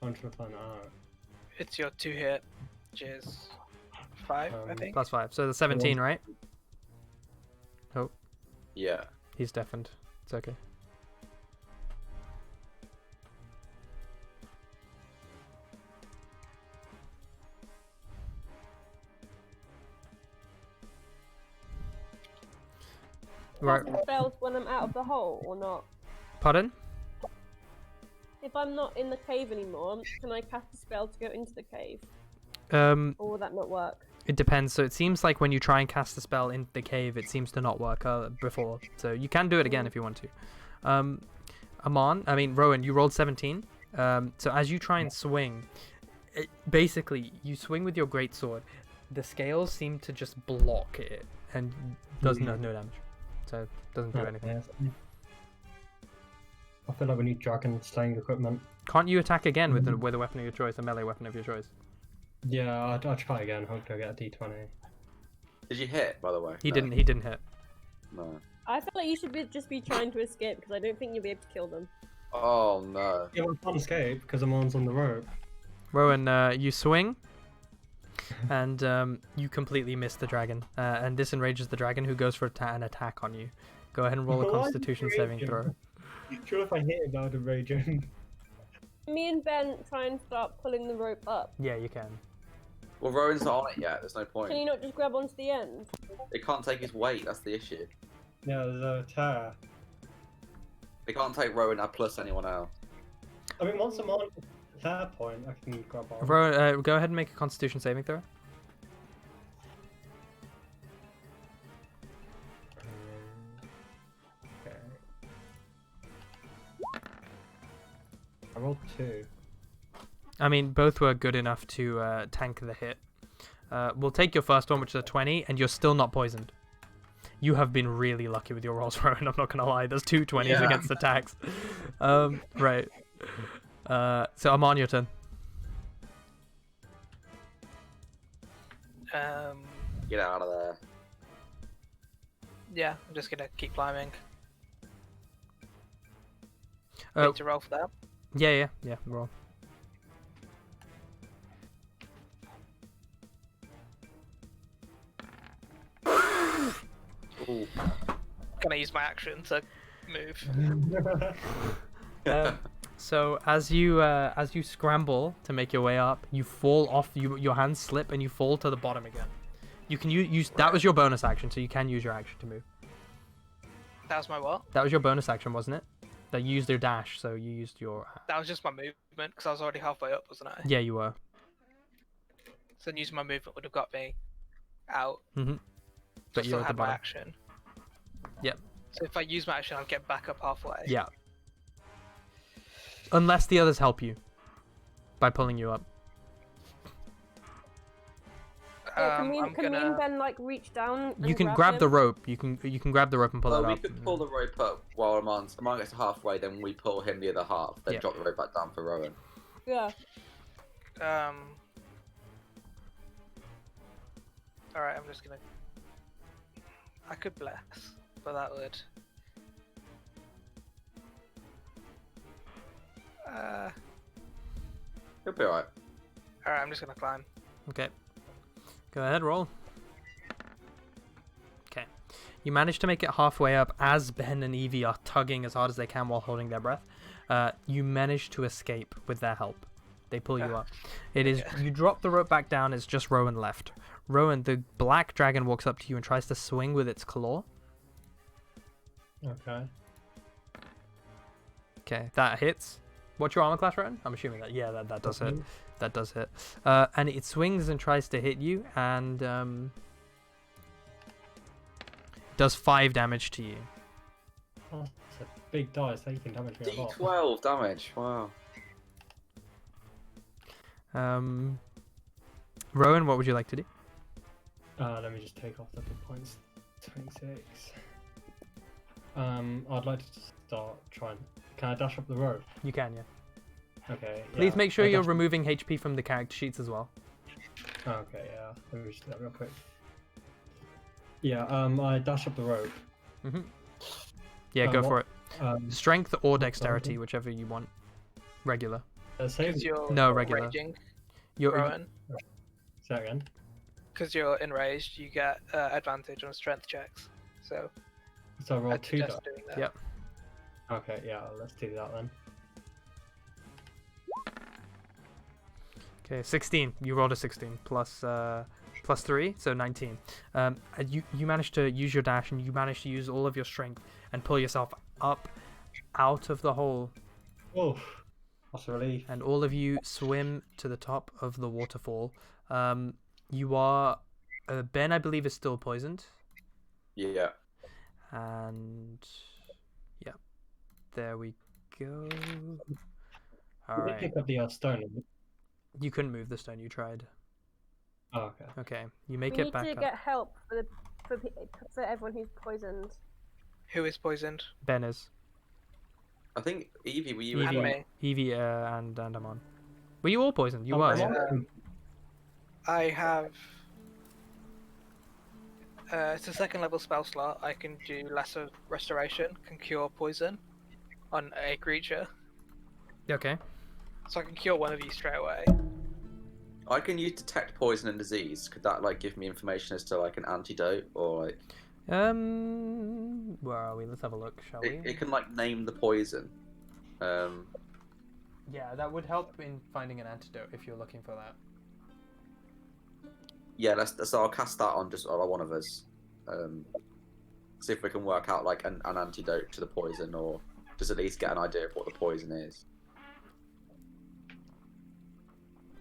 I'm trying to find that out. It's your 2 hit, which is 5, I think. Plus 5. So the 17, right? Yeah. He's deafened. It's okay. Right. Cast spells when I'm out of the hole or not? Pardon? If I'm not in the cave anymore, can I cast a spell to go into the cave? Or Or will that not work? it depends. So it seems like when you try and cast a spell in the cave, it seems to not work before. So you can do it again if you want to. Rowan, you rolled 17. So as you try and swing, basically you swing with your greatsword. The scales seem to just block it and does no damage. So it doesn't do anything. I feel like we need dragon slaying equipment. Can't you attack again with a weapon of your choice, a melee weapon of your choice? Yeah, I'll try again. Hopefully I get a d20. Did you hit, by the way? He No. didn't. He didn't hit. No. I feel like you should just be trying to escape because I don't think you'll be able to kill them. Oh no. Yeah, well, I can't escape because Amon's on the rope. Rowan, you swing, and you completely miss the dragon. And this enrages the dragon, who goes for an attack on you. Go ahead and roll a Why Constitution did you saving rage throw. him? Sure, if I hit him, I would rage him. Me and Ben try and start pulling the rope up. Yeah, you can. Well, Rowan's not on it yet. There's no point. Can you not just grab onto the end? It can't take his weight. That's the issue. Yeah, there's a tear. They can't take Rowan plus anyone else. I mean, once I'm on the tear point, I can grab on. Rowan, go ahead and make a Constitution saving throw. Okay. I rolled 2. I mean, both were good enough to tank the hit. We'll take your first one, which is a 20, and you're still not poisoned. You have been really lucky with your rolls, Rowan. I'm not gonna lie. There's 2 20s Yeah. against attacks. Right. So I'm on your turn. Um, Get out of there. Yeah, I'm just gonna keep climbing. Oh, Need to roll for that. yeah. Roll. Ooh. Can I use my action to move? So as you scramble to make your way up, you fall off. Your hands slip and you fall to the bottom again. You can use that was your bonus action, so you can use your action to move. That was my what? That was your bonus action, wasn't it? That you used your dash, so you used your. That was just my movement because I was already halfway up, wasn't I? Yeah, you were. So using my movement would have got me out. Mm-hmm. But But still you're at the had my bottom. action. Yep. So if I use my action, I'll get back up halfway. Yeah. Unless the others help you by pulling you up. Yeah, can me I'm and gonna. Ben like reach down? You and can grab him? the rope. You can grab the rope and pull Well, it we up. could pull the rope up while Amon gets to halfway, then we pull him the other half, then Yeah. drop the rope back down for Rowan. Yeah. Alright, I'm just gonna. I could bless, but that would. He'll be alright. Alright, I'm just gonna climb. Okay. Go ahead, roll. Okay. You manage to make it halfway up as Ben and Evie are tugging as hard as they can while holding their breath. You manage to escape with their help. They pull you up. It is you drop the rope back down. It's just Rowan left. Rowan, the black dragon walks up to you and tries to swing with its claw. Okay. Okay, that hits. What's your armor class, Rowan? I'm assuming that. Yeah, that does hit. That does hit. And it swings and tries to hit you, and does 5 damage to you. Oh, that's a big dice. They can damage me a lot. D12 damage. Wow. Rowan, what would you like to do? Let me just take off the points. 26. I'd like to start trying. Can I dash up the rope? You can, yeah. Okay. Please yeah. make sure I you're dash- removing HP from the character sheets as well. Okay, yeah. Let me just do that real quick. Yeah, I dash up the rope. Hmm Yeah, go for it. Um, Strength or what's dexterity, that? whichever you want. Regular. Save. Because you're No, regular. raging, You're Rowan. Say that again. Because you're enraged, you get advantage on strength checks. So So I roll I'd 2 dice. suggest doing that. Yep. Okay, yeah, let's do that then. Okay, 16. You rolled a 16 plus 3, so 19. And you managed to use your dash, and you managed to use all of your strength and pull yourself up out of the hole. Oh, that's a relief. And all of you swim to the top of the waterfall. You are Ben, I believe, is still poisoned, Yeah. and yeah, there we go. All Did we right, pick up the stone? you couldn't move the stone. You tried. Oh, okay. Okay, you make We it need back to up. get help for everyone who's poisoned. Who is poisoned? Ben is. I think Evie, were you Evie, And me. Evie, and Amon. Were you all poisoned? You Oh, were. Amon? Yeah? I have. It's a second level spell slot. I can do lesser restoration, can cure poison on a creature. Okay. So I can cure one of you straight away. I can use detect poison and disease. Could that like give me information as to like an antidote or like Where are we? Let's have a look, shall we? it can like name the poison. Yeah, that would help in finding an antidote if you're looking for that. Yeah, so I'll cast that on just one of us. See if we can work out like an antidote to the poison, or just at least get an idea of what the poison is.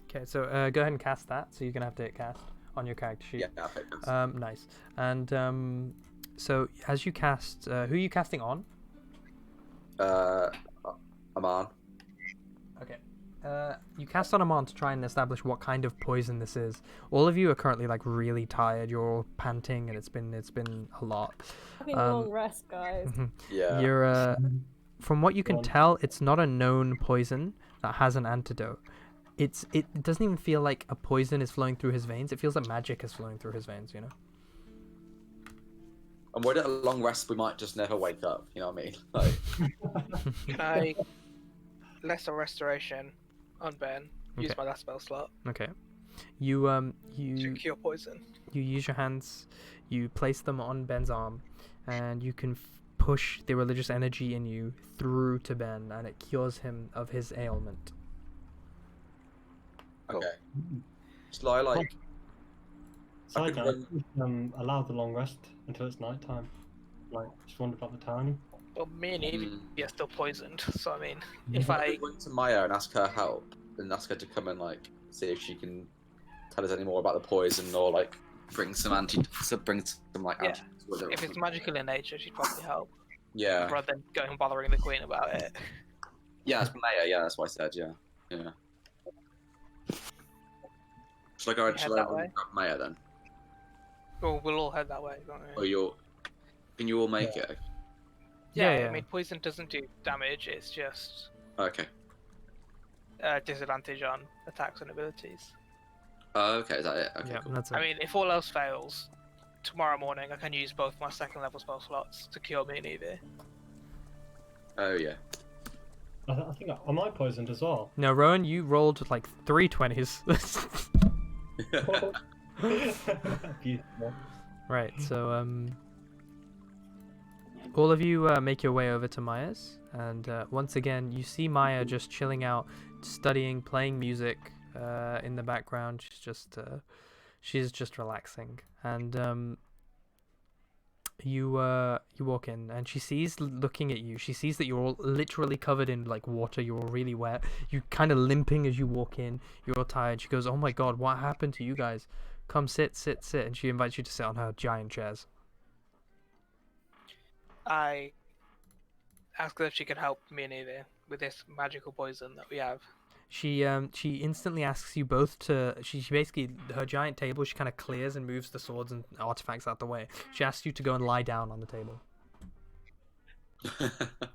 Okay, so go ahead and cast that. So you're gonna have to hit cast on your character sheet. Yeah, I think that's... Nice. And so as you cast, who are you casting on? Aman. Okay. You cast on Amon to try and establish what kind of poison this is. All of you are currently like really tired. You're all panting, and it's been a lot. Having a long rest, guys. Yeah. You're from what you can Go on. tell, it's not a known poison that has an antidote. It doesn't even feel like a poison is flowing through his veins. It feels like magic is flowing through his veins. You know. I'm worried at a long rest we might just never wake up. You know what I mean? Like, Can I lesser restoration on Ben? Use Okay. my last spell slot Okay. You to cure poison. you use your hands, you place them on Ben's arm, and you can push the religious energy in you through to Ben, and it cures him of his ailment. okay. Shall I like? Side could note, allow the long rest until it's night time. Like, just wander about the town. Well, me and Evie Hmm. are still poisoned, so I mean, if I I could went to Maya and ask her help, and ask her to come and like see if she can tell us any more about the poison or like bring some like Yeah. antidotes with her. if it's magical in nature, she'd probably help Yeah. rather than going and bothering the queen about it. Yeah, it's Maya. Yeah, that's what I said. Yeah. Yeah. Shall I go? head Shall I that go way? and grab Maya then? Well, we'll all head that way, won't Or we? can you all make it? Yeah. I mean, poison doesn't do damage. It's just Okay. disadvantage on attacks and abilities. Okay, is that it? Okay, Yeah, cool. that's it. I mean, if all else fails, tomorrow morning I can use both my second level spell slots to cure me and Evie. Oh yeah. I think am I poisoned as well? No, Rowan, you rolled like 3 20s. Beautiful. Right, so all of you make your way over to Maya's, and once again you see Maya just chilling out, studying, playing music in the background. She's just relaxing, and you walk in, and she sees, looking at you, she sees that you're all literally covered in like water. You're all really wet. You kind of limping as you walk in. You're all tired. She goes, "Oh my God, what happened to you guys? Come sit," and she invites you to sit on her giant chairs. I ask her if she can help me and Evie with this magical poison that we have. She instantly asks you both to. She basically, her giant table, she kind of clears and moves the swords and artifacts out the way. She asks you to go and lie down on the table.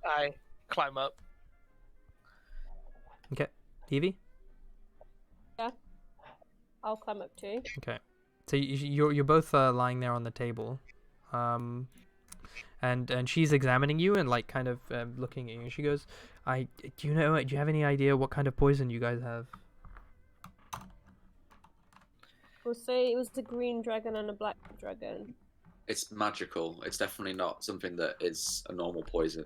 I climb up. Okay, Evie. I'll climb up too. Okay, so you're both lying there on the table, and she's examining you and like kind of looking at you. And she goes, do you have any idea what kind of poison you guys have?" We'll say it was the green dragon and a black dragon. It's magical. It's definitely not something that is a normal poison.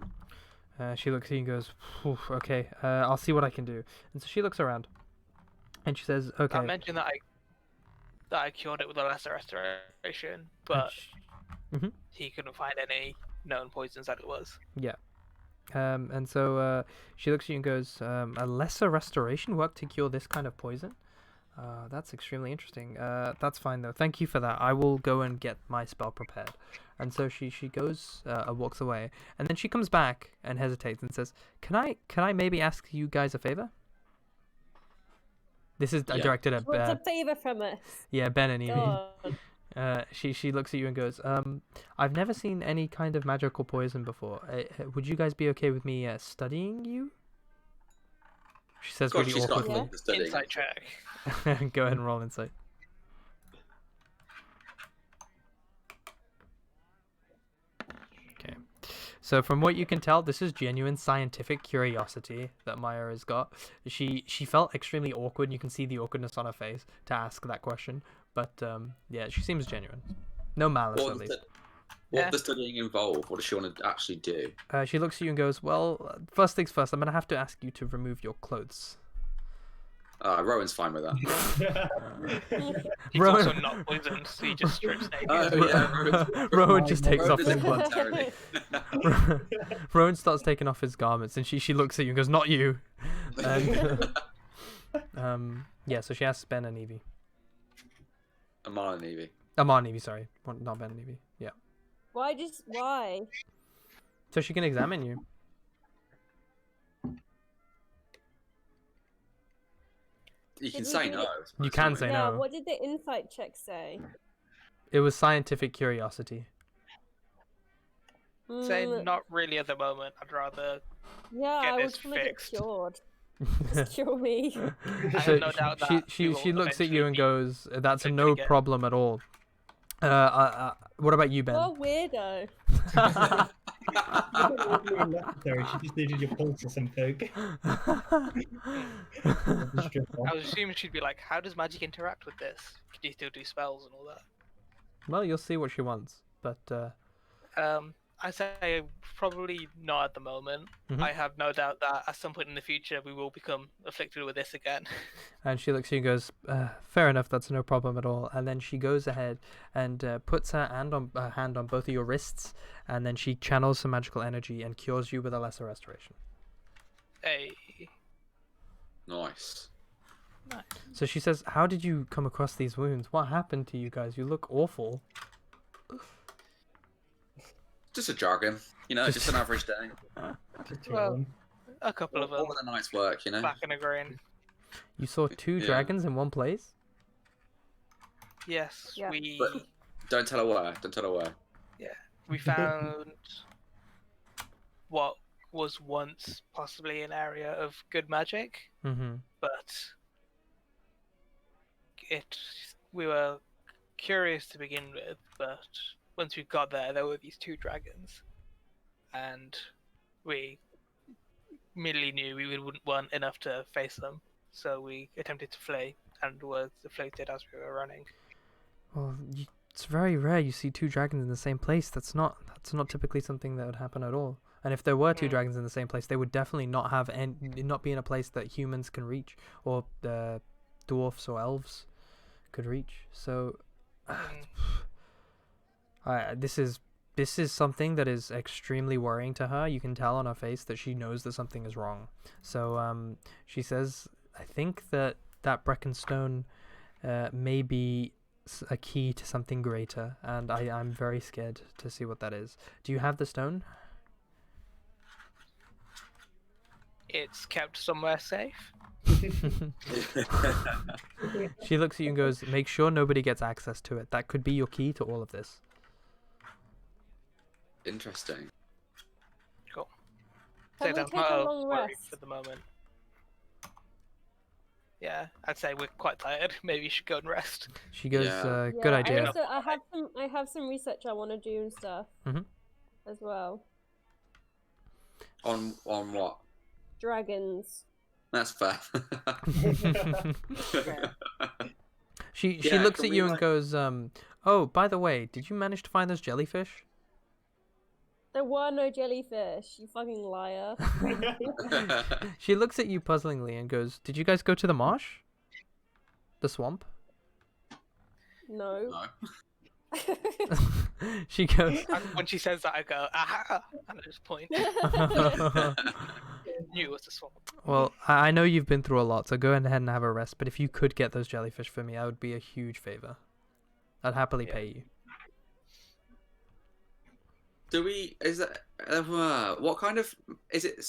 She looks at you and goes, "Phew, okay, I'll see what I can do." And so she looks around, and she says, "Okay." I mentioned that I cured it with a lesser restoration, but Mhm. he couldn't find any known poisons that it was. And so she looks at you and goes, "A lesser restoration worked to cure this kind of poison? That's extremely interesting. That's fine though. Thank you for that. I will go and get my spell prepared." And so she goes, walks away, and then she comes back and hesitates and says, "Can I maybe ask you guys a favor?" This is Yeah. directed at What's a favor from us? Ben and Evie. God. She looks at you and goes, "I've never seen any kind of magical poison before. Would you guys be okay with me studying you?" She says God, really she's got awkwardly. Yeah. fun for studying. Insight check. Go ahead and roll insight. Okay. So from what you can tell, this is genuine scientific curiosity that Maya has got. She felt extremely awkward. You can see the awkwardness on her face to ask that question. But yeah, she seems genuine. No malice, at least. What does studying involve? What does she want to actually do? She looks at you and goes, "Well, first things first, I'm going to have to ask you to remove your clothes." Rowan's fine with that. He's Rowan- also not poisoned, so he just strips naked. Rowan just takes off his doesn't clothes. voluntarily. Rowan starts taking off his garments, and she looks at you and goes, "Not you." And, yeah, so she asks Ben and Evie. Amal and Evie. Amar and Evie, sorry. Not Ben and Evie. Yeah. Why? So she can examine you. You can Did we say do no. it? You can say Yeah, no. what did the insight check say? It was scientific curiosity. Say Mm, not really at the moment. I'd rather. yeah, get I this was trying to get fixed. cured. Just cure me. I So have no doubt that she we will looks at you eventually and be goes, "That's eventually no get- problem at all. What about you, Ben? What a weirdo. It wasn't even necessary. She just needed your pulse or something. Just strip off. I was assuming she'd be like, how does magic interact with this? Can you still do spells and all that? Well, you'll see what she wants, but I say probably not at the moment. Mhm. I have no doubt that at some point in the future we will become afflicted with this again. and she looks at you and goes, "Fair enough, that's no problem at all." And then she goes ahead and puts her hand on both of your wrists, and then she channels some magical energy and cures you with a lesser restoration. Hey, Nice. nice. So she says, "How did you come across these wounds? What happened to you guys? You look awful." Just a dragon, just an average day. Just two Well, of them. A couple of them. All with a night's work, Back in a grain. You saw two Yeah. dragons in one place? Yes, Yeah. But- Don't tell her where. Don't tell her where. we found what was once possibly an area of good magic, Mm-hmm. but we were curious to begin with, but once we got there were these two dragons, and we immediately knew we wouldn't want enough to face them, so we attempted to flee and were deflated as we were running. Well, it's very rare you see two dragons in the same place. That's not typically something that would happen at all. And if there were two Mm. dragons in the same place, they would definitely not be in a place that humans can reach, or dwarfs or elves could reach. So, Mm. this is something that is extremely worrying to her. You can tell on her face that she knows that something is wrong. So she says, "I think that Breckenstone may be a key to something greater, and I'm very scared to see what that is. Do you have the stone?" It's kept somewhere safe. She looks at you and goes, "Make sure nobody gets access to it. That could be your key to all of this." Interesting. Cool. Can we that's take not a a long worry rest? for the moment. Yeah, I'd say we're quite tired. Maybe you should go and rest. She goes, Yeah. "Good idea." I have some research I want to do and stuff Mhm. as well. On what? Dragons. That's fair. She Yeah, looks can at we, you and like- goes, "Oh, by the way, did you manage to find those jellyfish?" There were no jellyfish, you fucking liar. She looks at you puzzlingly and goes, "Did you guys go to the marsh? The swamp?" No. No. She goes, And when she says that, I go, aha! And I just point. Knew it was the swamp. "Well, I know you've been through a lot, so go ahead and have a rest. But if you could get those jellyfish for me, that would be a huge favor. I'd happily Yeah. pay you." What kind of, is it,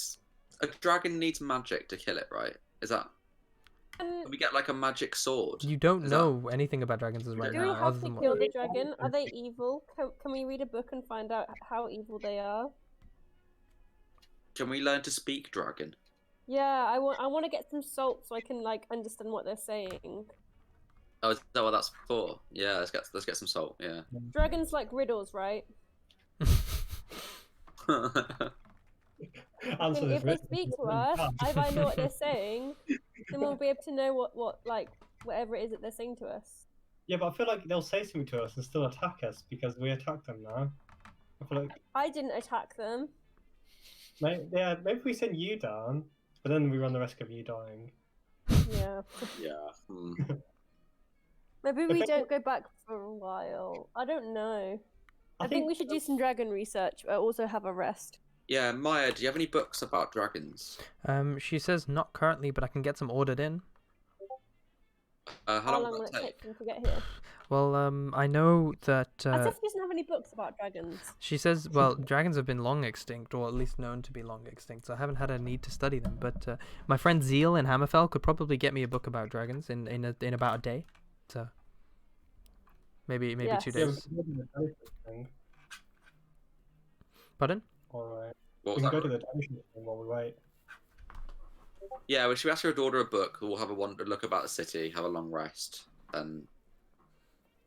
a dragon needs magic to kill it, right? Is that, can we get like a magic sword? You don't Is that- know anything about dragons right Do now, we other have to than what... kill the dragon? Are they evil? Can we read a book and find out how evil they are? Can we learn to speak dragon? Yeah, I want to get some salt so I can like understand what they're saying. Oh, is that what that's for? Yeah, let's get some salt, yeah. Dragons like riddles, right? Answer And this if they riddle. speak to us, if I know what they're saying, then we'll be able to know what like whatever it is that they're saying to us. Yeah, but I feel like they'll say something to us and still attack us because we attacked them now. I feel like I didn't attack them. maybe we send you down, but then we run the risk of you dying. Yeah. Yeah. Hmm. Maybe If we they- don't go back for a while. I don't know. I think we should do that's- some dragon research, but also have a rest. Yeah, Maya, do you have any books about dragons? She says not currently, but I can get some ordered in. How long will will that it take? take them to get here? Well, I know that Asif doesn't have any books about dragons. she says, well, dragons have been long extinct, or at least known to be long extinct, so I haven't had a need to study them. But my friend Zeal in Hammerfell could probably get me a book about dragons in about a day. So maybe 2 Yes. Yeah, we days. can go to the jellyfish thing. Pardon? Alright. What We was can that? go to the jellyfish thing while we wait. Yeah, well, should we ask her to order a book? We'll have a look about the city, have a long rest, and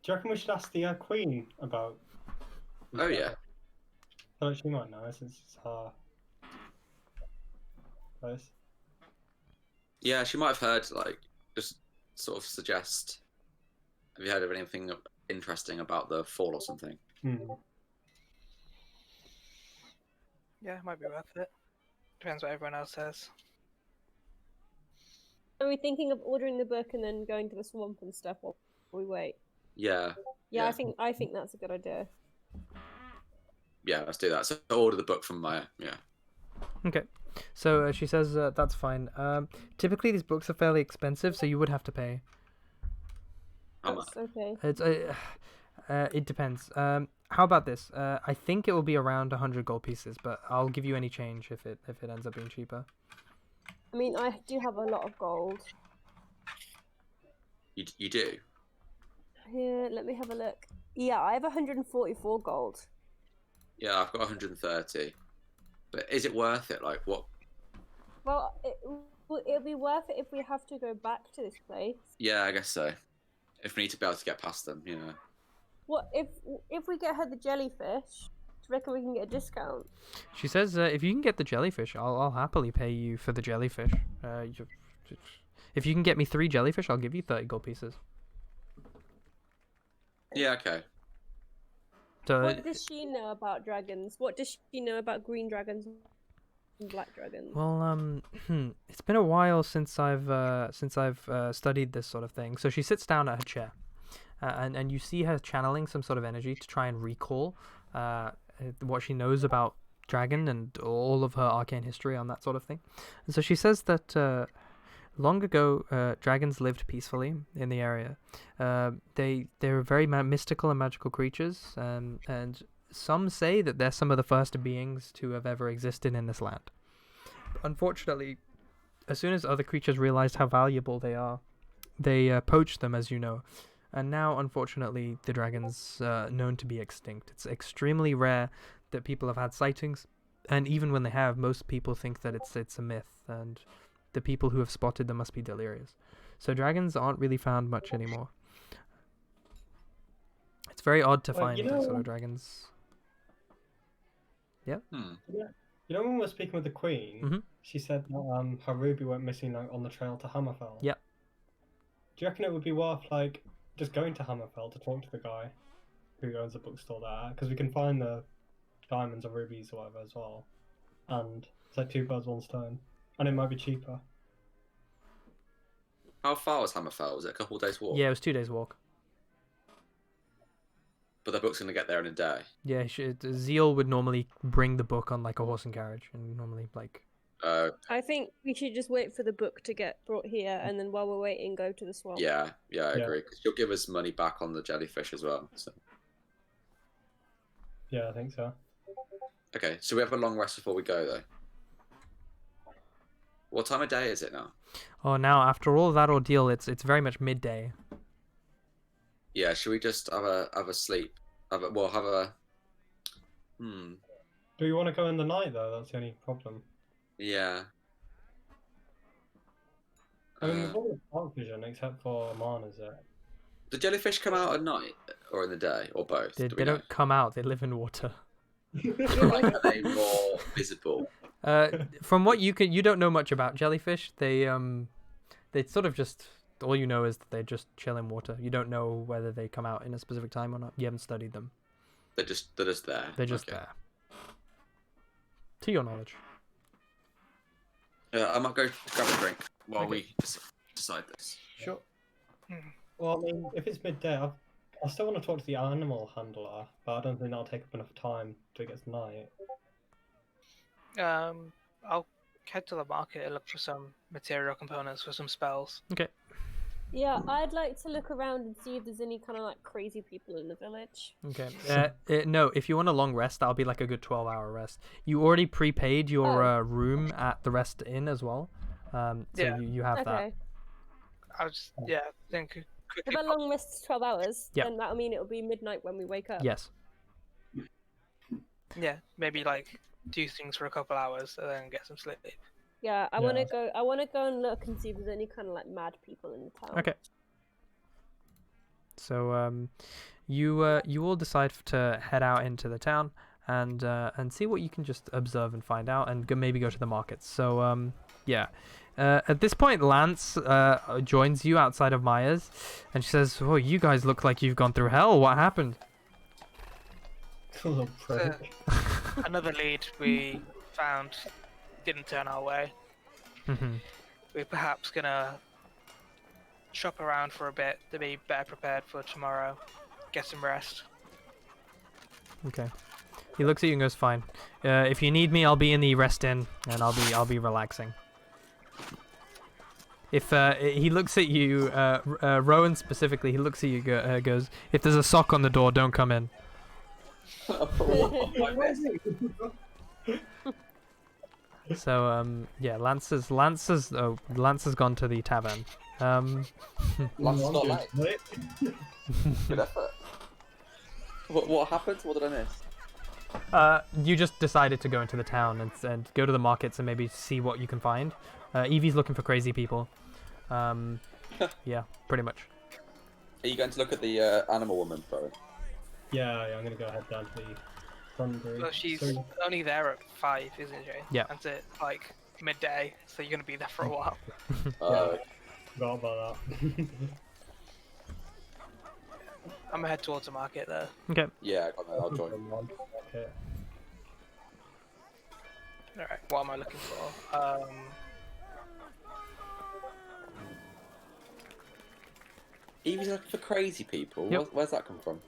Do you reckon we should ask the queen about Oh yeah. So she might know since it's her place. Yeah, she might have heard, like, just sort of suggest. Have you heard of anything interesting about the fall or something? Hmm. Yeah, it might be worth it. Depends what everyone else says. Are we thinking of ordering the book and then going to the swamp and stuff while we wait? Yeah. Yeah, I think that's a good idea. Yeah, let's do that. So order the book from Maya. Yeah. Okay. So she says that's fine. Typically these books are fairly expensive, so you would have to pay. How much? That's okay. It depends. How about this? I think it will be around 100 gold pieces, but I'll give you any change if it ends up being cheaper. I mean, I do have a lot of gold. You do? Here, let me have a look. Yeah, I have 144 gold. Yeah, I've got 130. But is it worth it? Like, what? Well, it'll be worth it if we have to go back to this place. Yeah, I guess so. If we need to be able to get past them, you know. What if we get her the jellyfish? Do you reckon we can get a discount? She says if you can get the jellyfish, I'll happily pay you for the jellyfish. If you can get me 3 jellyfish, I'll give you 30 gold pieces. Yeah, okay. So What does she know about dragons? What does she know about green dragons and black dragons? well, it's been a while since I've studied this sort of thing. So she sits down at her chair, and you see her channeling some sort of energy to try and recall what she knows about dragon and all of her arcane history on that sort of thing. And so she says that long ago, dragons lived peacefully in the area. They were very mystical and magical creatures, and some say that they're some of the first beings to have ever existed in this land. Unfortunately, as soon as other creatures realized how valuable they are, they poached them, as you know. And now, unfortunately, the dragon's known to be extinct. It's extremely rare that people have had sightings, and even when they have, most people think that it's a myth, and the people who have spotted them must be delirious. So dragons aren't really found much anymore. It's very odd to Well, find you sort know- of dragons. Hmm. You know when we were speaking with the Queen, Mhm. she said that her ruby went missing like, on the trail to Hammerfell. Yep. Do you reckon it would be worth like just going to Hammerfell to talk to the guy who owns the bookstore there? Because we can find the diamonds or rubies or whatever as well, and it's like 2 birds, 1 stone, and it might be cheaper. How far was Hammerfell? Was it a couple of days walk? Yeah, it was 2 days walk. But the book's gonna get there in a day. Yeah, Zeal would normally bring the book on like a horse and carriage, and normally like. I think we should just wait for the book to get brought here, and then while we're waiting, go to the swamp. Yeah, I Yeah. agree. Because you'll give us money back on the jellyfish as well. So. Yeah, I think so. Okay, so we have a long rest before we go, though. What time of day is it now? Oh, now after all that ordeal, it's very much midday. Yeah, should we just have a sleep? Have a. Hmm. Do you want to go in the night though? That's the only problem. Yeah. I mean, we've all got dark vision except for Mana's it. Do jellyfish come out at night or in the day or both? They Do we don't come out; they live in water. know? Like, are they more visible? From what you don't know much about jellyfish. They sort of just all you know is that they just chill in water. You don't know whether they come out in a specific time or not. You haven't studied them. They're just there. They're just Okay. there. To your knowledge. I might go grab a drink while Okay. we decide this. Sure. Well, I mean, if it's midday, I still want to talk to the animal handler, but I don't think that'll take up enough time till it gets night. I'll head to the market and look for some material components for some spells. Okay. Yeah, I'd like to look around and see if there's any kind of like crazy people in the village. Okay. No, if you want a long rest, that'll be like a good 12-hour rest. You already prepaid your room at the Rest Inn as well. So Yeah. you have that. Okay. I'll just think If quickly. that long rest is 12 hours, Yeah. then that'll mean it'll be midnight when we wake up. Yes. Yeah, maybe like do things for a couple hours and then get some sleep. Yeah, I Yeah. want to go. I want to go and look and see if there's any kind of like mad people in the town. Okay. So you all decide to head out into the town and see what you can just observe and find out, and maybe go to the markets. So yeah. At this point, Lance joins you outside of Maya's, and she says, "Oh, you guys look like you've gone through hell. What happened?" Little prick. Another lead we found didn't turn our way. Mm-hmm. We're perhaps gonna shop around for a bit to be better prepared for tomorrow. Get some rest. Okay. He looks at you and goes, "Fine. If you need me, I'll be in the rest inn, and I'll be relaxing." If he looks at you, Rowan specifically, he looks at you, goes, "If there's a sock on the door, don't come in." So yeah, Lance has gone to the tavern. Lance is not late. Good effort. What happened? What did I miss? You just decided to go into the town and go to the markets and maybe see what you can find. Evie's looking for crazy people. Yeah, pretty much. Are you going to look at the animal woman, bro? Yeah, I'm gonna go head down to the laundry. Well, she's So- only there at 5, isn't she? Yeah. And it's like midday, so you're gonna be there for a while. Forgot about that. I'm gonna head towards the market there. Okay. Yeah, I got that. I'll join. Okay. Alright, what am I looking for? Evie's looking for crazy people. Yep. Where's that come from?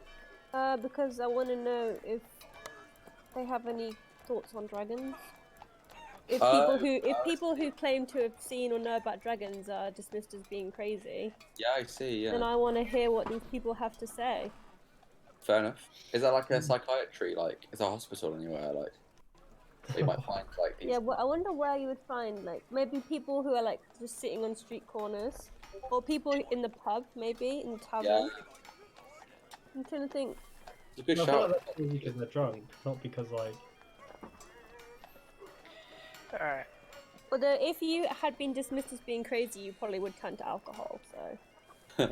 Because I want to know if they have any thoughts on dragons. If people who claim to have seen or know about dragons are dismissed as being crazy, Yeah, I see. then Yeah, I want to hear what these people have to say. fair enough. Is that like a psychiatry? Like, is a hospital anywhere? Like, where you might find like these. Yeah, well, I wonder where you would find like maybe people who are like just sitting on street corners, or people in the pub, maybe in the tavern. Yeah. I'm trying to think. It's a good I feel shout. like that's probably because they're drunk, not because like. Alright. Although if you had been dismissed as being crazy, you probably would turn to alcohol. So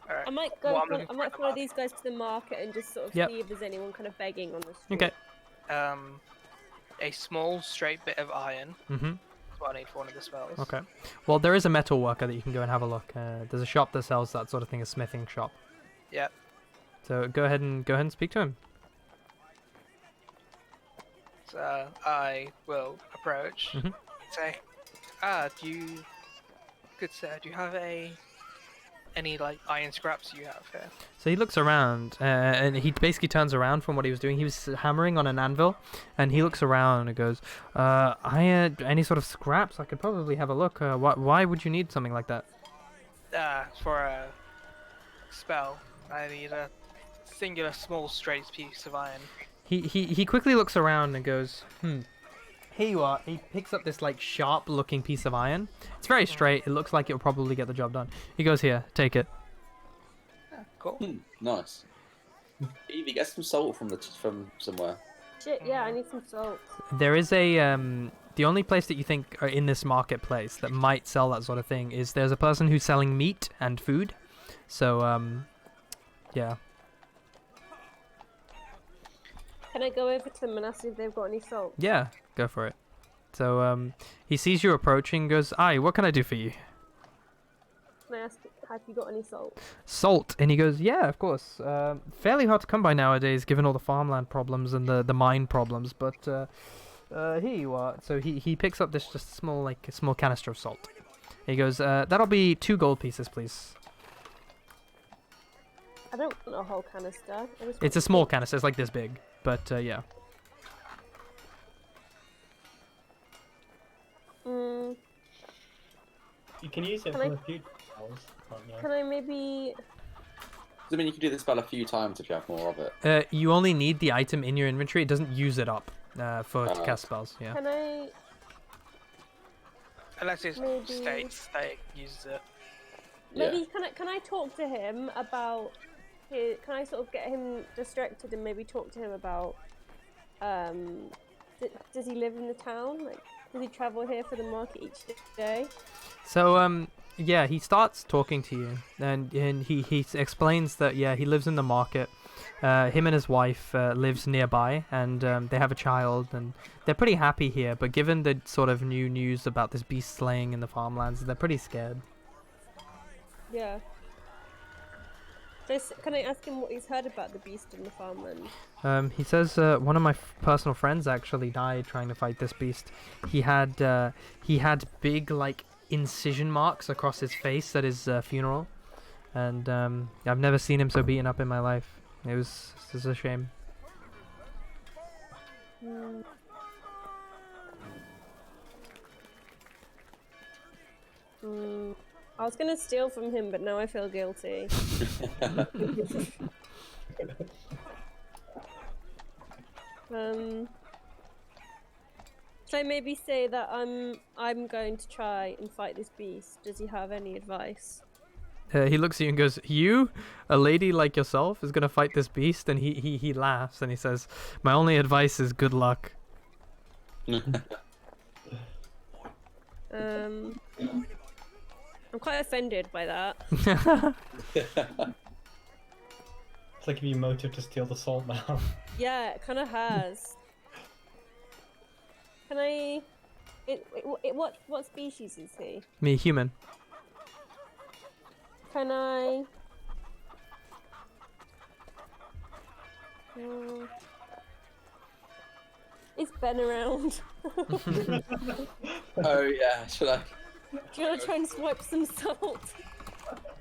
Alright. I might go. Well, I'm looking I for might the follow market. these guys to the market and just sort of Yep. see if there's anyone kind of begging on the street. Okay. A small straight bit of iron. Mm-hmm. That's what I need for one of the spells. Okay. Well, there is a metal worker that you can go and have a look. There's a shop that sells that sort of thing, a smithing shop. Yep. So go ahead and speak to him. So I will approach. Mhm. Say, good sir, do you have any like iron scraps you have here? So he looks around, and he basically turns around from what he was doing. He was hammering on an anvil, and he looks around and goes, any sort of scraps? I could probably have a look. Why would you need something like that? For a spell, I need a singular small straight piece of iron. He quickly looks around and goes, Here you are. He picks up this like sharp looking piece of iron. It's very straight. It looks like it'll probably get the job done. He goes, "Here, take it." Cool. Nice. Evie, get some salt from somewhere. Shit, yeah, I need some salt. There is a the only place that you think are in this marketplace that might sell that sort of thing is there's a person who's selling meat and food. So yeah. Can I go over to them and ask if they've got any salt? Yeah, go for it. So he sees you approaching and goes, "Aye, what can I do for you?" Can I ask, have you got any salt? Salt. And he goes, "Yeah, of course. Fairly hard to come by nowadays given all the farmland problems and the mine problems, but here you are." So he picks up this just small canister of salt. He goes, "That'll be 2 gold pieces, please." I don't want a whole canister. I just It's want a small canister, it's like this big, but yeah. Mm, You can use it Can for I- a few spells, can't you? can I maybe? Does it mean you can do this spell a few times if you have more of it? You only need the item in your inventory. It doesn't use it up to cast spells. Yeah. Can I? Unless it Maybe- states that it uses it. Maybe can I talk to him about? Can I sort of get him distracted and maybe talk to him about? Does he live in the town? Like, does he travel here for the market each day? So Yeah, he starts talking to you, and he explains that yeah he lives in the market. Him and his wife lives nearby, and they have a child, and they're pretty happy here. But given the sort of new news about this beast slaying in the farmlands, they're pretty scared. Yeah. Can I ask him what he's heard about the beast in the farmland? He says one of my personal friends actually died trying to fight this beast. He had big like incision marks across his face at his funeral, and I've never seen him so beaten up in my life. It was a shame. Hmm. I was gonna steal from him, but now I feel guilty. So maybe say that I'm going to try and fight this beast. Does he have any advice? He looks at you and goes, "You, a lady like yourself, is gonna fight this beast?" And he laughs and he says, "My only advice is good luck." I'm quite offended by that. It's like giving you motive to steal the salt now. Yeah, it kind of has. Can I? What species is he? Me, human. Can I? Is Ben around? Oh yeah, should I? Do you want to try and swipe some salt?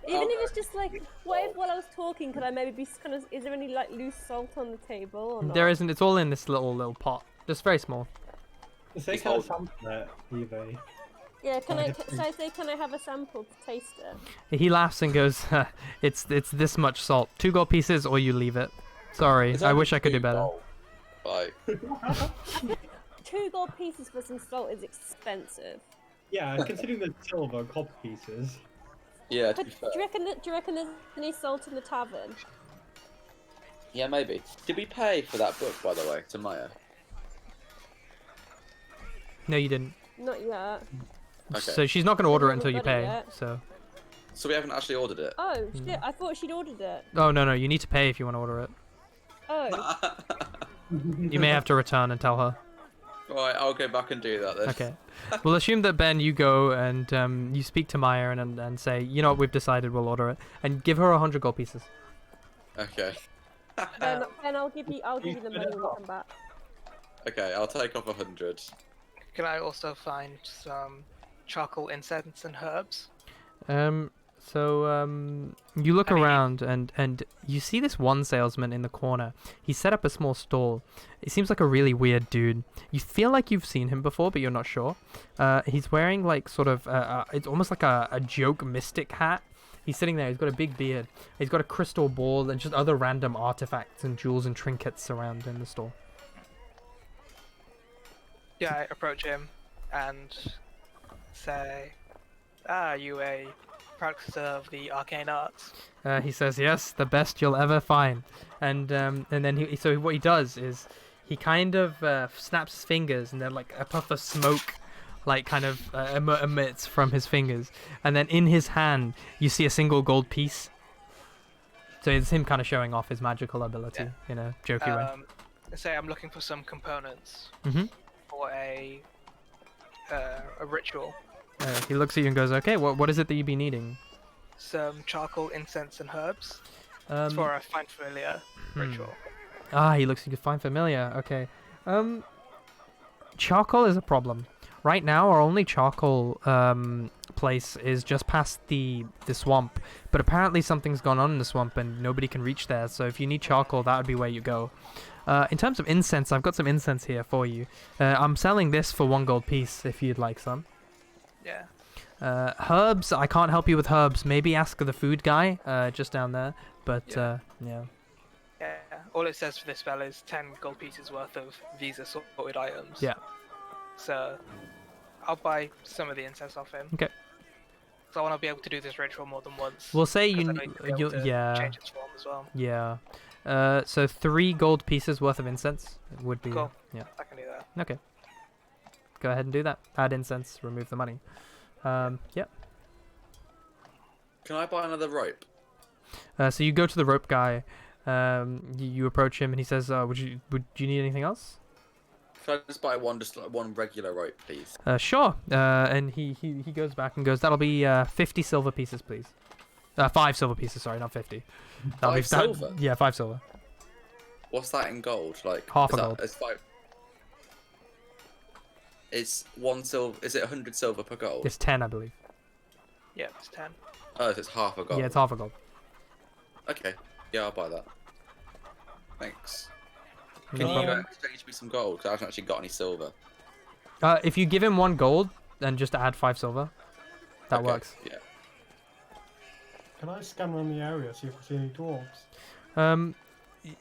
Even if it's just like, what if while I was talking, could I maybe be kind of? Is there any like loose salt on the table? Or not? There isn't. It's all in this little pot, just very small. Say It's kind all- of sample it, Evie. Yeah, can I? So I say, can I have a sample to taste it? He laughs and goes, "It's this much salt. 2 gold pieces, or you leave it. Sorry, It's I only wish I could do 2 better." gold. Like, 2 gold pieces for some salt is expensive. Yeah, considering the silver and copper pieces. yeah, to But be do fair. you reckon there's any salt in the tavern? Yeah, maybe. Did we pay for that book, by the way, to Maya? No, you didn't. Not yet. Okay. So she's not gonna order it haven't until you got it pay. yet. So. So we haven't actually ordered it. Oh shit! I thought she'd ordered it. Oh no, you need to pay if you want to order it. Oh, You may have to return and tell her. Right, I'll go back and do that then. Okay. We'll assume that Ben, you go and you speak to Maya and say, you know what, we've decided, we'll order it, and give her 100 gold pieces. Okay. Ben, I'll give you the money when you come back. Okay, I'll take off 100. Can I also find some charcoal, incense, and herbs? You look I mean- around and you see this one salesman in the corner. He set up a small stall. It seems like a really weird dude. You feel like you've seen him before, but you're not sure. He's wearing like sort of it's almost like a joke mystic hat. He's sitting there. He's got a big beard. He's got a crystal ball and just other random artifacts and jewels and trinkets around in the store. Yeah, I approach him and say, you a practicer of the arcane arts? He says, "Yes, the best you'll ever find." And then so what he does is he kind of snaps his fingers, and then like a puff of smoke, like kind of emits from his fingers, and then in his hand you see a single gold piece. So it's him kind of showing off his magical ability in a jokey way. Say I'm looking for some components Mhm. for a ritual. He looks at you and goes, "Okay, what is it that you'd be needing?" Some charcoal, incense, and herbs. It's for a find familiar ritual. He looks like you find familiar. Okay. Charcoal is a problem. Right now, our only charcoal place is just past the swamp. But apparently something's gone on in the swamp and nobody can reach there. So if you need charcoal, that would be where you go. In terms of incense, I've got some incense here for you. I'm selling this for 1 gold piece if you'd like some. Yeah. Herbs, I can't help you with herbs. Maybe ask the food guy just down there. But Yeah. yeah. Yeah. All it says for this spell is 10 gold pieces worth of these assorted items. Yeah. So I'll buy some of the incense off him. Okay. So I want to be able to do this ritual more than once. We'll say 'cause I you know you'll be able to yeah. change its form as well. Yeah. So 3 gold pieces worth of incense would be. Cool. Yeah. I can do that. Okay. Go ahead and do that. Add incense. Remove the money. Yep. Can I buy another rope? So you go to the rope guy. You approach him and he says, would you need anything else? Can I just buy one, just like one regular rope, please? Sure. And he goes back and goes, that'll be 50 silver pieces, please. 5 silver pieces, sorry, not 50. That'll be 5 silver? Yeah, 5 silver. What's that in gold? Like Half a is that- gold. It's 5. It's 1 silver. Is it 100 silver per gold? It's 10, I believe. Yeah, it's 10. Oh, so it's half a gold. Yeah, it's half a gold. Okay. Yeah, I'll buy that. Thanks. No Can you problem. exchange me some gold? 'Cause I haven't actually got any silver. If you give him 1 gold, then just add 5 silver. That Okay, works. Yeah. Can I scan around the area, see if I see any dwarves?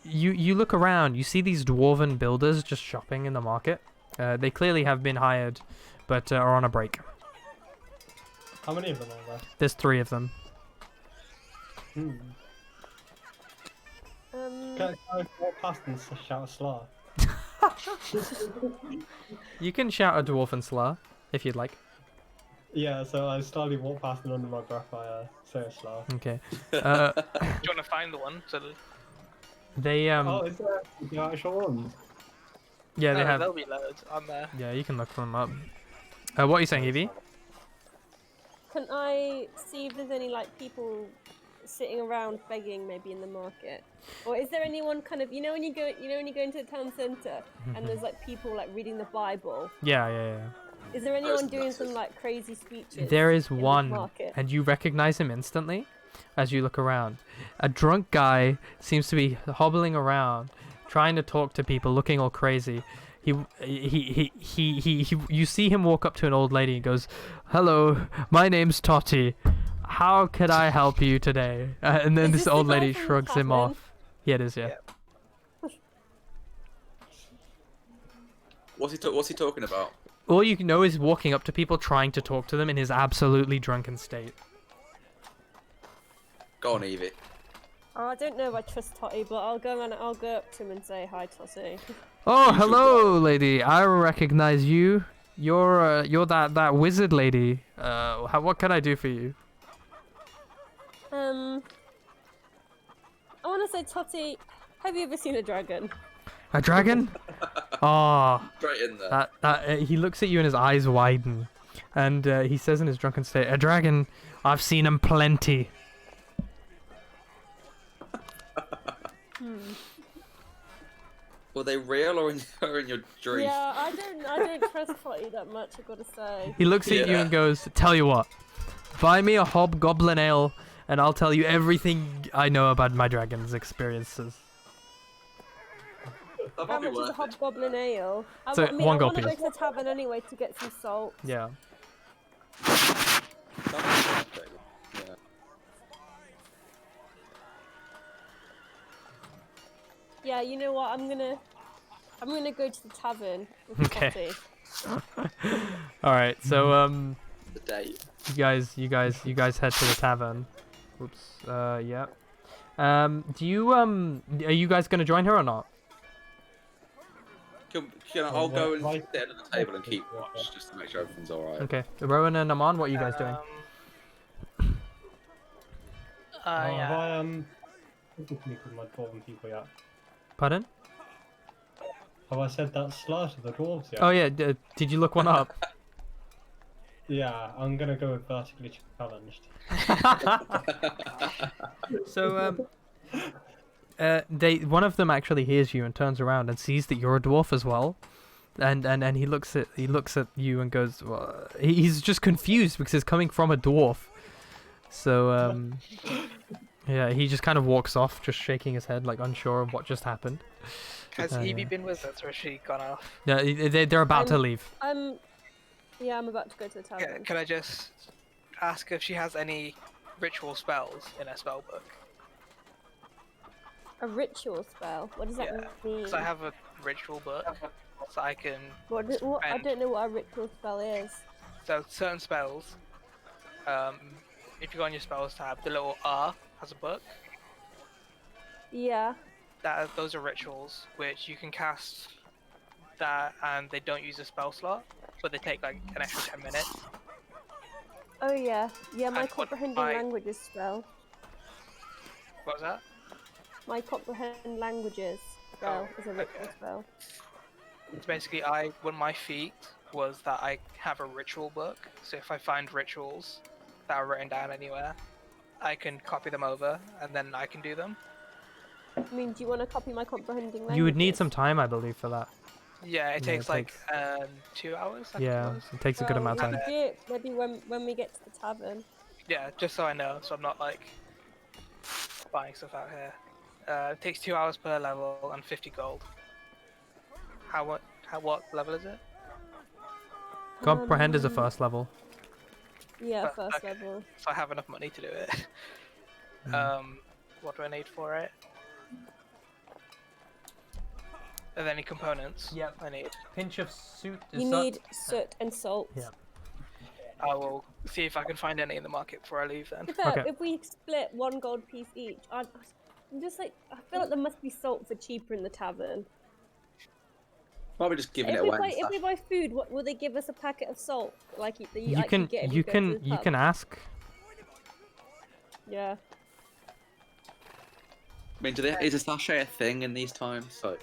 You look around. You see these dwarven builders just shopping in the market. They clearly have been hired, but are on a break. How many of them are there? There's 3 of them. Hmm. Can I walk past and shout a slur? You can shout a dwarven slur if you'd like. Yeah, so I slowly walk past and under my breath I say a slur. Okay. Do you want to find the one? So They Oh, is there the actual ones? yeah, they have. There'll be loads on there. Yeah, you can look them up. What are you saying, Evie? Can I see if there's any like people sitting around begging maybe in the market? Or is there anyone kind of, when you go into the town center and there's like people like reading the Bible? Yeah. Is there anyone doing some like crazy speeches? There is in this one, market? and you recognize him instantly as you look around. A drunk guy seems to be hobbling around, trying to talk to people, looking all crazy. You see him walk up to an old lady and goes, "Hello, my name's Totty. How could I help you today?" And then Is this this old the guy lady from the shrugs him tavern? off. Yeah, it is. Yeah. What's he talking about? All you know is walking up to people, trying to talk to them in his absolutely drunken state. Go on, Evie. Oh, I don't know if I trust Totty, but I'll go up to him and say hi, Totty. Oh, You should hello, lady. I recognize you. You're that wizard lady. What can I do for you? I want to say, Totty, have you ever seen a dragon? A dragon? Oh, Straight in there. he looks at you and his eyes widen, and he says in his drunken state, "A dragon? I've seen him plenty." Were they real or in your dream? Yeah, I don't trust Totty that much, I've got to say. He looks at you Yeah. and goes, "Tell you what, buy me a hobgoblin ale, and I'll tell you everything I know about my dragon's experiences." That How might be much is a worth it. hobgoblin ale? So, I 1 gold want to go piece. to the tavern anyway to get some salt. Yeah. That might be worth it. Yeah. Yeah, you know what? I'm gonna go to the tavern with Okay. Totty. All right. So The date. you guys head to the tavern. Oops. Yeah. Do you are you guys gonna join her or not? I'll go and Right. sit at the table and keep watch just to make sure everything's alright. Okay. Rowan and Aman, what are you guys doing? Have Yeah. I speak with my dwarven people yet? Pardon? Have I said that slur to the dwarves yet? Oh yeah. Did you look one up? Yeah, I'm gonna go with vertically challenged. So one of them actually hears you and turns around and sees that you're a dwarf as well, and he looks at you and goes, well, he's just confused because it's coming from a dwarf. So yeah, he just kind of walks off, just shaking his head, like unsure of what just happened. Has Yeah. Evie been with us or has she gone off? Yeah, they're about to I'm- leave. Yeah, I'm about to go to the tavern. Can I just ask if she has any ritual spells in her spell book? A ritual spell? What does that Yeah, mean? Because I have a ritual book, so I can. What, I spend- don't know what a ritual spell is. So certain spells, if you go on your spells tab, the little R has a book. Yeah. Those are rituals which you can cast that, and they don't use a spell slot, but they take like an extra 10 minutes. Oh yeah, yeah. My And what comprehending my- languages spell. What was that? My comprehend languages spell is a ritual okay. spell. It's basically one of my feat was that I have a ritual book. So if I find rituals that are written down anywhere, I can copy them over and then I can do them. I mean, do you want to copy my comprehending languages? You would need some time, I believe, for that. Yeah, it Yeah, takes it like takes- 2 hours. I think Yeah, it was. it takes a good Well, amount we of could time. do it maybe when we get to the tavern. Yeah, just so I know, so I'm not like buying stuff out here. It takes 2 hours per level and 50 gold. What level is it? Comprehend is a Um, first level. Yeah, But- first okay. level. So I have enough money to do it. Mm. What do I need for it? Are there any components? Yep. I need. Pinch of suit. You need soot and salt. Yeah. I will see if I can find any in the market before I leave then. In fact, Okay. if we split 1 gold piece each, I'm just like, I feel like there must be salt for cheaper in the tavern. Probably just giving If it we, away. buy, and if stuff. we buy food, what will they give us a packet of salt? Like that you You actually can get if you go to can the you pub? can ask. Yeah. I mean, is a sachet a thing in these times? Like,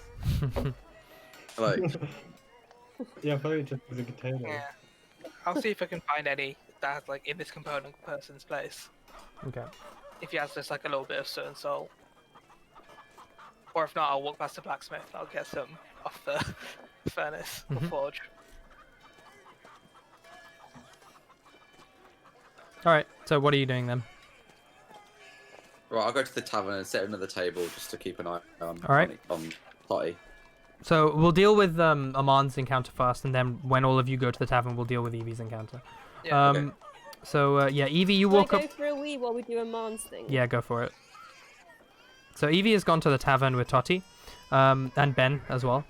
Yeah, probably just as a container. Yeah. I'll see if I can find any that's like in this component person's place. Okay. If he has just like a little bit of soot and salt. Or if not, I'll walk past the blacksmith and I'll get some off the furnace or Mhm. forge. All right. So what are you doing then? right, I'll go to the tavern and sit under the table just to keep an eye on Alright. on Totty. So we'll deal with Amon's encounter first, and then when all of you go to the tavern, we'll deal with Evie's encounter. Yeah, okay. So yeah, Evie, you Can I walk go up. for a wee while we do a Mons thing? Yeah, go for it. So Evie has gone to the tavern with Totty, and Ben as well.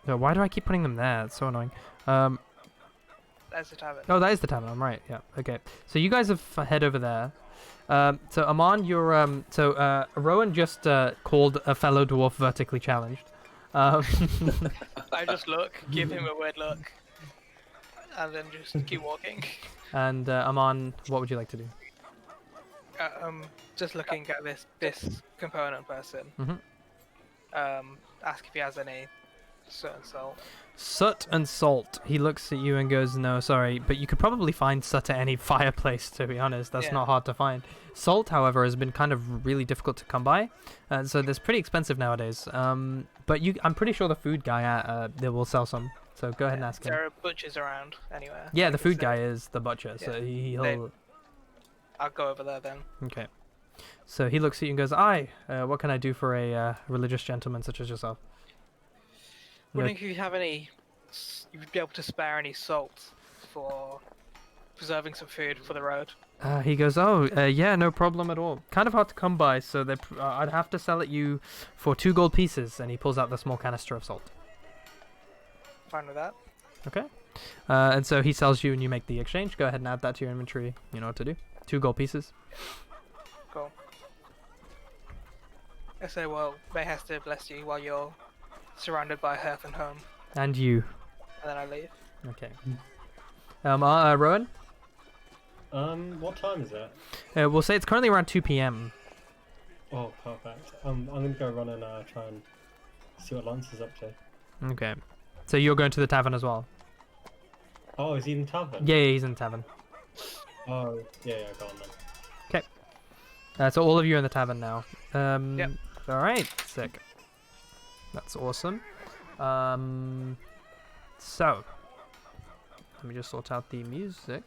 So why do I keep putting them there? It's so annoying. There's the tavern. Oh, that is the tavern. I'm right. Yeah. Okay. So you guys have head over there. So Amon, you're Rowan just called a fellow dwarf vertically challenged. I just look, give him a weird look, and then just keep walking. And Amon, what would you like to do? Just looking at this component person. Mhm. Ask if he has any certain salt. Soot and salt. He looks at you and goes, "No, sorry, but you could probably find soot at any fireplace. To be honest, that's Yeah. not hard to find. Salt, however, has been kind of really difficult to come by, so that's pretty expensive nowadays. But I'm pretty sure the food guy they will sell some. So go ahead and ask him. There are butchers around anywhere. Yeah, Like the I food said. guy is the butcher, so Yeah, he'll. I'll go over there then. Okay. So he looks at you and goes, "Aye, what can I do for a religious gentleman such as yourself?" No- Wondering if you have any, you would be able to spare any salt for preserving some food for the road. He goes, "Oh, yeah, no problem at all. Kind of hard to come by, so I'd have to sell it you for 2 gold pieces." And he pulls out the small canister of salt. Fine with that. Okay. And so he sells you, and you make the exchange. Go ahead and add that to your inventory. You know what to do. 2 gold pieces. Cool. I say, well, may Hester bless you while you're surrounded by hearth and home, And you. and then I leave. Okay. Rowan? What time is it? We'll say it's currently around 2 p.m. Oh, perfect. I'm gonna go run and try and see what Lance is up to. Okay. So you're going to the tavern as well? Oh, is he in the tavern? Yeah, he's in the tavern. Oh, yeah, go on then. So all of you are in the tavern now. Yep. All right, sick. That's awesome. So let me just sort out the music.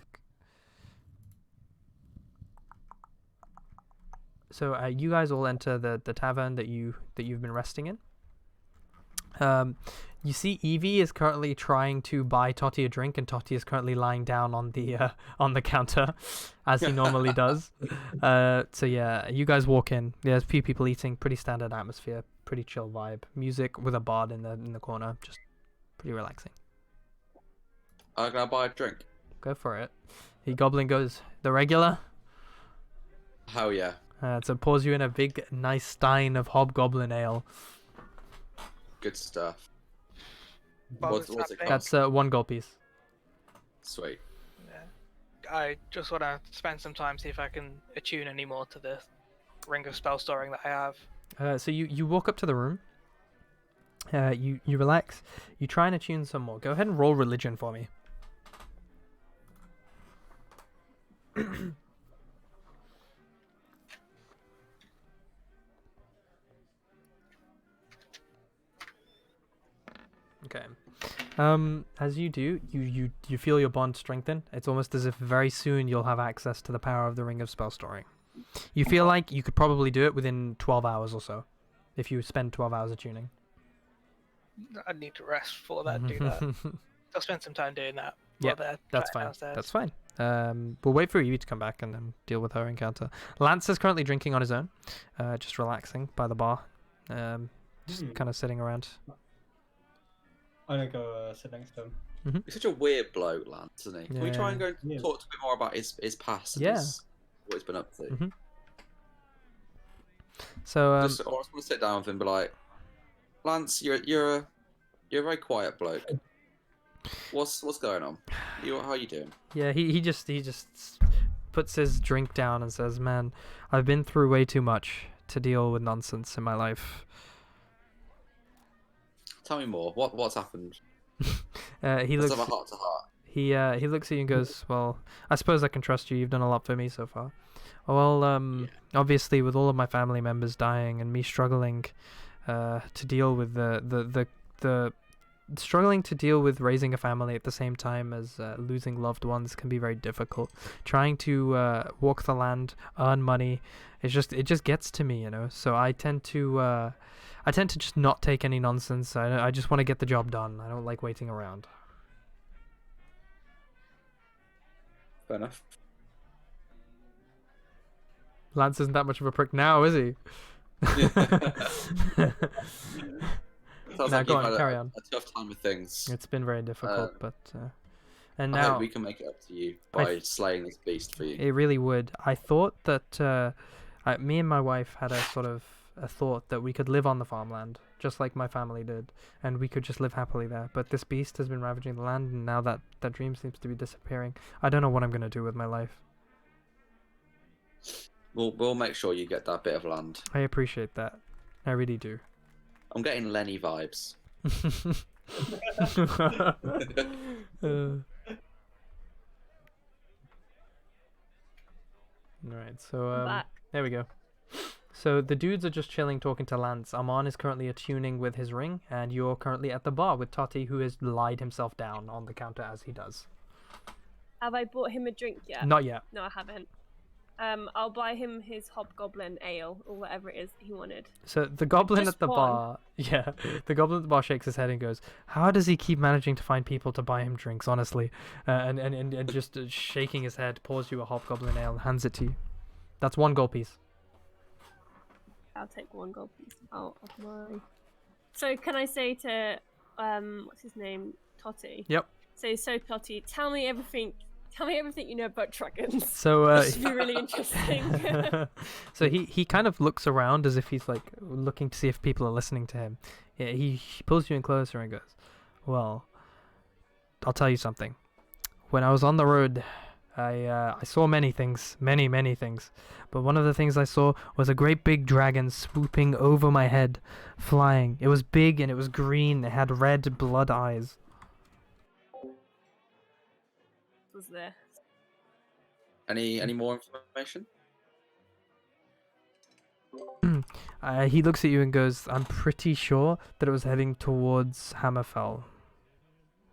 So you guys all enter the tavern that you've been resting in. You see, Evie is currently trying to buy Totty a drink, and Totty is currently lying down on the counter, as he normally does. So yeah, you guys walk in. There's a few people eating. Pretty standard atmosphere. Pretty chill vibe. Music with a bard in the corner. Just pretty relaxing. I'm gonna buy a drink. Go for it. The goblin goes, "The regular." Hell yeah. So pours you in a big, nice stein of hobgoblin ale. Good stuff. While What's it's it happening- cost? That's 1 gold piece. Sweet. Yeah. I just want to spend some time, see if I can attune any more to the ring of spell storing that I have. So you walk up to the room. You relax. You try and attune some more. Go ahead and roll religion for me. Okay. As you do, you feel your bond strengthen. It's almost as if very soon you'll have access to the power of the ring of spell storing. You feel like you could probably do it within 12 hours or so, if you spend 12 hours attuning. I need to rest before that. Do that. I'll spend some time doing that. Yeah, while they're That's chatting fine. downstairs. That's fine. We'll wait for Evie to come back and then deal with her encounter. Lance is currently drinking on his own, just relaxing by the bar, just kind of sitting around. I'm gonna go sit next to him. He's such a weird bloke, Lance, isn't he? Can we try and go Yeah. talk a bit more about his past and Yeah. what he's been up to? Mhm. So I just want to sit down with him and be like, Lance, you're a very quiet bloke. What's going on? How are you doing? yeah, he just puts his drink down and says, "Man, I've been through way too much to deal with nonsense in my life." Tell me more. What's happened? He Let's looks. have a heart to heart. He looks at you and goes, "Well, I suppose I can trust you. You've done a lot for me so far." Well, obviously, with all of my family members dying and me struggling to deal with the struggling to deal with raising a family at the same time as losing loved ones can be very difficult. Trying to walk the land, earn money, it just gets to me, you know. So I tend to just not take any nonsense. I just want to get the job done. I don't like waiting around. Fair enough. Lance isn't that much of a prick now, is he? Sounds Now like go you've on, had carry on. a tough time with things. It's been very difficult, but and I now hope we can make it up to you by slaying this beast for you. it really would. I thought that me and my wife had a sort of a thought that we could live on the farmland, just like my family did, and we could just live happily there. But this beast has been ravaging the land, and now that dream seems to be disappearing. I don't know what I'm gonna do with my life. We'll make sure you get that bit of land. I appreciate that. I really do. I'm getting Lenny vibes. Alright, so Back. there we go. So the dudes are just chilling, talking to Lance. Aman is currently attuning with his ring, and you're currently at the bar with Toti, who has lied himself down on the counter as he does. Have I bought him a drink yet? Not yet. No, I haven't. I'll buy him his hobgoblin ale or whatever it is he wanted. So the goblin Just at the one. bar, yeah, the goblin at the bar shakes his head and goes, "How does he keep managing to find people to buy him drinks? Honestly," and just shaking his head, pours you a hobgoblin ale and hands it to you. That's 1 gold piece. I'll take 1 gold piece out of my. So can I say to what's his name, Toti? Yep. So Toti, tell me everything you know about dragons. So This should be really interesting. so he kind of looks around as if he's like looking to see if people are listening to him. Yeah, he pulls you in closer and goes, "Well, I'll tell you something. When I was on the road, I saw many things, many things. But one of the things I saw was a great big dragon swooping over my head, flying. It was big and it was green. It had red blood eyes." Was there? Any more information? He looks at you and goes, "I'm pretty sure that it was heading towards Hammerfell.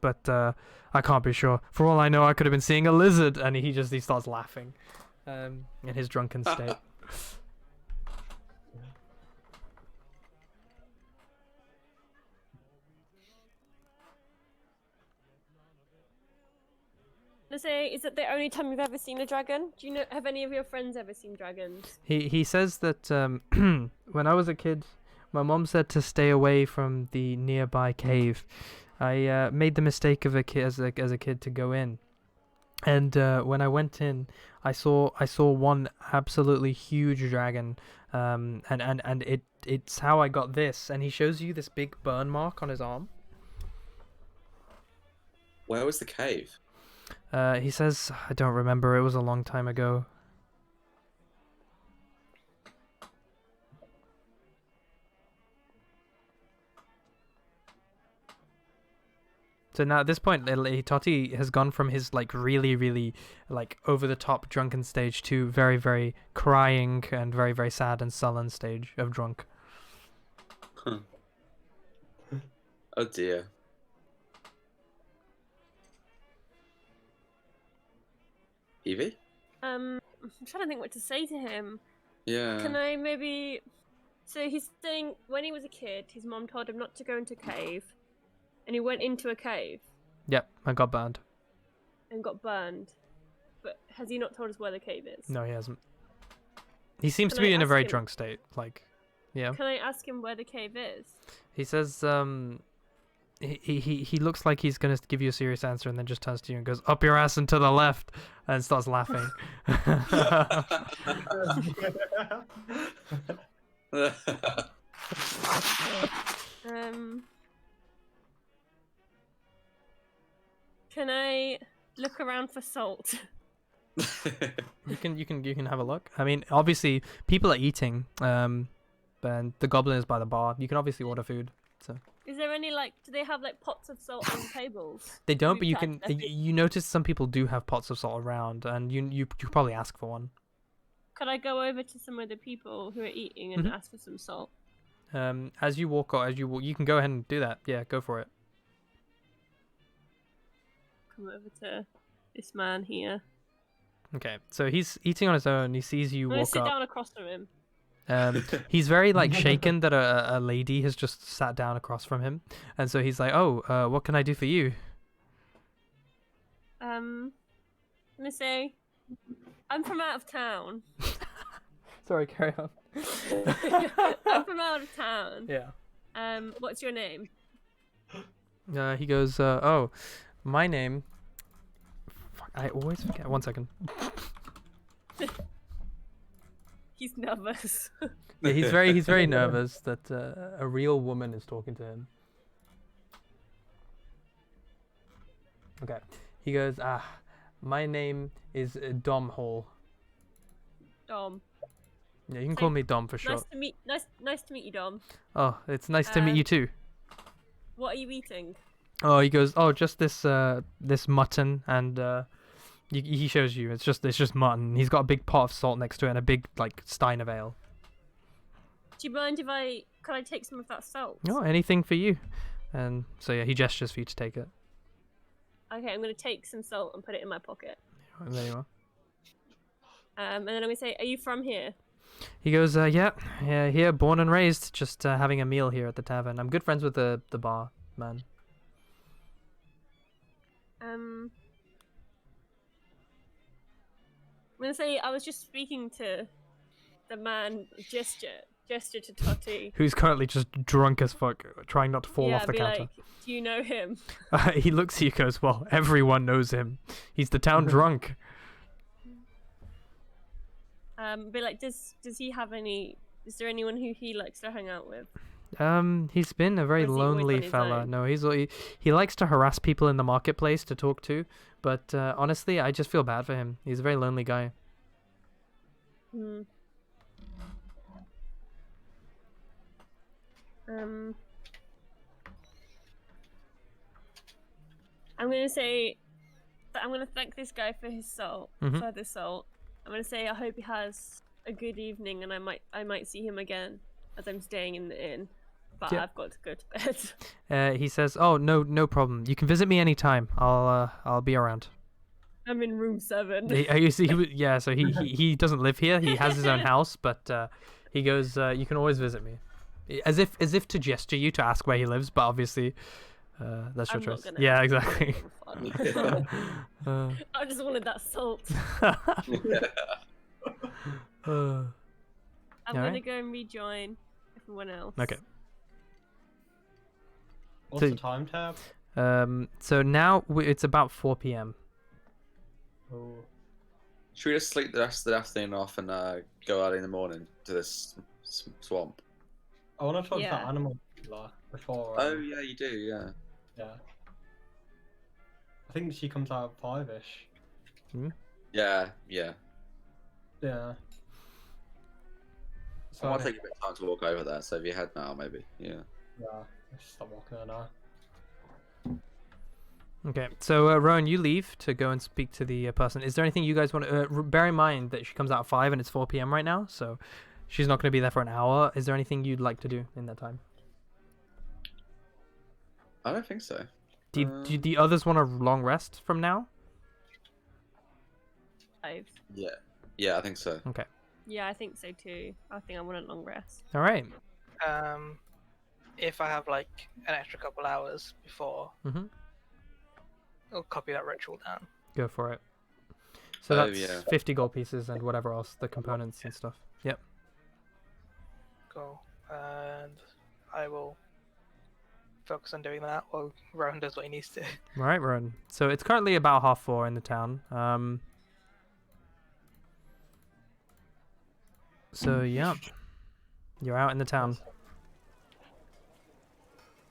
But I can't be sure. For all I know, I could have been seeing a lizard." And he starts laughing in his drunken state. Let's say, is it the only time you've ever seen a dragon? Do you know? Have any of your friends ever seen dragons? He says that when I was a kid, my mom said to stay away from the nearby cave. I made the mistake of as a kid to go in, and when I went in, I saw one absolutely huge dragon, and it's how I got this. And he shows you this big burn mark on his arm. Where was the cave? He says, I don't remember. It was a long time ago. So now at this point, Totti has gone from his like really, really like over the top drunken stage to very, very crying and very, very sad and sullen stage of drunk. Oh dear. Evie? I'm trying to think what to say to him. Yeah. Can I maybe? So he's saying when he was a kid, his mom told him not to go into a cave, and he went into a cave Yep, I got burned. and got burned. But has he not told us where the cave is? No, he hasn't. He seems Can to be I in a ask very him- drunk state. Like, yeah. Can I ask him where the cave is? He says, he looks like he's gonna give you a serious answer, and then just turns to you and goes, "Up your ass and to the left," and starts laughing. Can I look around for salt? You can have a look. I mean, obviously, people are eating. And the goblin is by the bar. You can obviously order food. Is there any do they have like pots of salt on the tables? They don't, Food but you truck, can. You notice some people do have pots of salt around, and you probably ask for one. Could I go over to some of the people who are eating and Mhm. ask for some salt? As you walk, you can go ahead and do that. Yeah, go for it. Come over to this man here. Okay, so he's eating on his own. He sees you I'm gonna walk sit up. down across from him. He's very like shaken that a lady has just sat down across from him, and so he's like, "Oh, what can I do for you?" I'm gonna say, I'm from out of town. Sorry, carry on. I'm from out of town. Yeah. What's your name? He goes, "Oh, my name." Fuck, I always forget. 1 second. He's nervous. Yeah, he's very nervous that a real woman is talking to him. Okay. He goes, my name is Dom Hall. Dom. Yeah, you can call me Dom for Nice short. to meet. Nice to meet you, Dom. Oh, it's nice to meet you too. What are you eating? Oh, he goes, oh, just this mutton, and he shows you. It's just mutton. He's got a big pot of salt next to it and a big like stein of ale. Do you mind if could I take some of that salt? Oh, anything for you. And so yeah, he gestures for you to take it. Okay, I'm gonna take some salt and put it in my pocket. There you are. And then I'm gonna say, are you from here? He goes, yeah, here, born and raised, just having a meal here at the tavern. I'm good friends with the bar man. I'm gonna say I was just speaking to the man. Gesture to Totty. Who's currently just drunk as fuck, trying not to fall Yeah, off the be counter. like, do you know him? He looks at you, goes, well, everyone knows him. He's the town drunk. Be like, does he have any? Is there anyone who he likes to hang out with? He's been a very Or is he always lonely on his fella. own? No, he likes to harass people in the marketplace to talk to, but honestly, I just feel bad for him. He's a very lonely guy. Hmm. I'm gonna say that I'm gonna thank this guy for his salt, Mhm. for the salt. I'm gonna say I hope he has a good evening, and I might see him again as I'm staying in the inn. But Yeah. I've got to go to bed. He says, oh, no problem. You can visit me anytime. I'll be around. I'm in room 7. Yeah, so he doesn't live here. He has his own house, but he goes, you can always visit me. As if to gesture you to ask where he lives, but obviously that's your I'm not choice. gonna Yeah, ask exactly. for fun. I just wanted that salt. I'm gonna Alright. go and rejoin everyone else. Okay. What's So- the time tab? So now it's about 4 p.m. Oh. Should we just sleep the rest of the afternoon off and go early in the morning to this swamp? I want to talk to Yeah. that animal dealer before. Oh yeah, you do. Yeah. Yeah. I think she comes out at 5ish. Yeah. Yeah. So So it might take a bit of time to walk over there. So if you head now, maybe. Yeah. yeah, I should stop walking there now. Okay, so Rowan, you leave to go and speak to the person. Is there anything you guys want to bear in mind that she comes out at 5 and it's 4 p.m. right now, so she's not going to be there for an hour. Is there anything you'd like to do in that time? I don't think so. Do the others want a long rest from now? 5. Yeah, I think so. Okay. Yeah, I think so too. I think I want a long rest. All right. If I have like an extra couple hours before, Mhm. I'll copy that ritual down. Go for it. So Oh, that's yeah. 50 gold pieces and whatever else, the components and stuff. Yep. Cool. And I will focus on doing that while Rowan does what he needs to. All right, Rowan. So it's currently about 4:30 in the town. So yeah, you're out in the town.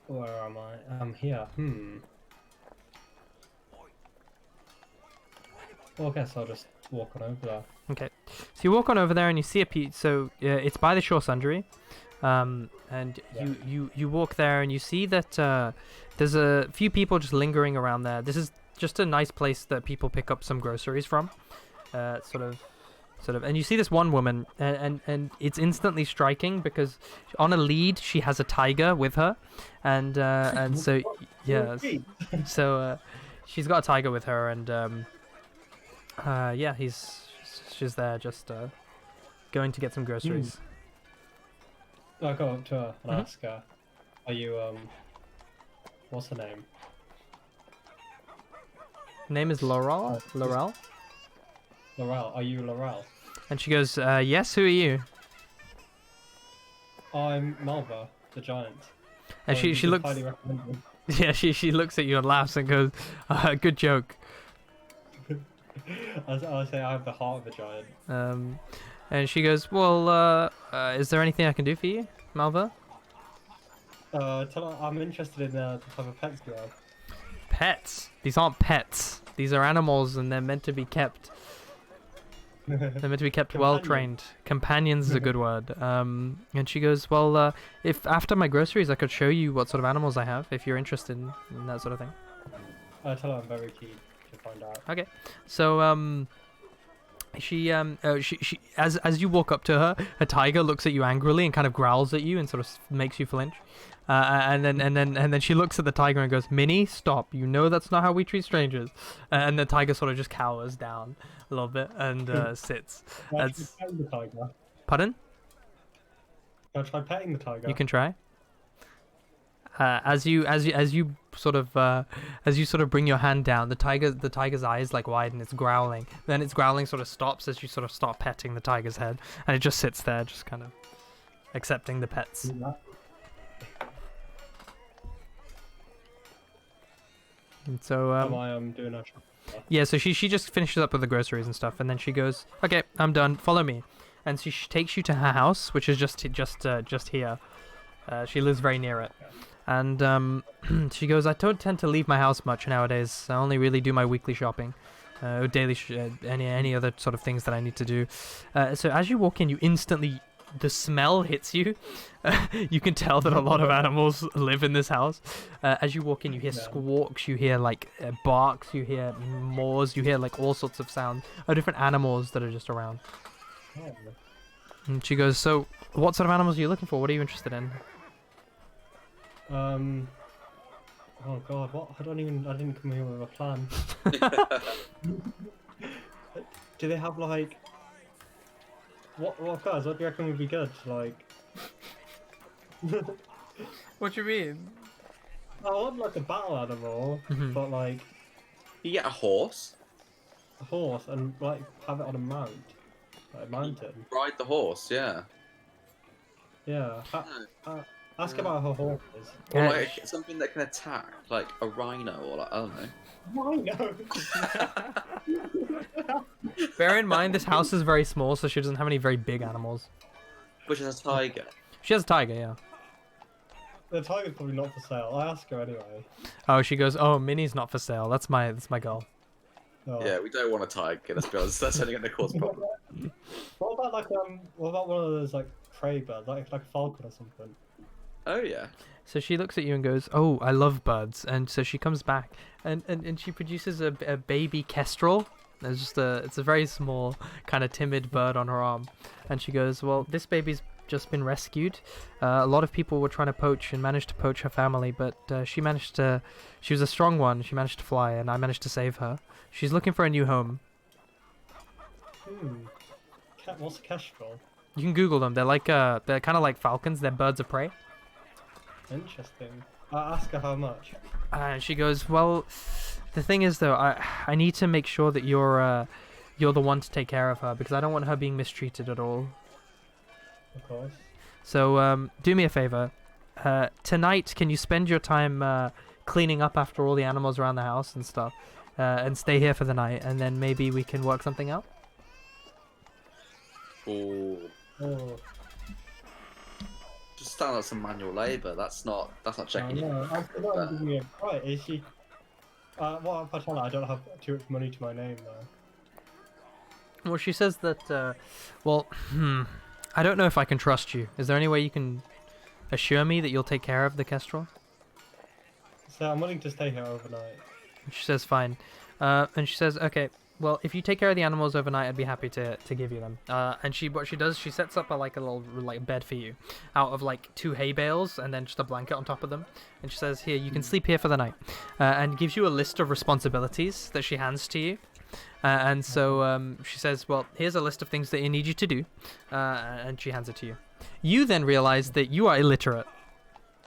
Where am I? I'm here. Well, I guess I'll just walk on over there. Okay, so you walk on over there and you see so it's by the Shore Sundry, and Yeah. you walk there and you see that there's a few people just lingering around there. This is just a nice place that people pick up some groceries from, sort of, and you see this one woman, and it's instantly striking because on a lead she has a tiger with her, and so yeah, so she's got a tiger with her, and yeah, she's there just going to get some groceries. I go up to her and Mhm. ask her, "Are you what's her name?" Name is Laurel. Laurel, Laurel. Are you Laurel? and she goes, "Yes, who are you?" I'm Malva, the giant. And she you looks, highly recommend yeah, she looks at you and laughs and goes, "Good joke." them. I say I have the heart of a giant. And she goes, "Well, is there anything I can do for you, Malva?" Tell her I'm interested in the type of pets you have. Pets? These aren't pets. These are animals, and they're meant to be kept. They're meant to be kept well trained. Companions is a good word. And she goes, "Well, if after my groceries, I could show you what sort of animals I have, if you're interested in that sort of thing." Tell her I'm very keen to find out. Okay, so she as you walk up to her, a tiger looks at you angrily and kind of growls at you and sort of makes you flinch. And then she looks at the tiger and goes, "Minnie, stop! You know that's not how we treat strangers." And the tiger sort of just cowers down a little bit and sits. Can I That's- try petting the tiger? Pardon? Can I try petting the tiger? You can try. As you sort of bring your hand down, the tiger's eyes like widen. It's growling. Then its growling sort of stops as you sort of start petting the tiger's head, and it just sits there, just kind of accepting the pets. Do that. And so Am I doing a yeah, so she just finishes up with the groceries and stuff, and then she goes, "Okay, I'm done. Follow me." And so she takes you to her house, which is just here. She lives very near it. And she goes, "I don't tend to leave my house much nowadays. I only really do my weekly shopping, daily, any other sort of things that I need to do." So as you walk in, you instantly, the smell hits you. You can tell that a lot of animals live in this house. As you walk in, you hear squawks, you hear like barks, you hear moors, you hear like all sorts of sounds of different animals that are just around. Oh. And she goes, "So, what sort of animals are you looking for? What are you interested in?" Oh god, what? I didn't come here with a plan. Do they have like what guys, what do you reckon would be good? Like What you mean? I want like a battle animal, Mhm. but like You get a horse. a horse and like have it on a mount. Like a mountain. Ride the horse, yeah. Yeah. Ask about her horses. Or Yeah. like something that can attack, like a rhino, or like I don't know. Rhino. Bear in mind, this house is very small, so she doesn't have any very big animals. Which is a tiger. She has a tiger, yeah. The tiger's probably not for sale. I ask her anyway. Oh, she goes, oh, Minnie's not for sale. That's my girl. Oh. Yeah, we don't want a tiger. Let's be honest. That's only going to cause problems. What about what about one of those like prey birds, like a falcon or something? Oh yeah. So she looks at you and goes, oh, I love birds. And so she comes back and she produces a baby kestrel. It's a very small, kind of timid bird on her arm. And she goes, well, this baby's just been rescued. A lot of people were trying to poach and managed to poach her family, but she was a strong one. She managed to fly and I managed to save her. She's looking for a new home. What's a kestrel? You can Google them. They're kind of like falcons. They're birds of prey. Interesting. I ask her how much. And she goes, well, the thing is though, I need to make sure that you're the one to take care of her because I don't want her being mistreated at all. Of course. So do me a favor. Tonight, can you spend your time cleaning up after all the animals around the house and stuff, and stay here for the night, and then maybe we can work something out? Ooh. Oh. Just sound like some manual labour. That's not checking you. No, I'm not giving me a right. Is she? What if I tell her I don't have too much money to my name though? Well, she says that. Well, I don't know if I can trust you. Is there any way you can assure me that you'll take care of the kestrel? So I'm willing to stay here overnight. She says fine. And she says, okay, well, if you take care of the animals overnight, I'd be happy to give you them. And what she does, she sets up a little bed for you out of like 2 hay bales and then just a blanket on top of them. And she says, here, you can sleep here for the night. And gives you a list of responsibilities that she hands to you. And so she says, well, here's a list of things that I need you to do. And she hands it to you. You then realize that you are illiterate.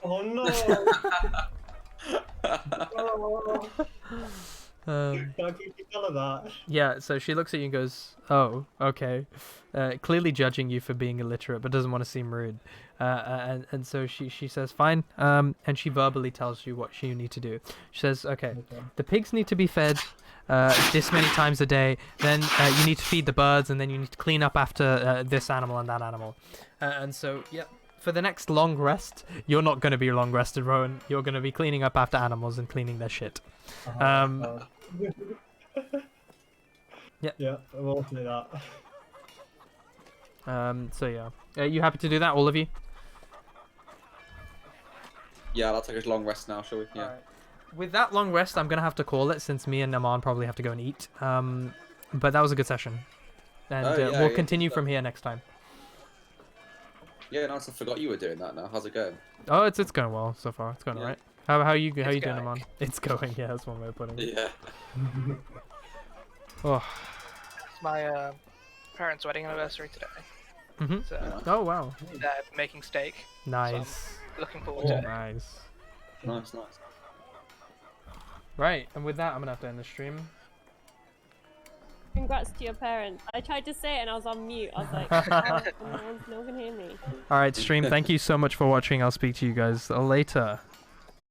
Oh no! Oh. Can I quickly tell her that? Yeah, so she looks at you and goes, oh, okay. Clearly judging you for being illiterate, but doesn't want to seem rude. And so she says, fine. And she verbally tells you what you need to do. She says, okay, the pigs need to be fed this many times a day. Then you need to feed the birds, and then you need to clean up after this animal and that animal. And so, yeah. For the next long rest, you're not going to be long rested, Rowan. You're going to be cleaning up after animals and cleaning their shit. Yeah. Yeah, I will do that. So yeah, are you happy to do that, all of you? Yeah, I'll take a long rest now, shall we? Yeah. Alright. With that long rest, I'm gonna have to call it since me and Aman probably have to go and eat. But that was a good session, and we'll continue from here next time. Yeah, nice. I forgot you were doing that now. How's it going? Oh, it's going well so far. It's going alright. How you doing, going. Aman? It's going. Yeah, that's one way of putting it. Yeah. Oh. It's my parents' wedding anniversary today. Mhm. So Oh wow. they're making steak. Nice. Looking forward to it. Nice. Nice. Right, and with that, I'm gonna have to end the stream. Congrats to your parents. I tried to say it and I was on mute. I was like, oh, no one can hear me. All right, stream. Thank you so much for watching. I'll speak to you guys later.